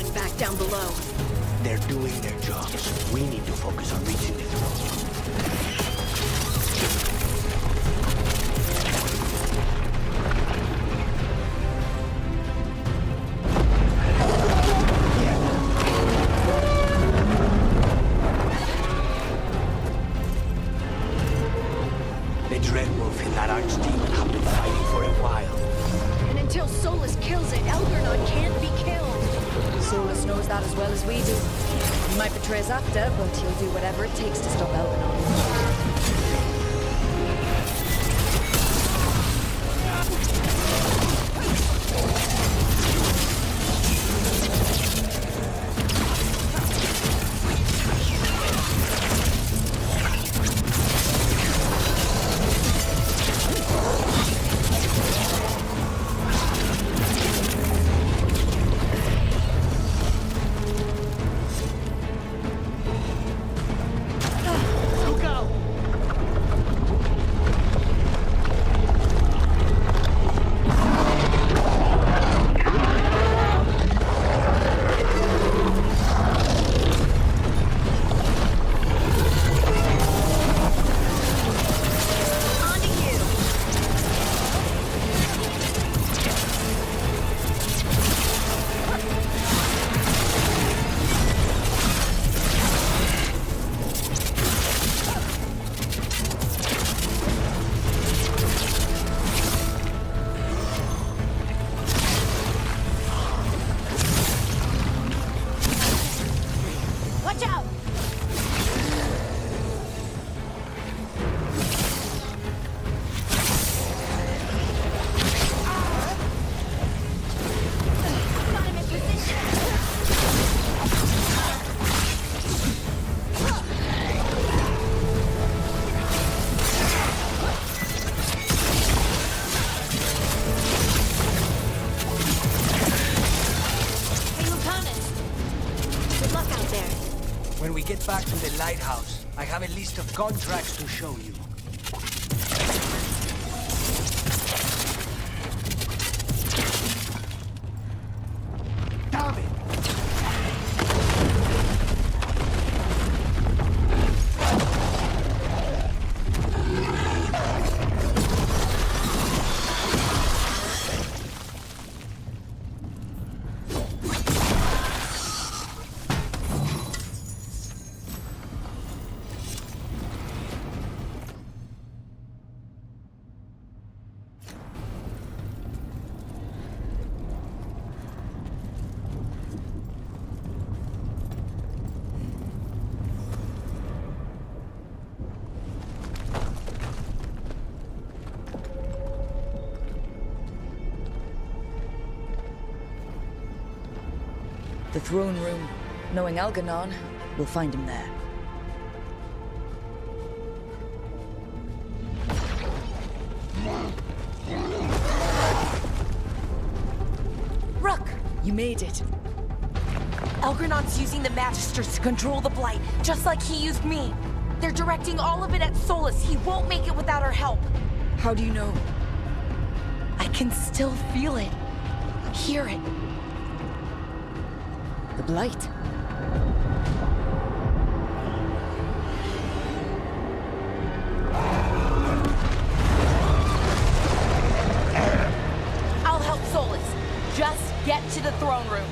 going back down below. They're doing their jobs. We need to focus on reaching the throne. The Dreadwolf and that Archdemon have been fighting for a while. And until Solus kills it, Elgernot can't be killed. Solus knows that as well as we do. He might betray us after, but he'll do whatever it takes to stop Elgernot. When we get back to the lighthouse, I have a list of contracts to show you. Damn it! The throne room. Knowing Algernon, we'll find him there. Rook! You made it. Elgernon's using the Magisters to control the Blight, just like he used me. They're directing all of it at Solus. He won't make it without our help. How do you know? I can still feel it. Hear it. The Blight. I'll help Solus. Just get to the throne room.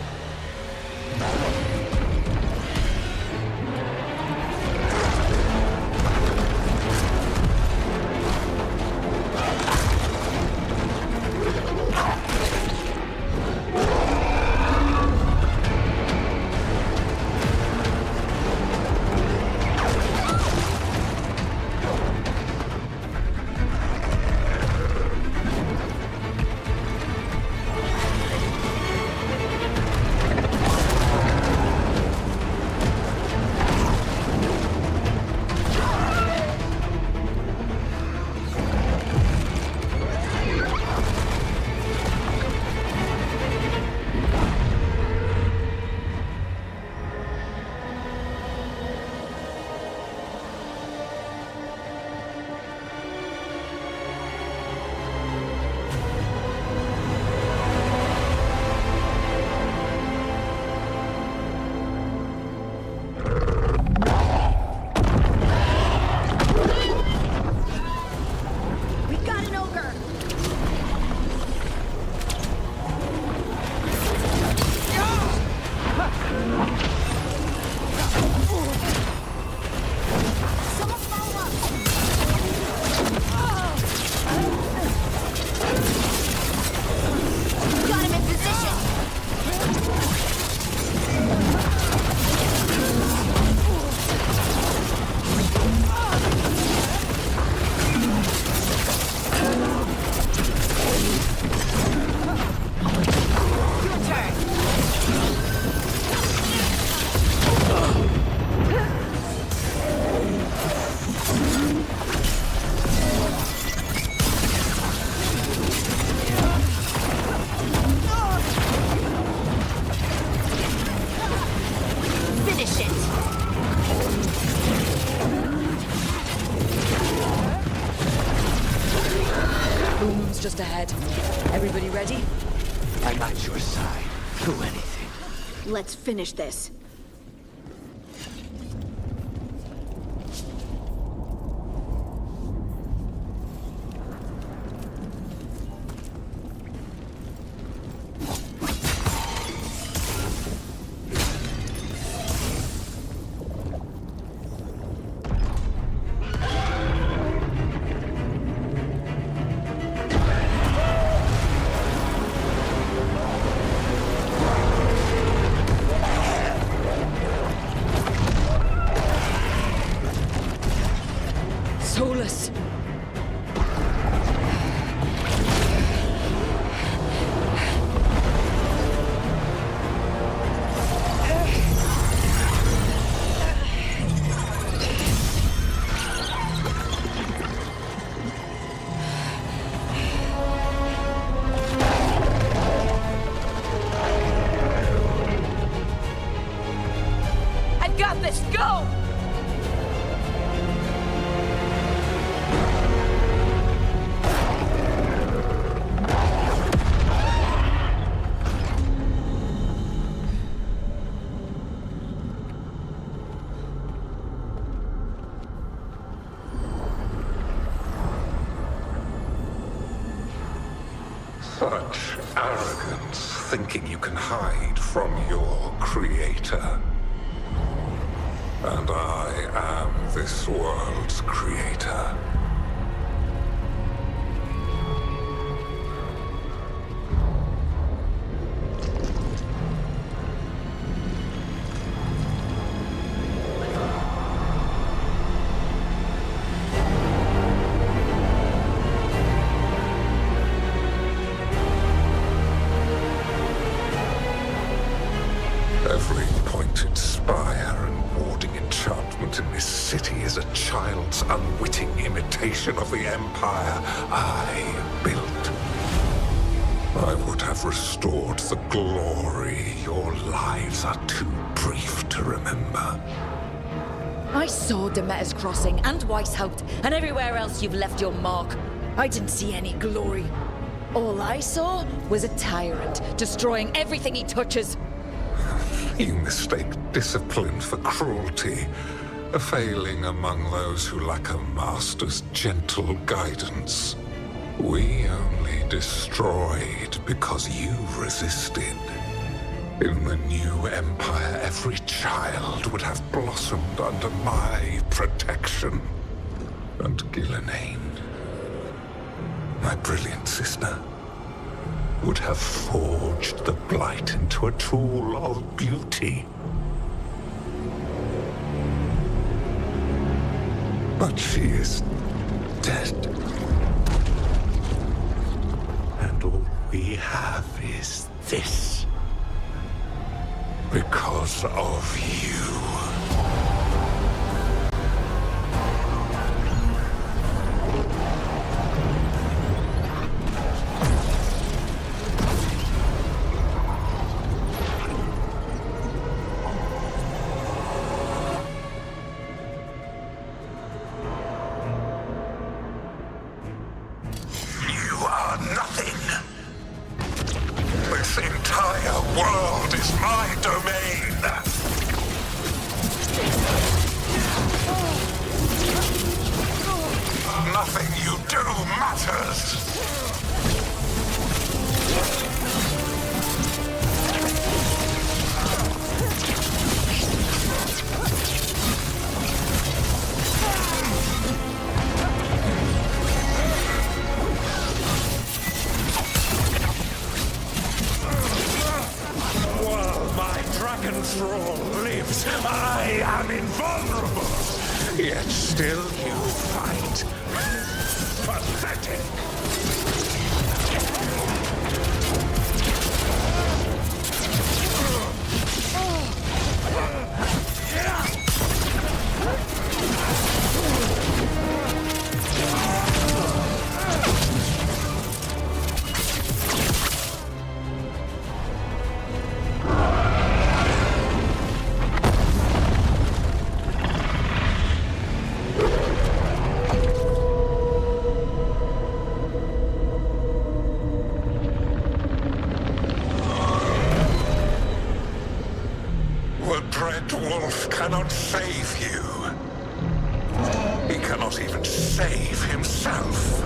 Got him in position! Your turn! Finish it! Blue moon's just ahead. Everybody ready? I'm at your side. Do anything. Let's finish this. Solus! I've got this! Go! Such arrogance, thinking you can hide from your creator. And I am this world's creator. Every pointed spire and warding enchantment in this city is a child's unwitting imitation of the empire I built. I would have restored the glory. Your lives are too brief to remember. I saw Demeter's Crossing and Weishaupt and everywhere else you've left your mark. I didn't see any glory. All I saw was a tyrant destroying everything he touches. You mistake discipline for cruelty, a failing among those who lack a master's gentle guidance. We only destroyed because you resisted. In the new empire, every child would have blossomed under my protection. And Gillenane, my brilliant sister, would have forged the Blight into a tool of beauty. But she is dead. And all we have is this. Because of you. This entire world is my domain! lives, I am invulnerable. Yet still you fight. Pathetic. Cannot save you. He cannot even save himself.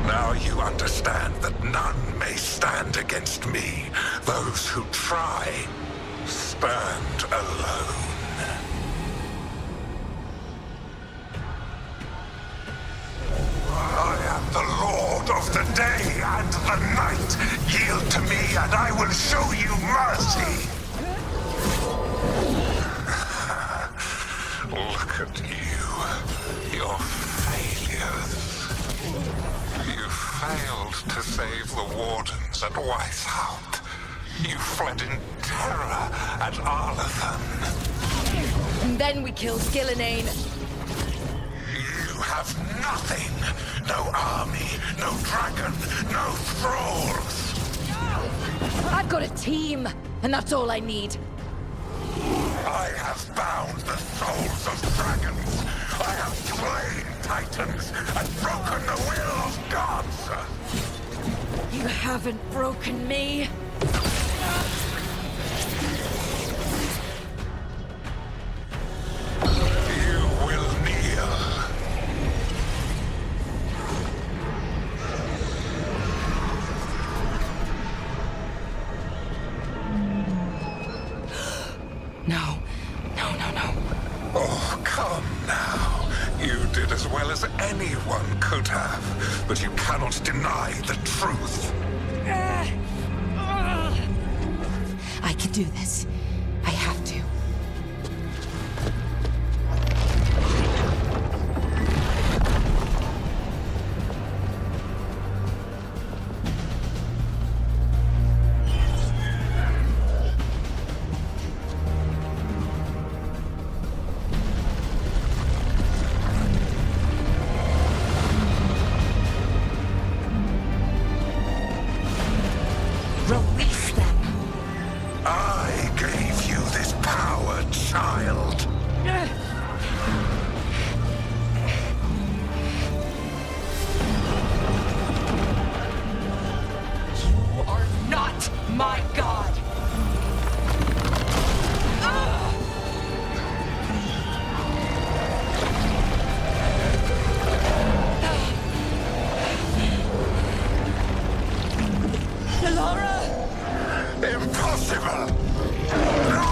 Now you understand that none may stand against me. Those who try stand alone. I am the Lord of the day and the night. Yield to me and I will show you mercy. Look at you. Your failures. You failed to save the wardens at Weishaupt. You fled in terror at Arlathan. And then we killed Gillenane. You have nothing. No army, no dragon, no thralls. I've got a team, and that's all I need. I have bound the souls of dragons. I have slain titans and broken the will of gods. You haven't broken me. You will kneel. No. Oh, come now. You did as well as anyone could have, but you cannot deny the truth. I can do this. I have to. Release them. I gave you this power, child. You are not my god. Impossible! No!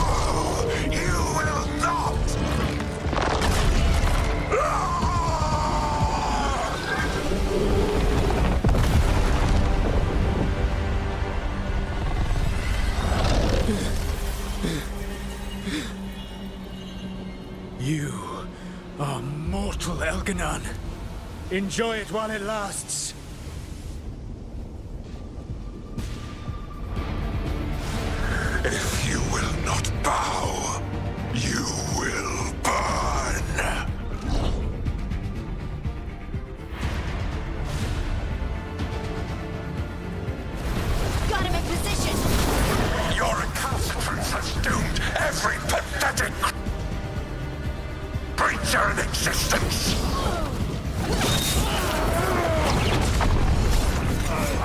You will not! You are mortal, Elganon. Enjoy it while it lasts. If you will not bow, you will burn. Got him in position! Your recalcitrance has doomed every pathetic creature in existence.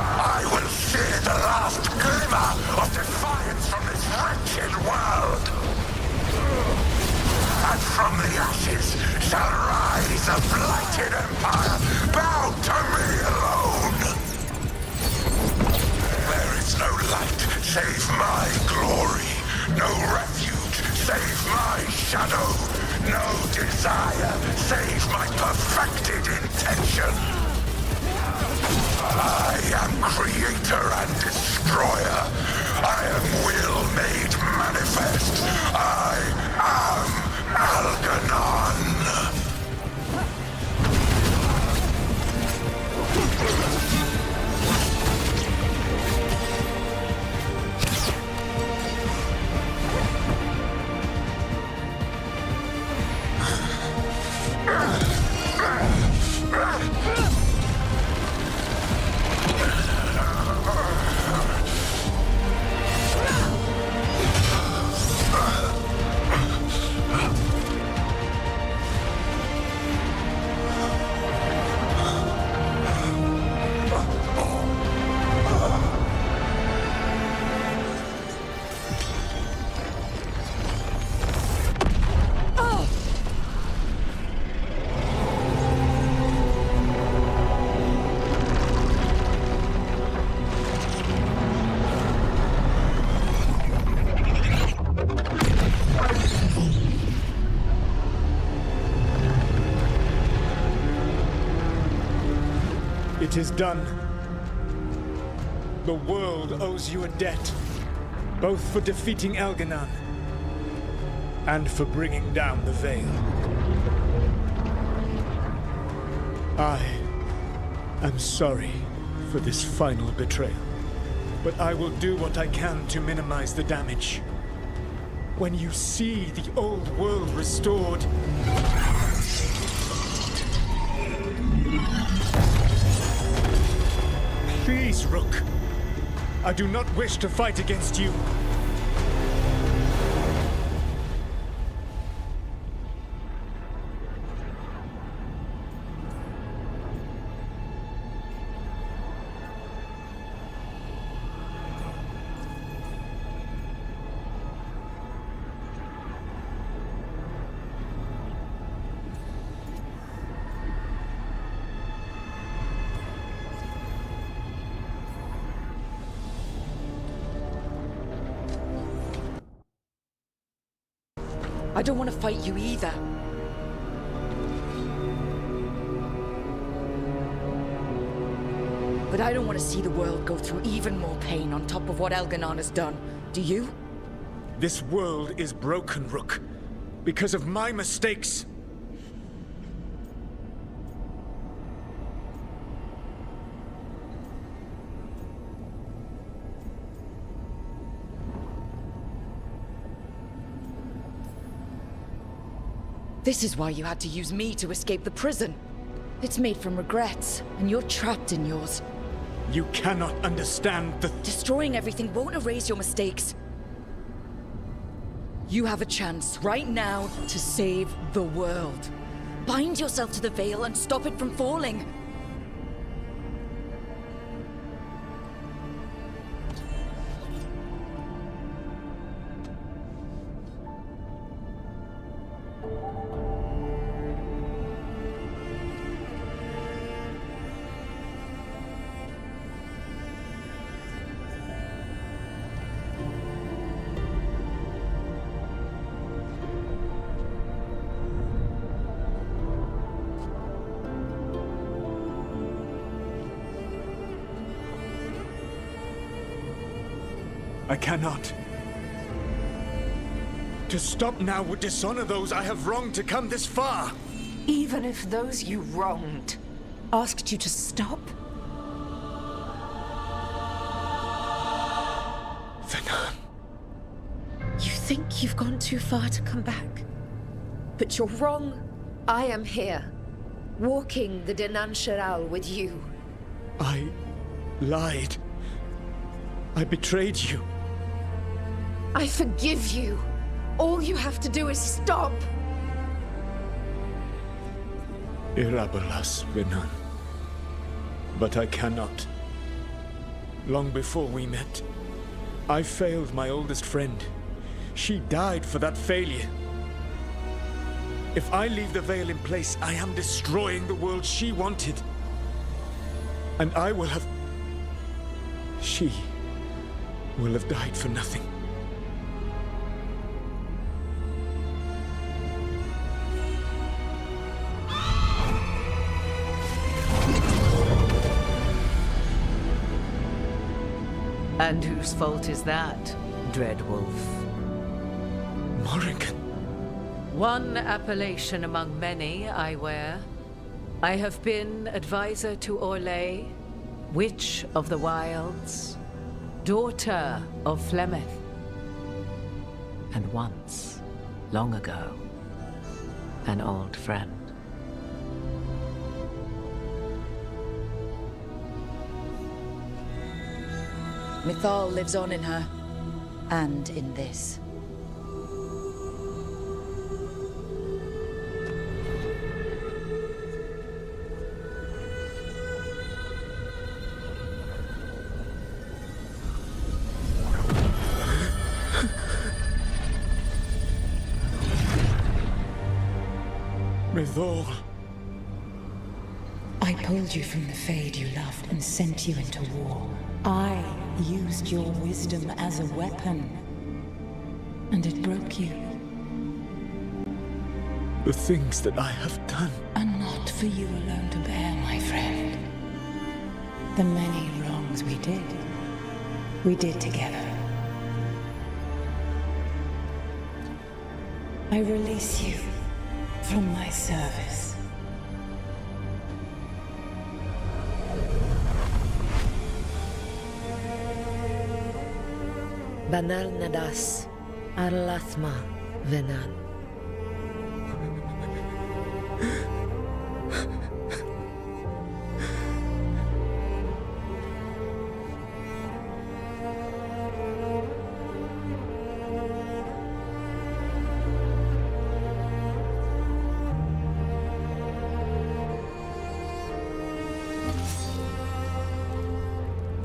I will sear the last glimmer of defiance from this wretched world. And from the ashes shall rise a blighted empire, bound to me alone. There is no light save my glory, no refuge save my shadow, no desire save my perfected intention. I am creator and destroyer. I am will made manifest. I am Algernon. It is done. The world owes you a debt, both for defeating Algernon and for bringing down the Veil. I am sorry for this final betrayal, but I will do what I can to minimize the damage. When you see the old world restored, please, Rook. I do not wish to fight against you. I don't want to fight you either. But I don't want to see the world go through even more pain on top of what Algernon has done. Do you? This world is broken, Rook, because of my mistakes. This is why you had to use me to escape the prison. It's made from regrets, and you're trapped in yours. You cannot understand the... Destroying everything won't erase your mistakes. You have a chance right now to save the world. Bind yourself to the Veil and stop it from falling. I cannot. To stop now would dishonor those I have wronged to come this far. Even if those you wronged asked you to stop? Venom. You think you've gone too far to come back? But you're wrong. I am here, walking the Denansharal with you. I lied. I betrayed you. I forgive you. All you have to do is stop. Irabolas, Venom. But I cannot. Long before we met, I failed my oldest friend. She died for that failure. If I leave the Veil in place, I am destroying the world she wanted. And I will have... She will have died for nothing. And whose fault is that, Dreadwolf? Morrigan. One appellation among many, I wear. I have been advisor to Orlais, Witch of the Wilds, daughter of Flemeth. And once, long ago, an old friend. Mythal lives on in her, and in this. Mythal. I pulled you from the Fade you loved and sent you into war. I used your wisdom as a weapon, and it broke you. The things that I have done are not for you alone to bear, my friend. The many wrongs we did together. I release you from my service. Banal nadas, arlathma venan.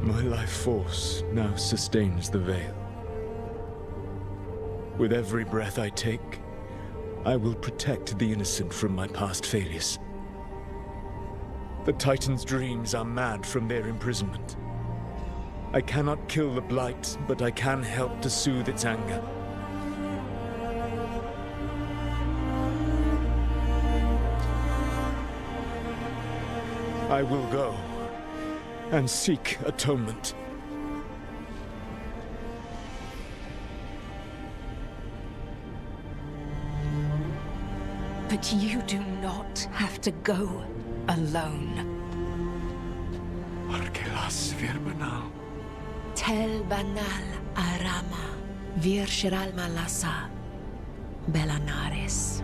My life force now sustains the Veil. With every breath I take, I will protect the innocent from my past failures. The Titan's dreams are mad from their imprisonment. I cannot kill the Blight, but I can help to soothe its anger. I will go and seek atonement. But you do not have to go alone. Arkelas virbanal. Tel banal arama, vir shiral malasa, belanares.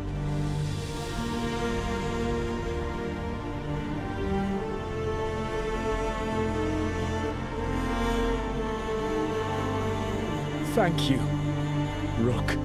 Thank you, Rook.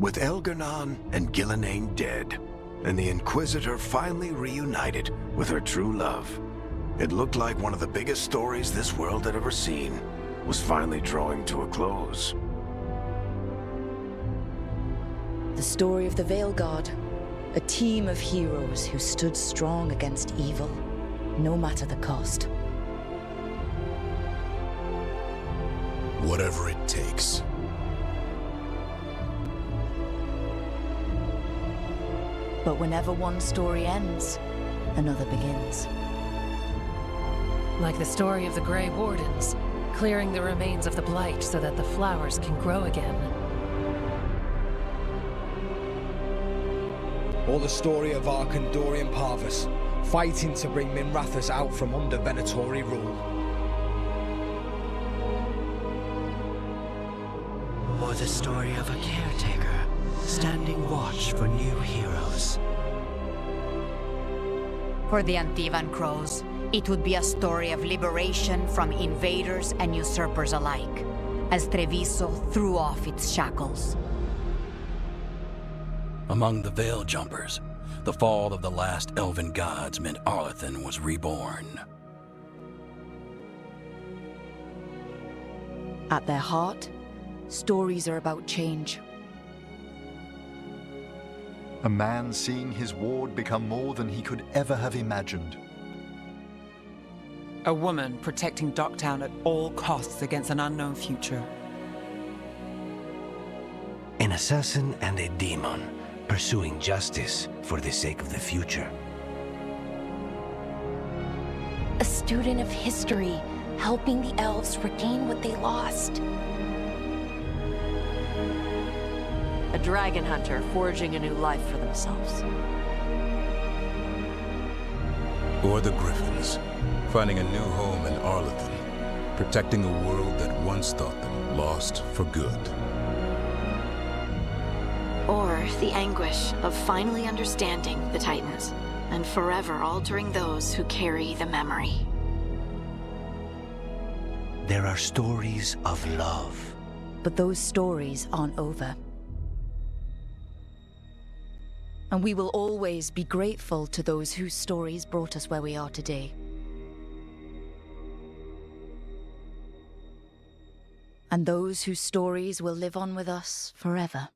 With Elgar'nan and Gillenane dead, and the Inquisitor finally reunited with her true love, it looked like one of the biggest stories this world had ever seen was finally drawing to a close. The story of the Veilguard, a team of heroes who stood strong against evil, no matter the cost. Whatever it takes. But whenever one story ends, another begins. Like the story of the Grey Wardens, clearing the remains of the Blight so that the flowers can grow again. Or the story of our Kandorian Parvus, fighting to bring Minrathous out from under Venatori rule. Or the story of a caretaker, standing watch for new heroes. For the Antivan Crows, it would be a story of liberation from invaders and usurpers alike, as Treviso threw off its shackles. Among the Veil Jumpers, the fall of the last elven gods meant Arlathan was reborn. At their heart, stories are about change. A man seeing his ward become more than he could ever have imagined. A woman protecting Docktown at all costs against an unknown future. An assassin and a demon pursuing justice for the sake of the future. A student of history, helping the elves regain what they lost. A dragon hunter forging a new life for themselves. Or the Griffins, finding a new home in Arlathan, protecting a world that once thought them lost for good. Or the anguish of finally understanding the Titans, and forever altering those who carry the memory. There are stories of love. But those stories aren't over. And we will always be grateful to those whose stories brought us where we are today. And those whose stories will live on with us forever.